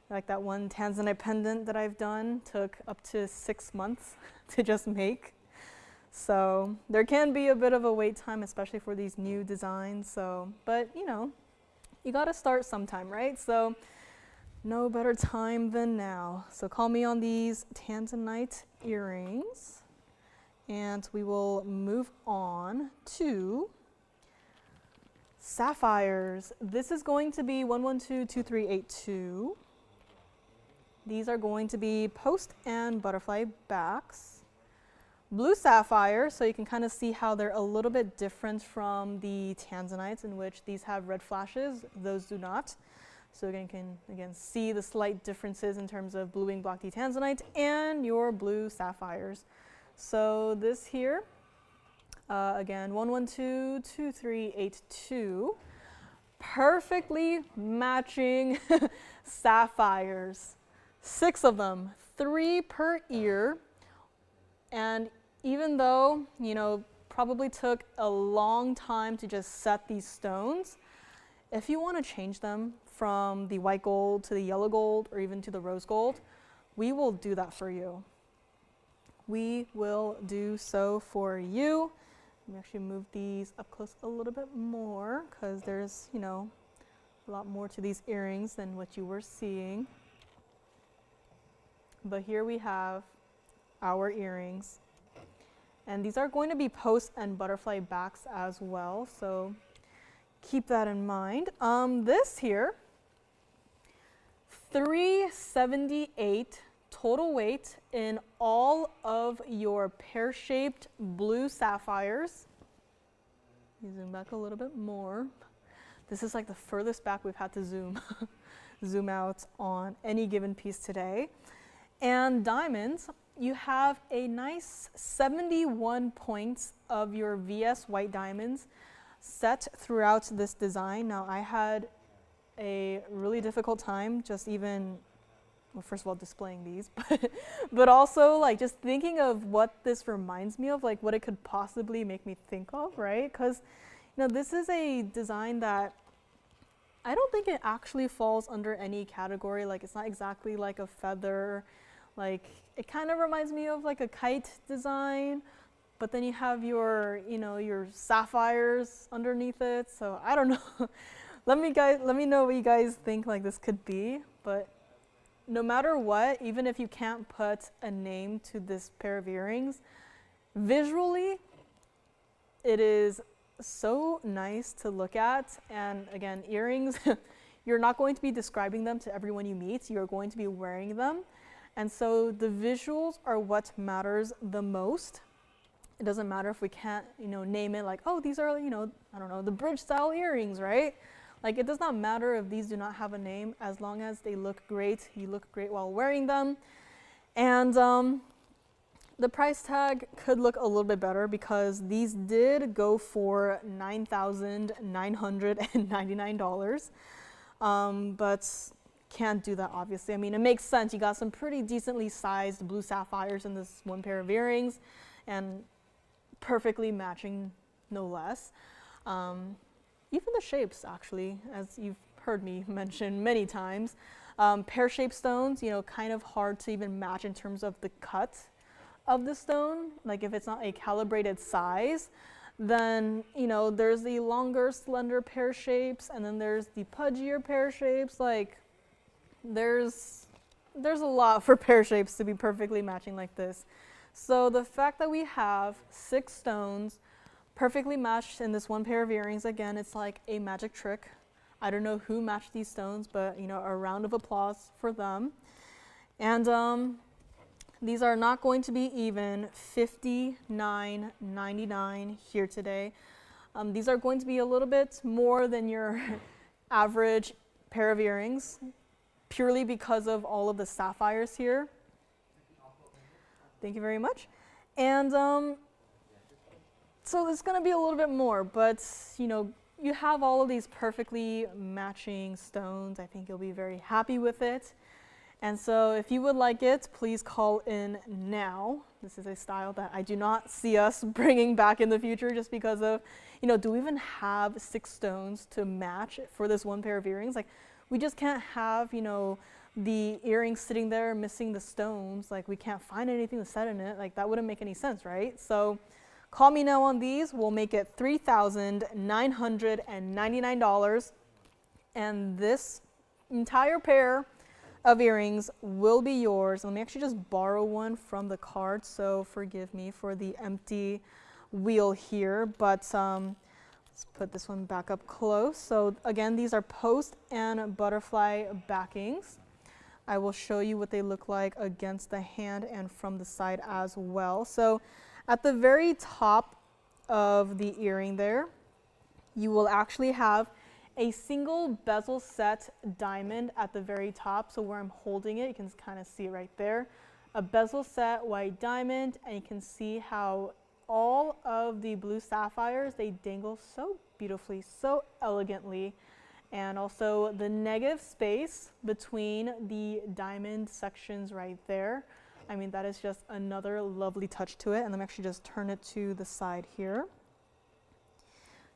Like that one Tanzanite pendant that I've done took up to 6 months to just make. So there can be a bit of a wait time, especially for these new designs. So, but you know, you gotta start sometime, right? So no better time than now. So call me on these Tanzanite earrings, and we will move on to sapphires. This is going to be 1122382. These are going to be post and butterfly backs. Blue sapphire, so you can kind of see how they're a little bit different from the Tanzanites, in which these have red flashes, those do not. So again, you can again see the slight differences in terms of blue wing block D Tanzanite and your blue sapphires. So this here, again, 1122382, perfectly matching sapphires. 6 of them, 3 per ear. And even though, you know, probably took a long time to just set these stones, if you want to change them from the white gold to the yellow gold or even to the rose gold, we will do that for you. We will do so for you. Let me actually move these up close a little bit more, because there's, you know, a lot more to these earrings than what you were seeing. But here we have our earrings, and these are going to be post and butterfly backs as well, so keep that in mind. This here, 378 total weight in all of your pear-shaped blue sapphires. Zoom back a little bit more. This is like the furthest back we've had to zoom out on any given piece today. And diamonds, you have a nice 71 points of your VS white diamonds set throughout this design. Now, I had a really difficult time just even, well, first of all, displaying these, but also like just thinking of what this reminds me of, like what it could possibly make me think of, right? Because, you know, this is a design that I don't think it actually falls under any category. Like, it's not exactly like a feather. Like, it kind of reminds me of like a kite design, but then you have your, you know, your sapphires underneath it. So I don't know. Let me know what you guys think like this could be. But no matter what, even if you can't put a name to this pair of earrings, visually, it is so nice to look at. And again, earrings, you're not going to be describing them to everyone you meet. You're going to be wearing them. And so the visuals are what matters the most. It doesn't matter if we can't, you know, name it like, oh, these are, you know, I don't know, the bridge style earrings, right? Like, it does not matter if these do not have a name, as long as they look great. You look great while wearing them. And the price tag could look a little bit better, because these did go for $9,999. But can't do that, obviously. I mean, it makes sense. You got some pretty decently sized blue sapphires in this one pair of earrings, and perfectly matching, no less. Even the shapes, actually, as you've heard me mention many times. Pear-shaped stones, you know, kind of hard to even match in terms of the cut of the stone. Like, if it's not a calibrated size, then, you know, there's the longer, slender pear shapes, and then there's the pudgier pear shapes. Like, there's there's a lot for pear shapes to be perfectly matching like this. So the fact that we have 6 stones perfectly matched in this one pair of earrings, again, it's like a magic trick. I don't know who matched these stones, but you know, a round of applause for them. And these are not going to be even $59.99 here today. These are going to be a little bit more than your average pair of earrings, purely because of all of the sapphires here. Thank you very much. And so it's going to be a little bit more, but you know, you have all of these perfectly matching stones. I think you'll be very happy with it. And so if you would like it, please call in now. This is a style that I do not see us bringing back in the future just because of, you know, do we even have 6 stones to match for this one pair of earrings? Like, we just can't have, you know, the earrings sitting there missing the stones. Like, we can't find anything to set in it. Like, that wouldn't make any sense, right? So call me now on these. We'll make it $3,999. And this entire pair of earrings will be yours. Let me actually just borrow one from the card, so forgive me for the empty wheel here, but let's put this one back up close. So again, these are post and butterfly backings. I will show you what they look like against the hand and from the side as well. So at the very top of the earring there, you will actually have a single bezel set diamond at the very top. So where I'm holding it, you can kind of see it right there. A bezel set white diamond, and you can see how all of the blue sapphires, they dangle so beautifully, so elegantly. And also the negative space between the diamond sections right there. I mean, that is just another lovely touch to it. And let me actually just turn it to the side here.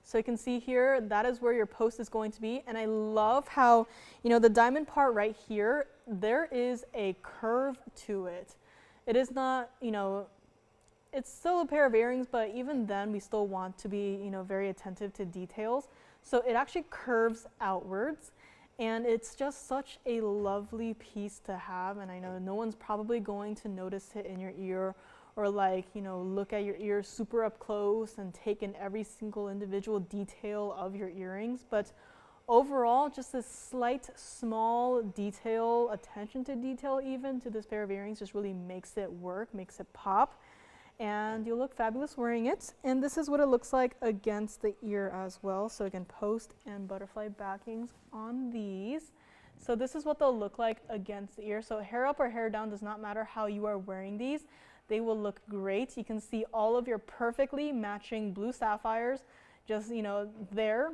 So you can see here, that is where your post is going to be. And I love how, you know, the diamond part right here, there is a curve to it. It is not, you know, it's still a pair of earrings, but even then we still want to be, you know, very attentive to details. So it actually curves outwards, and it's just such a lovely piece to have. And I know no one's probably going to notice it in your ear, or like, you know, look at your ears super up close and take in every single individual detail of your earrings. But overall, just this slight, small detail, attention to detail even to this pair of earrings just really makes it work, makes it pop. And you'll look fabulous wearing it. And this is what it looks like against the ear as well. So again, post and butterfly backings on these. So this is what they'll look like against the ear. So hair up or hair down does not matter how you are wearing these. They will look great. You can see all of your perfectly matching blue sapphires just, you know, there.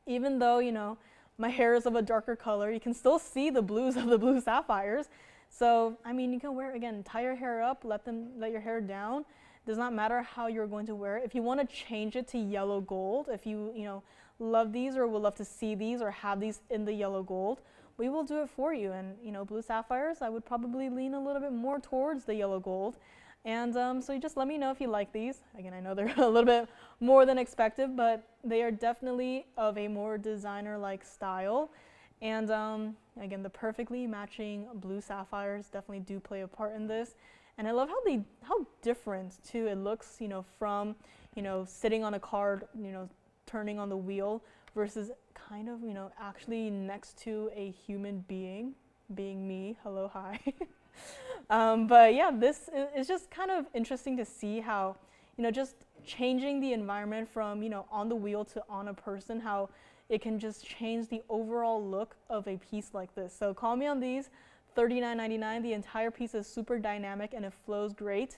Even though, you know, my hair is of a darker color, you can still see the blues of the blue sapphires. So, I mean, you can wear, again, tie your hair up, let your hair down. It does not matter how you're going to wear it. If you want to change it to yellow gold, if you know, love these or would love to see these or have these in the yellow gold, we will do it for you. And, you know, blue sapphires, I would probably lean a little bit more towards the yellow gold. And so you just let me know if you like these. Again, I know they're a little bit more than expected, but they are definitely of a more designer-like style. And again, the perfectly matching blue sapphires definitely do play a part in this. And I love how different too it looks, you know, from, you know, sitting on a card, you know, turning on the wheel versus kind of, you know, actually next to a human being, being me. Hello, hi. But yeah, this is just kind of interesting to see how, you know, just changing the environment from, you know, on the wheel to on a person, how it can just change the overall look of a piece like this. So call me on these, $39.99. The entire piece is super dynamic and it flows great.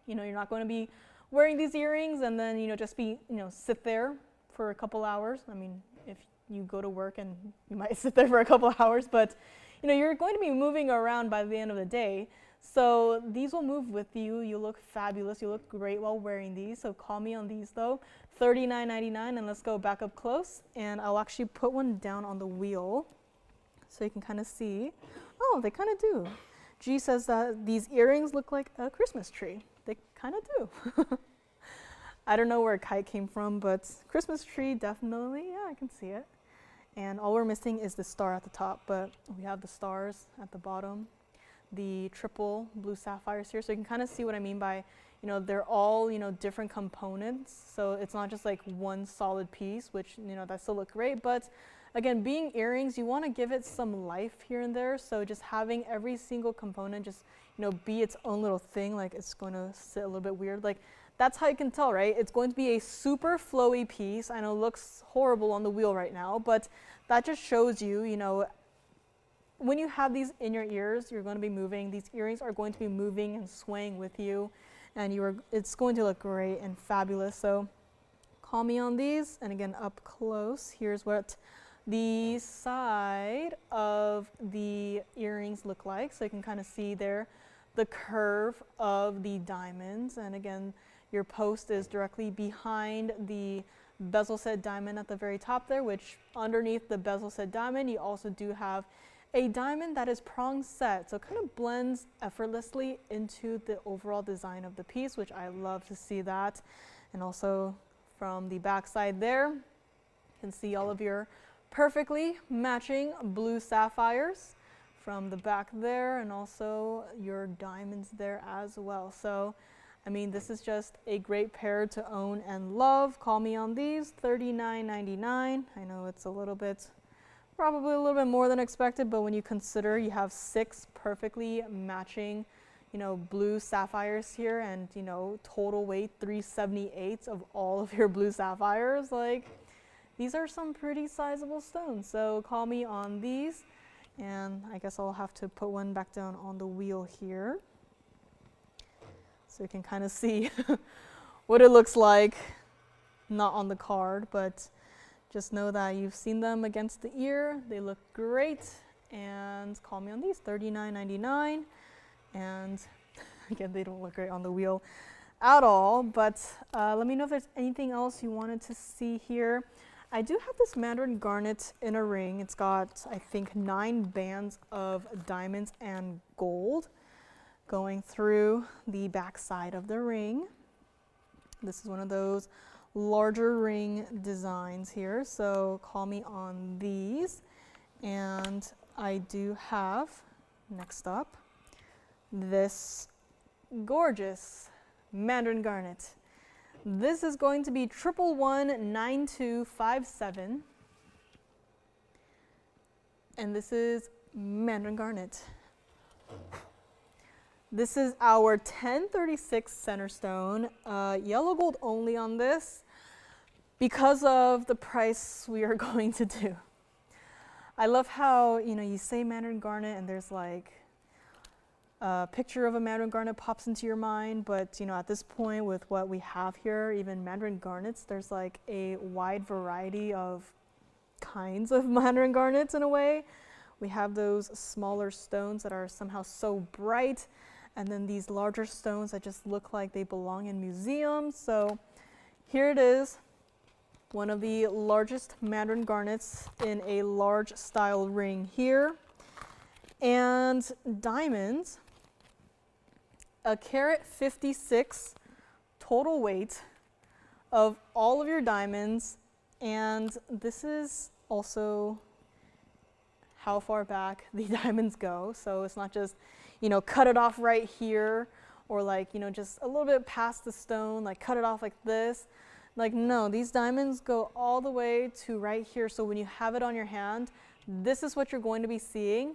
You know, you're not going to be wearing these earrings and then, you know, just be, you know, sit there for a couple hours. I mean, if you go to work and you might sit there for a couple hours, but you know, you're going to be moving around by the end of the day. So these will move with you. You look fabulous. You look great while wearing these. So call me on these though, $39.99. And let's go back up close. And I'll actually put one down on the wheel so you can kind of see. Oh, they kind of do. G says that these earrings look like a Christmas tree. They kind of do. I don't know where a kite came from, but Christmas tree definitely, yeah, I can see it. And all we're missing is the star at the top, but we have the stars at the bottom. the triple blue sapphires here. So you can kind of see what I mean by, you know, they're all, you know, different components. So it's not just like one solid piece, which, you know, that still look great. But again, being earrings, you want to give it some life here and there. So just having every single component just, you know, be its own little thing, like it's going to sit a little bit weird. Like that's how you can tell, right? It's going to be a super flowy piece. I know it looks horrible on the wheel right now, but that just shows you, you know, when you have these in your ears, you're going to be moving. These earrings are going to be moving and swaying with you, and it's going to look great and fabulous. So call me on these. And again, up close, here's what the side of the earrings look like. So you can kind of see there the curve of the diamonds. And again, your post is directly behind the bezel set diamond at the very top there, which underneath the bezel set diamond, you also do have a diamond that is prong set. So it kind of blends effortlessly into the overall design of the piece, which I love to see that. And also from the back side there, you can see all of your perfectly matching blue sapphires from the back there, and also your diamonds there as well. So I mean, this is just a great pair to own and love. Call me on these, $39.99. I know it's a little bit, probably a little bit more than expected, but when you consider you have 6 perfectly matching, you know, blue sapphires here, and, you know, total weight 378 of all of your blue sapphires, like, these are some pretty sizable stones. So call me on these, and I guess I'll have to put one back down on the wheel here, so you can kind of see what it looks like, not on the card, but just know that you've seen them against the ear. They look great, and call me on these, $39.99. And again, they don't look great on the wheel at all, but let me know if there's anything else you wanted to see here. I do have this mandarin garnet in a ring. It's got, I think, 9 bands of diamonds and gold going through the back side of the ring. This is one of those larger ring designs here, so call me on these. And I do have, next up, this gorgeous mandarin garnet. This is going to be 1119257, and this is mandarin garnet. This is our 1036 center stone, yellow gold only on this because of the price we are going to do. I love how, you know, you say mandarin garnet and there's like a picture of a mandarin garnet pops into your mind, but, you know, at this point with what we have here, even mandarin garnets, there's like a wide variety of kinds of mandarin garnets in a way. We have those smaller stones that are somehow so bright, and then these larger stones that just look like they belong in museums. So here it is, one of the largest mandarin garnets in a large style ring here. And diamonds, a carat 56 total weight of all of your diamonds. And this is also how far back the diamonds go. So it's not just, you know, cut it off right here, or like, you know, just a little bit past the stone, like cut it off like this. Like, no, these diamonds go all the way to right here. So when you have it on your hand, this is what you're going to be seeing.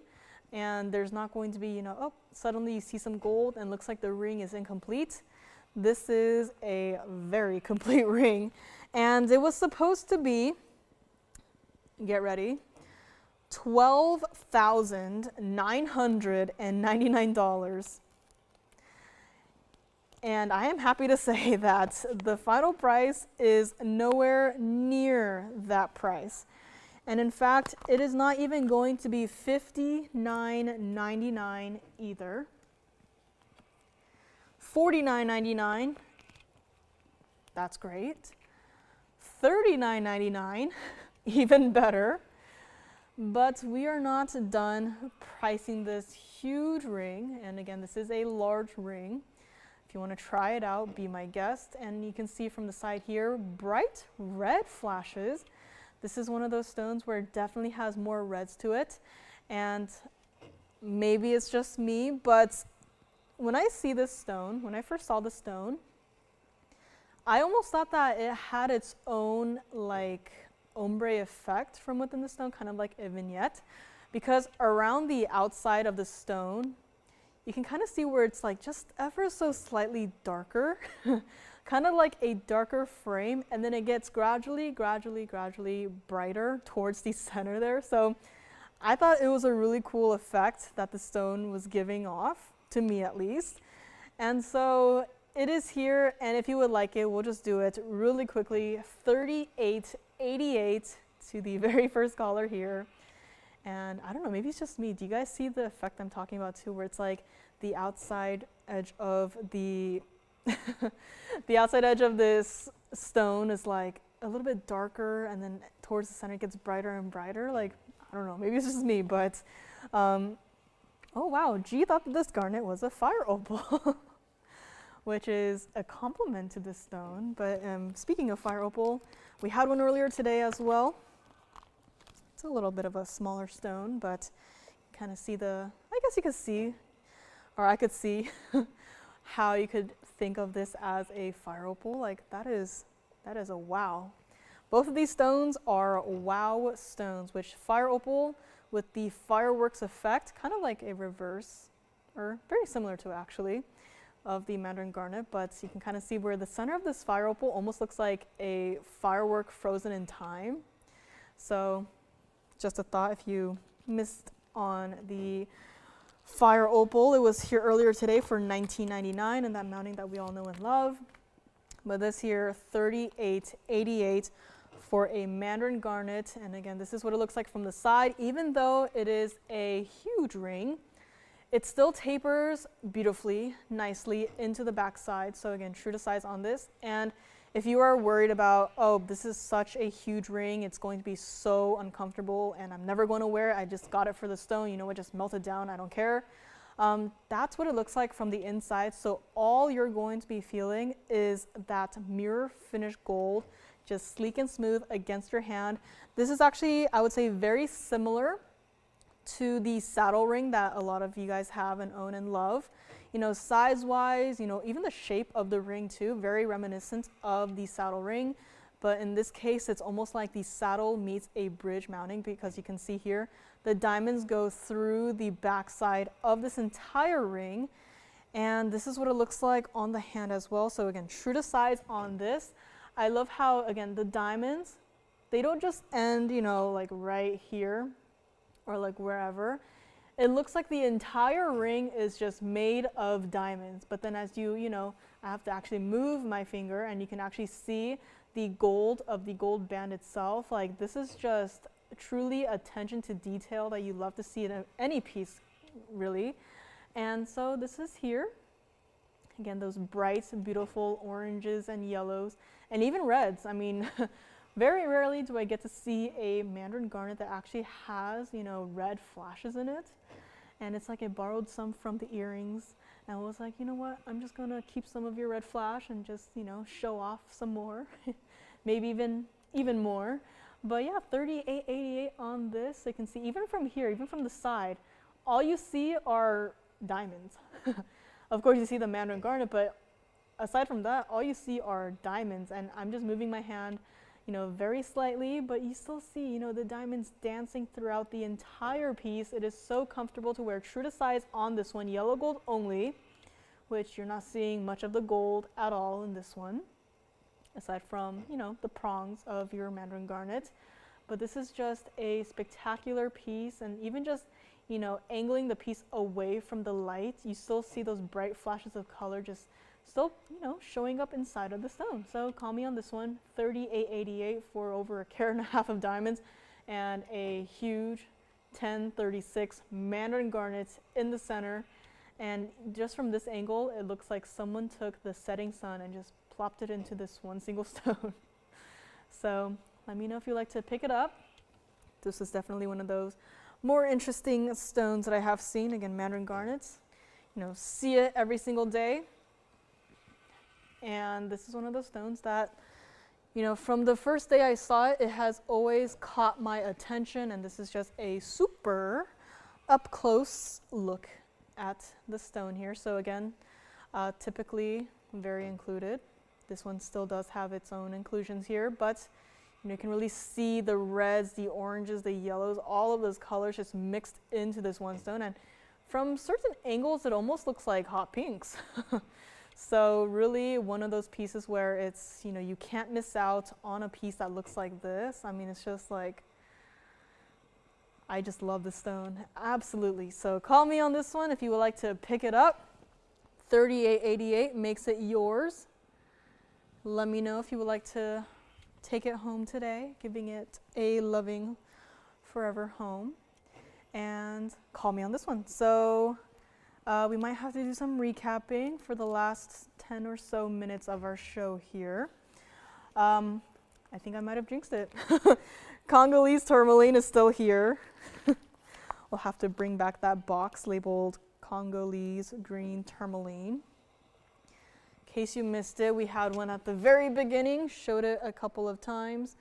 And there's not going to be, you know, oh, suddenly you see some gold and looks like the ring is incomplete. This is a very complete ring. And it was supposed to be, get ready, $12,999. And I am happy to say that the final price is nowhere near that price. And in fact, it is not even going to be $59.99 either. $49.99, that's great. $39.99, even better. But we are not done pricing this huge ring. And again, this is a large ring. If you want to try it out, be my guest. And you can see from the side here, bright red flashes. This is one of those stones where it definitely has more reds to it. And maybe it's just me, but when I see this stone, when I first saw the stone, I almost thought that it had its own like ombre effect from within the stone, kind of like a vignette, because around the outside of the stone, you can kind of see where it's like just ever so slightly darker, kind of like a darker frame, and then it gets gradually brighter towards the center there. So I thought it was a really cool effect that the stone was giving off, to me at least. And so it is here, and if you would like it, we'll just do it really quickly. 3888 to the very first color here. And I don't know, maybe it's just me. Do you guys see the effect I'm talking about too, where it's like the outside edge of the the outside edge of this stone is like a little bit darker, and then towards the center it gets brighter and brighter. Like, I don't know, maybe it's just me, but oh wow, G thought that this garnet was a fire opal, which is a compliment to this stone. But speaking of fire opal, we had one earlier today as well. It's a little bit of a smaller stone, but kind of see I guess you could see, or I could see how you could think of this as a fire opal. Like that is a wow. Both of these stones are wow stones, which fire opal with the fireworks effect, kind of like a reverse, or very similar to actually, of the mandarin garnet, but you can kind of see where the center of this fire opal almost looks like a firework frozen in time. So just a thought if you missed on the fire opal. It was here earlier today for $19.99 in that mounting that we all know and love. But this here, $38.88 for a mandarin garnet. And again, this is what it looks like from the side. Even though it is a huge ring, it still tapers beautifully, nicely into the back side. So again, true to size on this. And if you are worried about, oh, this is such a huge ring, it's going to be so uncomfortable and I'm never going to wear it, I just got it for the stone, you know, it just melted down, I don't care. That's what it looks like from the inside. So all you're going to be feeling is that mirror finished gold, just sleek and smooth against your hand. This is actually, I would say, very similar to the saddle ring that a lot of you guys have and own and love. You know, size-wise, you know, even the shape of the ring too, very reminiscent of the saddle ring. But in this case, it's almost like the saddle meets a bridge mounting, because you can see here, the diamonds go through the backside of this entire ring. And this is what it looks like on the hand as well. So again, true to size on this. I love how, again, the diamonds, they don't just end, you know, like right here or like wherever. It looks like the entire ring is just made of diamonds. But then as you know, I have to actually move my finger and you can actually see the gold of the gold band itself. Like this is just truly attention to detail that you love to see in any piece, really. And so this is here. Again, those bright, beautiful oranges and yellows and even reds. I mean, very rarely do I get to see a mandarin garnet that actually has, you know, red flashes in it. And it's like I borrowed some from the earrings and was like, you know what, I'm just gonna keep some of your red flash and just, you know, show off some more, maybe even more. But yeah, $38.88 on this. You can see even from here, even from the side, all you see are diamonds. Of course, you see the mandarin garnet, but aside from that, all you see are diamonds. And I'm just moving my hand, you know, very slightly, but you still see, you know, the diamonds dancing throughout the entire piece. It is so comfortable to wear, true to size on this one, yellow gold only, which you're not seeing much of the gold at all in this one, aside from, you know, the prongs of your mandarin garnet. But this is just a spectacular piece, and even just, you know, angling the piece away from the light, you still see those bright flashes of color just still, you know, showing up inside of the stone. So call me on this one, $38.88 for over 1.5 carats of diamonds and a huge 1036 mandarin garnet in the center. And just from this angle, it looks like someone took the setting sun and just plopped it into this one single stone. So let me know if you like to pick it up. This is definitely one of those more interesting stones that I have seen. Again, mandarin garnets, you know, see it every single day. And this is one of those stones that, you know, from the first day I saw it, it has always caught my attention. And this is just a super up close look at the stone here. So again, typically very included. This one still does have its own inclusions here, but you can really see the reds, the oranges, the yellows, all of those colors just mixed into this one stone. And from certain angles, it almost looks like hot pinks. So really one of those pieces where it's, you can't miss out on a piece that looks like this. I mean, it's just like, I just love the stone, absolutely. So call me on this one if you would like to pick it up. $38.88 makes it yours. Let me know if you would like to take it home today, giving it a loving forever home. And call me on this one. So we might have to do some recapping for the last 10 or so minutes of our show here. I think I might have jinxed it. Congolese tourmaline is still here. We'll have to bring back that box labeled Congolese green tourmaline. In case you missed it, we had one at the very beginning, showed it a couple of times,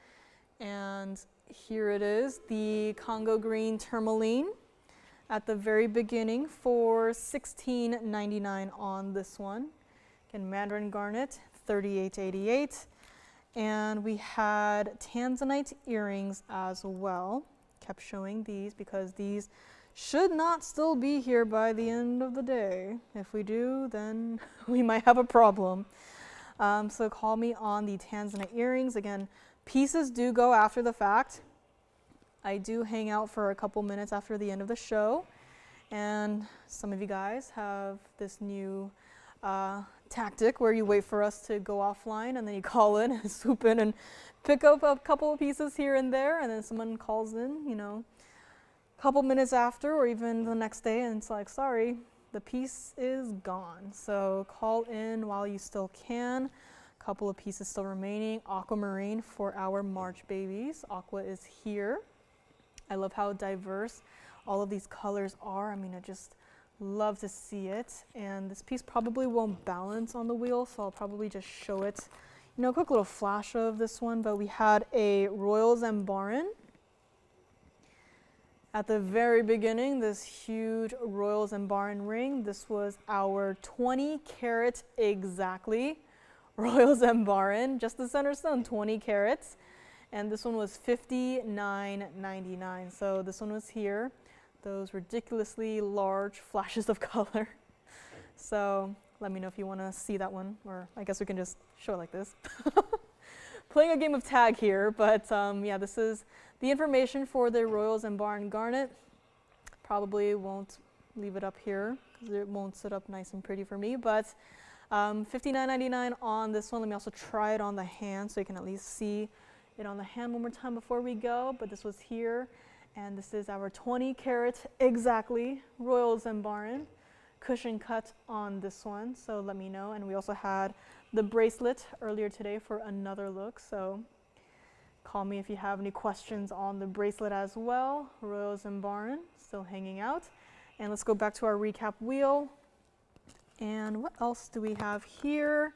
and here it is, the Congo green tourmaline at the very beginning for $16.99 on this one. Again, mandarin garnet, $38.88. And we had Tanzanite earrings as well. Kept showing these because these should not still be here by the end of the day. If we do, then we might have a problem. So call me on the Tanzanite earrings. Again, pieces do go after the fact. I do hang out for a couple minutes after the end of the show. And some of you guys have this new tactic where you wait for us to go offline and then you call in and swoop in and pick up a couple of pieces here and there, and then someone calls in, a couple minutes after or even the next day, and it's like, sorry, the piece is gone. So call in while you still can. A couple of pieces still remaining. Aquamarine for our March babies. Aqua is here. I love how diverse all of these colors are. I mean, I just love to see it. And this piece probably won't balance on the wheel, so I'll probably just show it. A quick little flash of this one, but we had a royal zamarin. At the very beginning, this huge royal zamarin ring. This was our 20 carat exactly royal zamarin, just the center stone, 20 carats. And this one was $59.99. So this one was here. Those ridiculously large flashes of color. So let me know if you want to see that one, or I guess we can just show it like this. Playing a game of tag here, but yeah, this is the information for the royal zamarin garnet. Probably won't leave it up here because it won't sit up nice and pretty for me, but $59.99 on this one. Let me also try it on the hand so you can at least see it on the hand one more time before we go. But this was here, and this is our 20 carat exactly royal zamarin cushion cut on this one, so let me know. And we also had the bracelet earlier today for another look, so call me if you have any questions on the bracelet as well. Royal zamarin still hanging out. And let's go back to our recap wheel. And what else do we have here?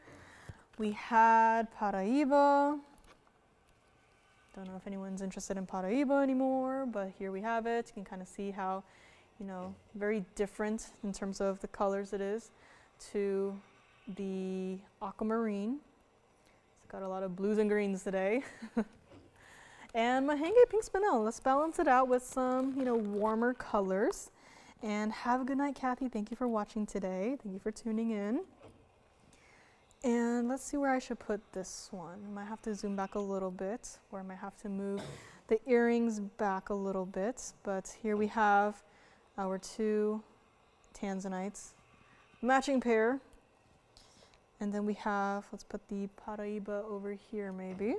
We had Paraiba. Don't know if anyone's interested in Paraiba anymore, but here we have it. You can kind of see how, very different in terms of the colors it is to the aquamarine. It's got a lot of blues and greens today. And Mahangi pink spinel. Let's balance it out with some, warmer colors. And have a good night, Kathy. Thank you for watching today. Thank you for tuning in. And let's see where I should put this one. I might have to zoom back a little bit, or I might have to move the earrings back a little bit. But here we have our two Tanzanites, matching pair. And then we have, let's put the Paraiba over here maybe.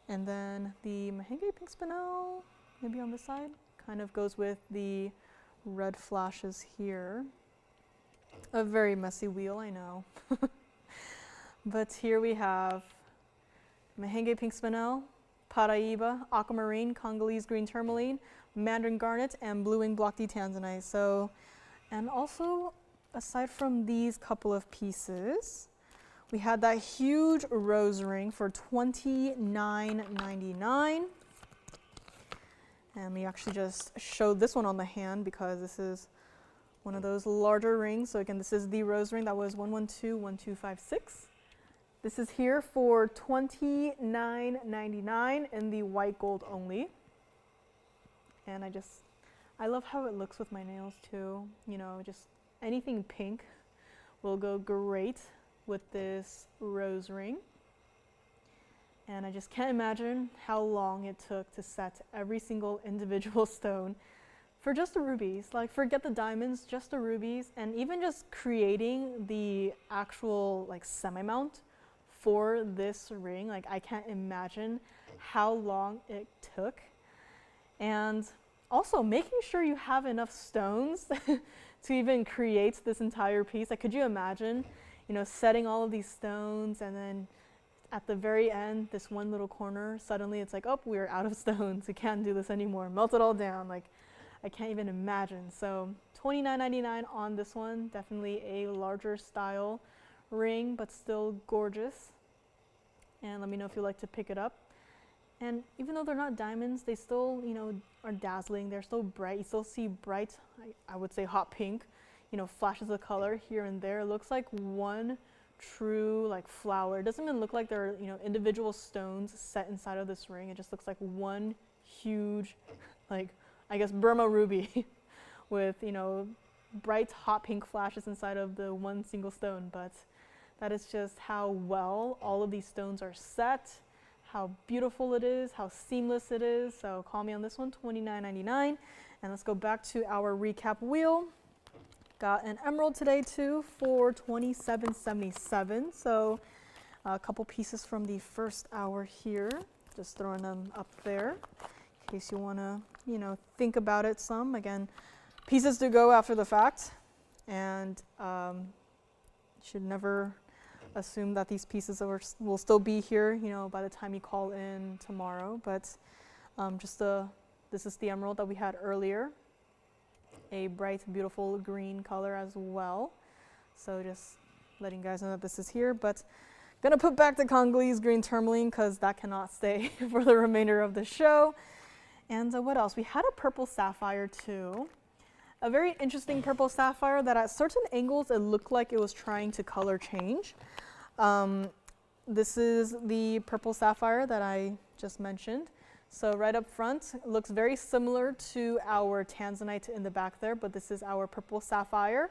And then the Mahangi pink spinel, maybe on this side, kind of goes with the red flashes here. A very messy wheel, I know. But here we have Mahangi pink spinel, Paraiba, aquamarine, Congolese green tourmaline, mandarin garnet, and blue wing block D Tanzanite. So, and also, aside from these couple of pieces, we had that huge rose ring for $29.99. And we actually just showed this one on the hand because this is one of those larger rings. So again, this is the rose ring that was 1121256. This is here for $29.99 in the white gold only. And I love how it looks with my nails too. You know, just anything pink will go great with this rose ring. And I just can't imagine how long it took to set every single individual stone for just the rubies. Like, forget the diamonds, just the rubies, and even just creating the actual like semi-mount for this ring. Like, I can't imagine how long it took. And also making sure you have enough stones to even create this entire piece. Like, could you imagine, you know, setting all of these stones and then at the very end, this one little corner, suddenly it's like, oh, we're out of stones. We can't do this anymore. Melt it all down. Like, I can't even imagine. So $29.99 on this one. Definitely a larger style ring, but still gorgeous. And let me know if you'd like to pick it up. And even though they're not diamonds, they still, you know, are dazzling. They're still bright. You still see bright, I would say hot pink, you know, flashes of color here and there. It looks like one true like flower. It doesn't even look like they're, you know, individual stones set inside of this ring. It just looks like one huge, like, I guess Burma ruby with, you know, bright hot pink flashes inside of the one single stone. But that is just how well all of these stones are set, how beautiful it is, how seamless it is. So call me on this one, $29.99. And let's go back to our recap wheel. Got an emerald today too for $27.77. So a couple pieces from the first hour here, just throwing them up there in case you want to, you know, think about it some. Again, pieces to go after the fact, and should never assume that these pieces will still be here, you know, by the time you call in tomorrow. But this is the emerald that we had earlier. A bright, beautiful green color as well. So just letting you guys know that this is here. But gonna put back the Congolese green tourmaline because that cannot stay for the remainder of the show. And what else? We had a purple sapphire too. A very interesting purple sapphire that at certain angles it looked like it was trying to color change. This is the purple sapphire that I just mentioned. So right up front, it looks very similar to our Tanzanite in the back there, but this is our purple sapphire.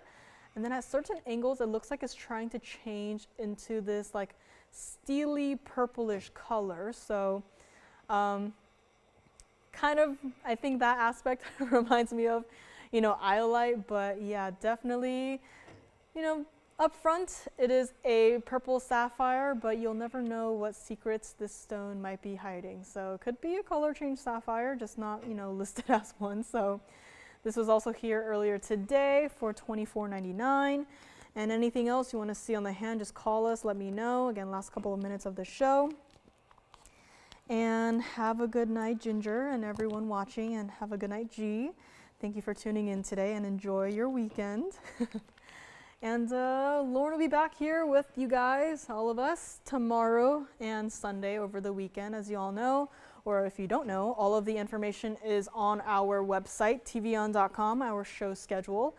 And then at certain angles, it looks like it's trying to change into this like steely purplish color. So kind of, I think that aspect reminds me of, you know, iolite, but yeah, definitely, you know, up front, it is a purple sapphire, but you'll never know what secrets this stone might be hiding. So it could be a color change sapphire, just not, you know, listed as one. So this was also here earlier today for $24.99. And anything else you want to see on the hand, just call us, let me know. Again, last couple of minutes of the show. And have a good night, Ginger, and everyone watching, and have a good night, G. Thank you for tuning in today, and enjoy your weekend. And Lauren will be back here with you guys, all of us, tomorrow and Sunday over the weekend, as you all know. Or if you don't know, all of the information is on our website, TVON.com, our show schedule.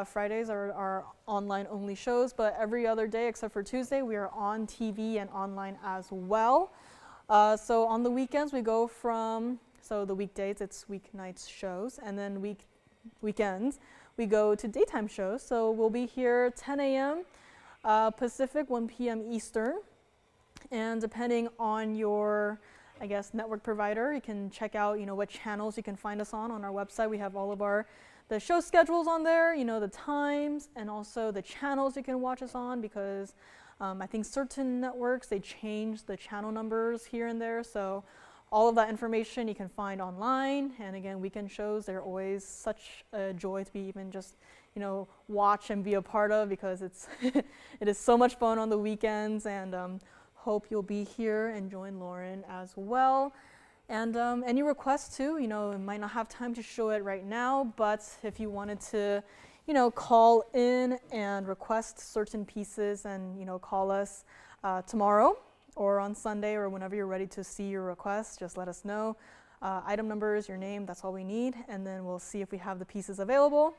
Fridays are our online only shows, but every other day except for Tuesday, we are on TV and online as well. So on the weekends, we go from, so the weekdays, it's weeknights shows, and then weekends, we go to daytime shows. So we'll be here 10 a.m. Pacific, 1 p.m. Eastern. And depending on your, I guess, network provider, you can check out, you know, what channels you can find us on our website. We have all of the show schedules on there, you know, the times, and also the channels you can watch us on, because I think certain networks, they change the channel numbers here and there. So all of that information you can find online. And again, weekend shows, they're always such a joy to be even just, you know, watch and be a part of, because it's it is so much fun on the weekends. And hope you'll be here and join Lauren as well. And any requests too, you know, might not have time to show it right now, but if you wanted to, you know, call in and request certain pieces and, you know, call us tomorrow or on Sunday or whenever you're ready to see your request, just let us know. item numbers, your name, that's all we need, and then we'll see if we have the pieces available.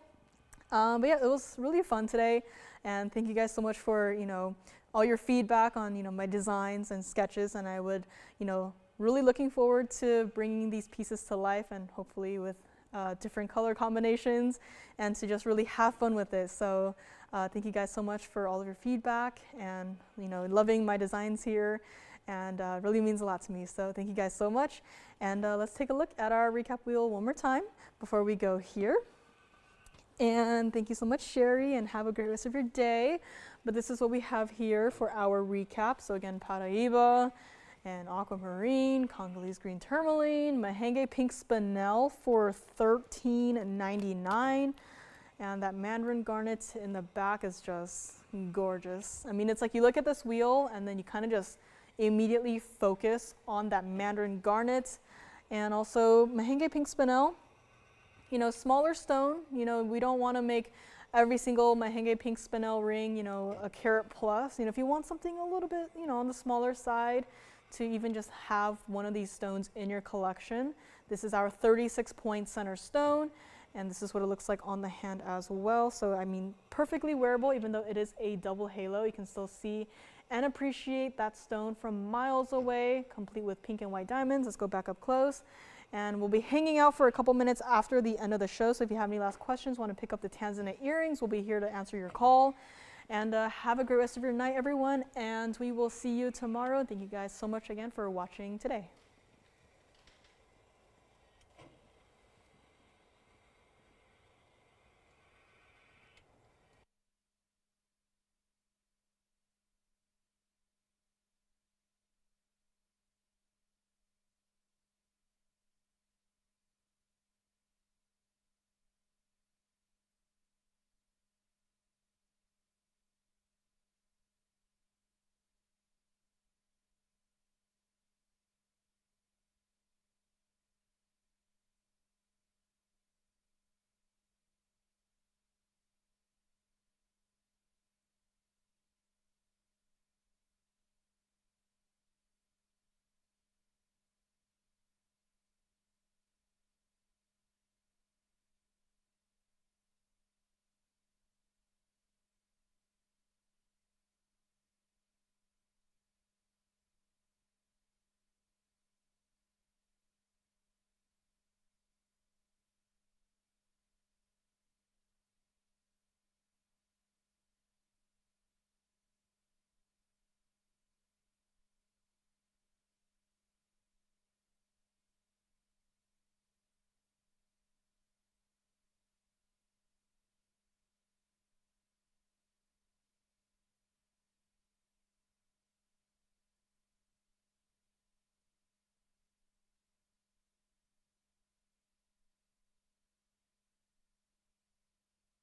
But yeah, it was really fun today, and thank you guys so much for, you know, all your feedback on, you know, my designs and sketches, and I would, you know, really looking forward to bringing these pieces to life, and hopefully with different color combinations, and to just really have fun with it. So thank you guys so much for all of your feedback, and, you know, loving my designs here, and really means a lot to me. So thank you guys so much, and let's take a look at our recap wheel one more time before we go here. And thank you so much, Sherry, and have a great rest of your day. But this is what we have here for our recap. So again, Paraiba and aquamarine, Congolese green tourmaline, Mahangi pink spinel for $13.99. And that mandarin garnet in the back is just gorgeous. I mean, it's like you look at this wheel and then you kind of just immediately focus on that mandarin garnet. And also Mahangi pink spinel. You know, smaller stone, you know, we don't want to make every single Mahangi pink spinel ring, you know, a carat plus. You know, if you want something a little bit, you know, on the smaller side to even just have one of these stones in your collection. This is our 36-point center stone, and this is what it looks like on the hand as well. So, I mean, perfectly wearable, even though it is a double halo. You can still see and appreciate that stone from miles away, complete with pink and white diamonds. Let's go back up close. And we'll be hanging out for a couple minutes after the end of the show. So if you have any last questions, want to pick up the Tanzanite earrings, we'll be here to answer your call. And have a great rest of your night, everyone. And we will see you tomorrow. Thank you guys so much again for watching today.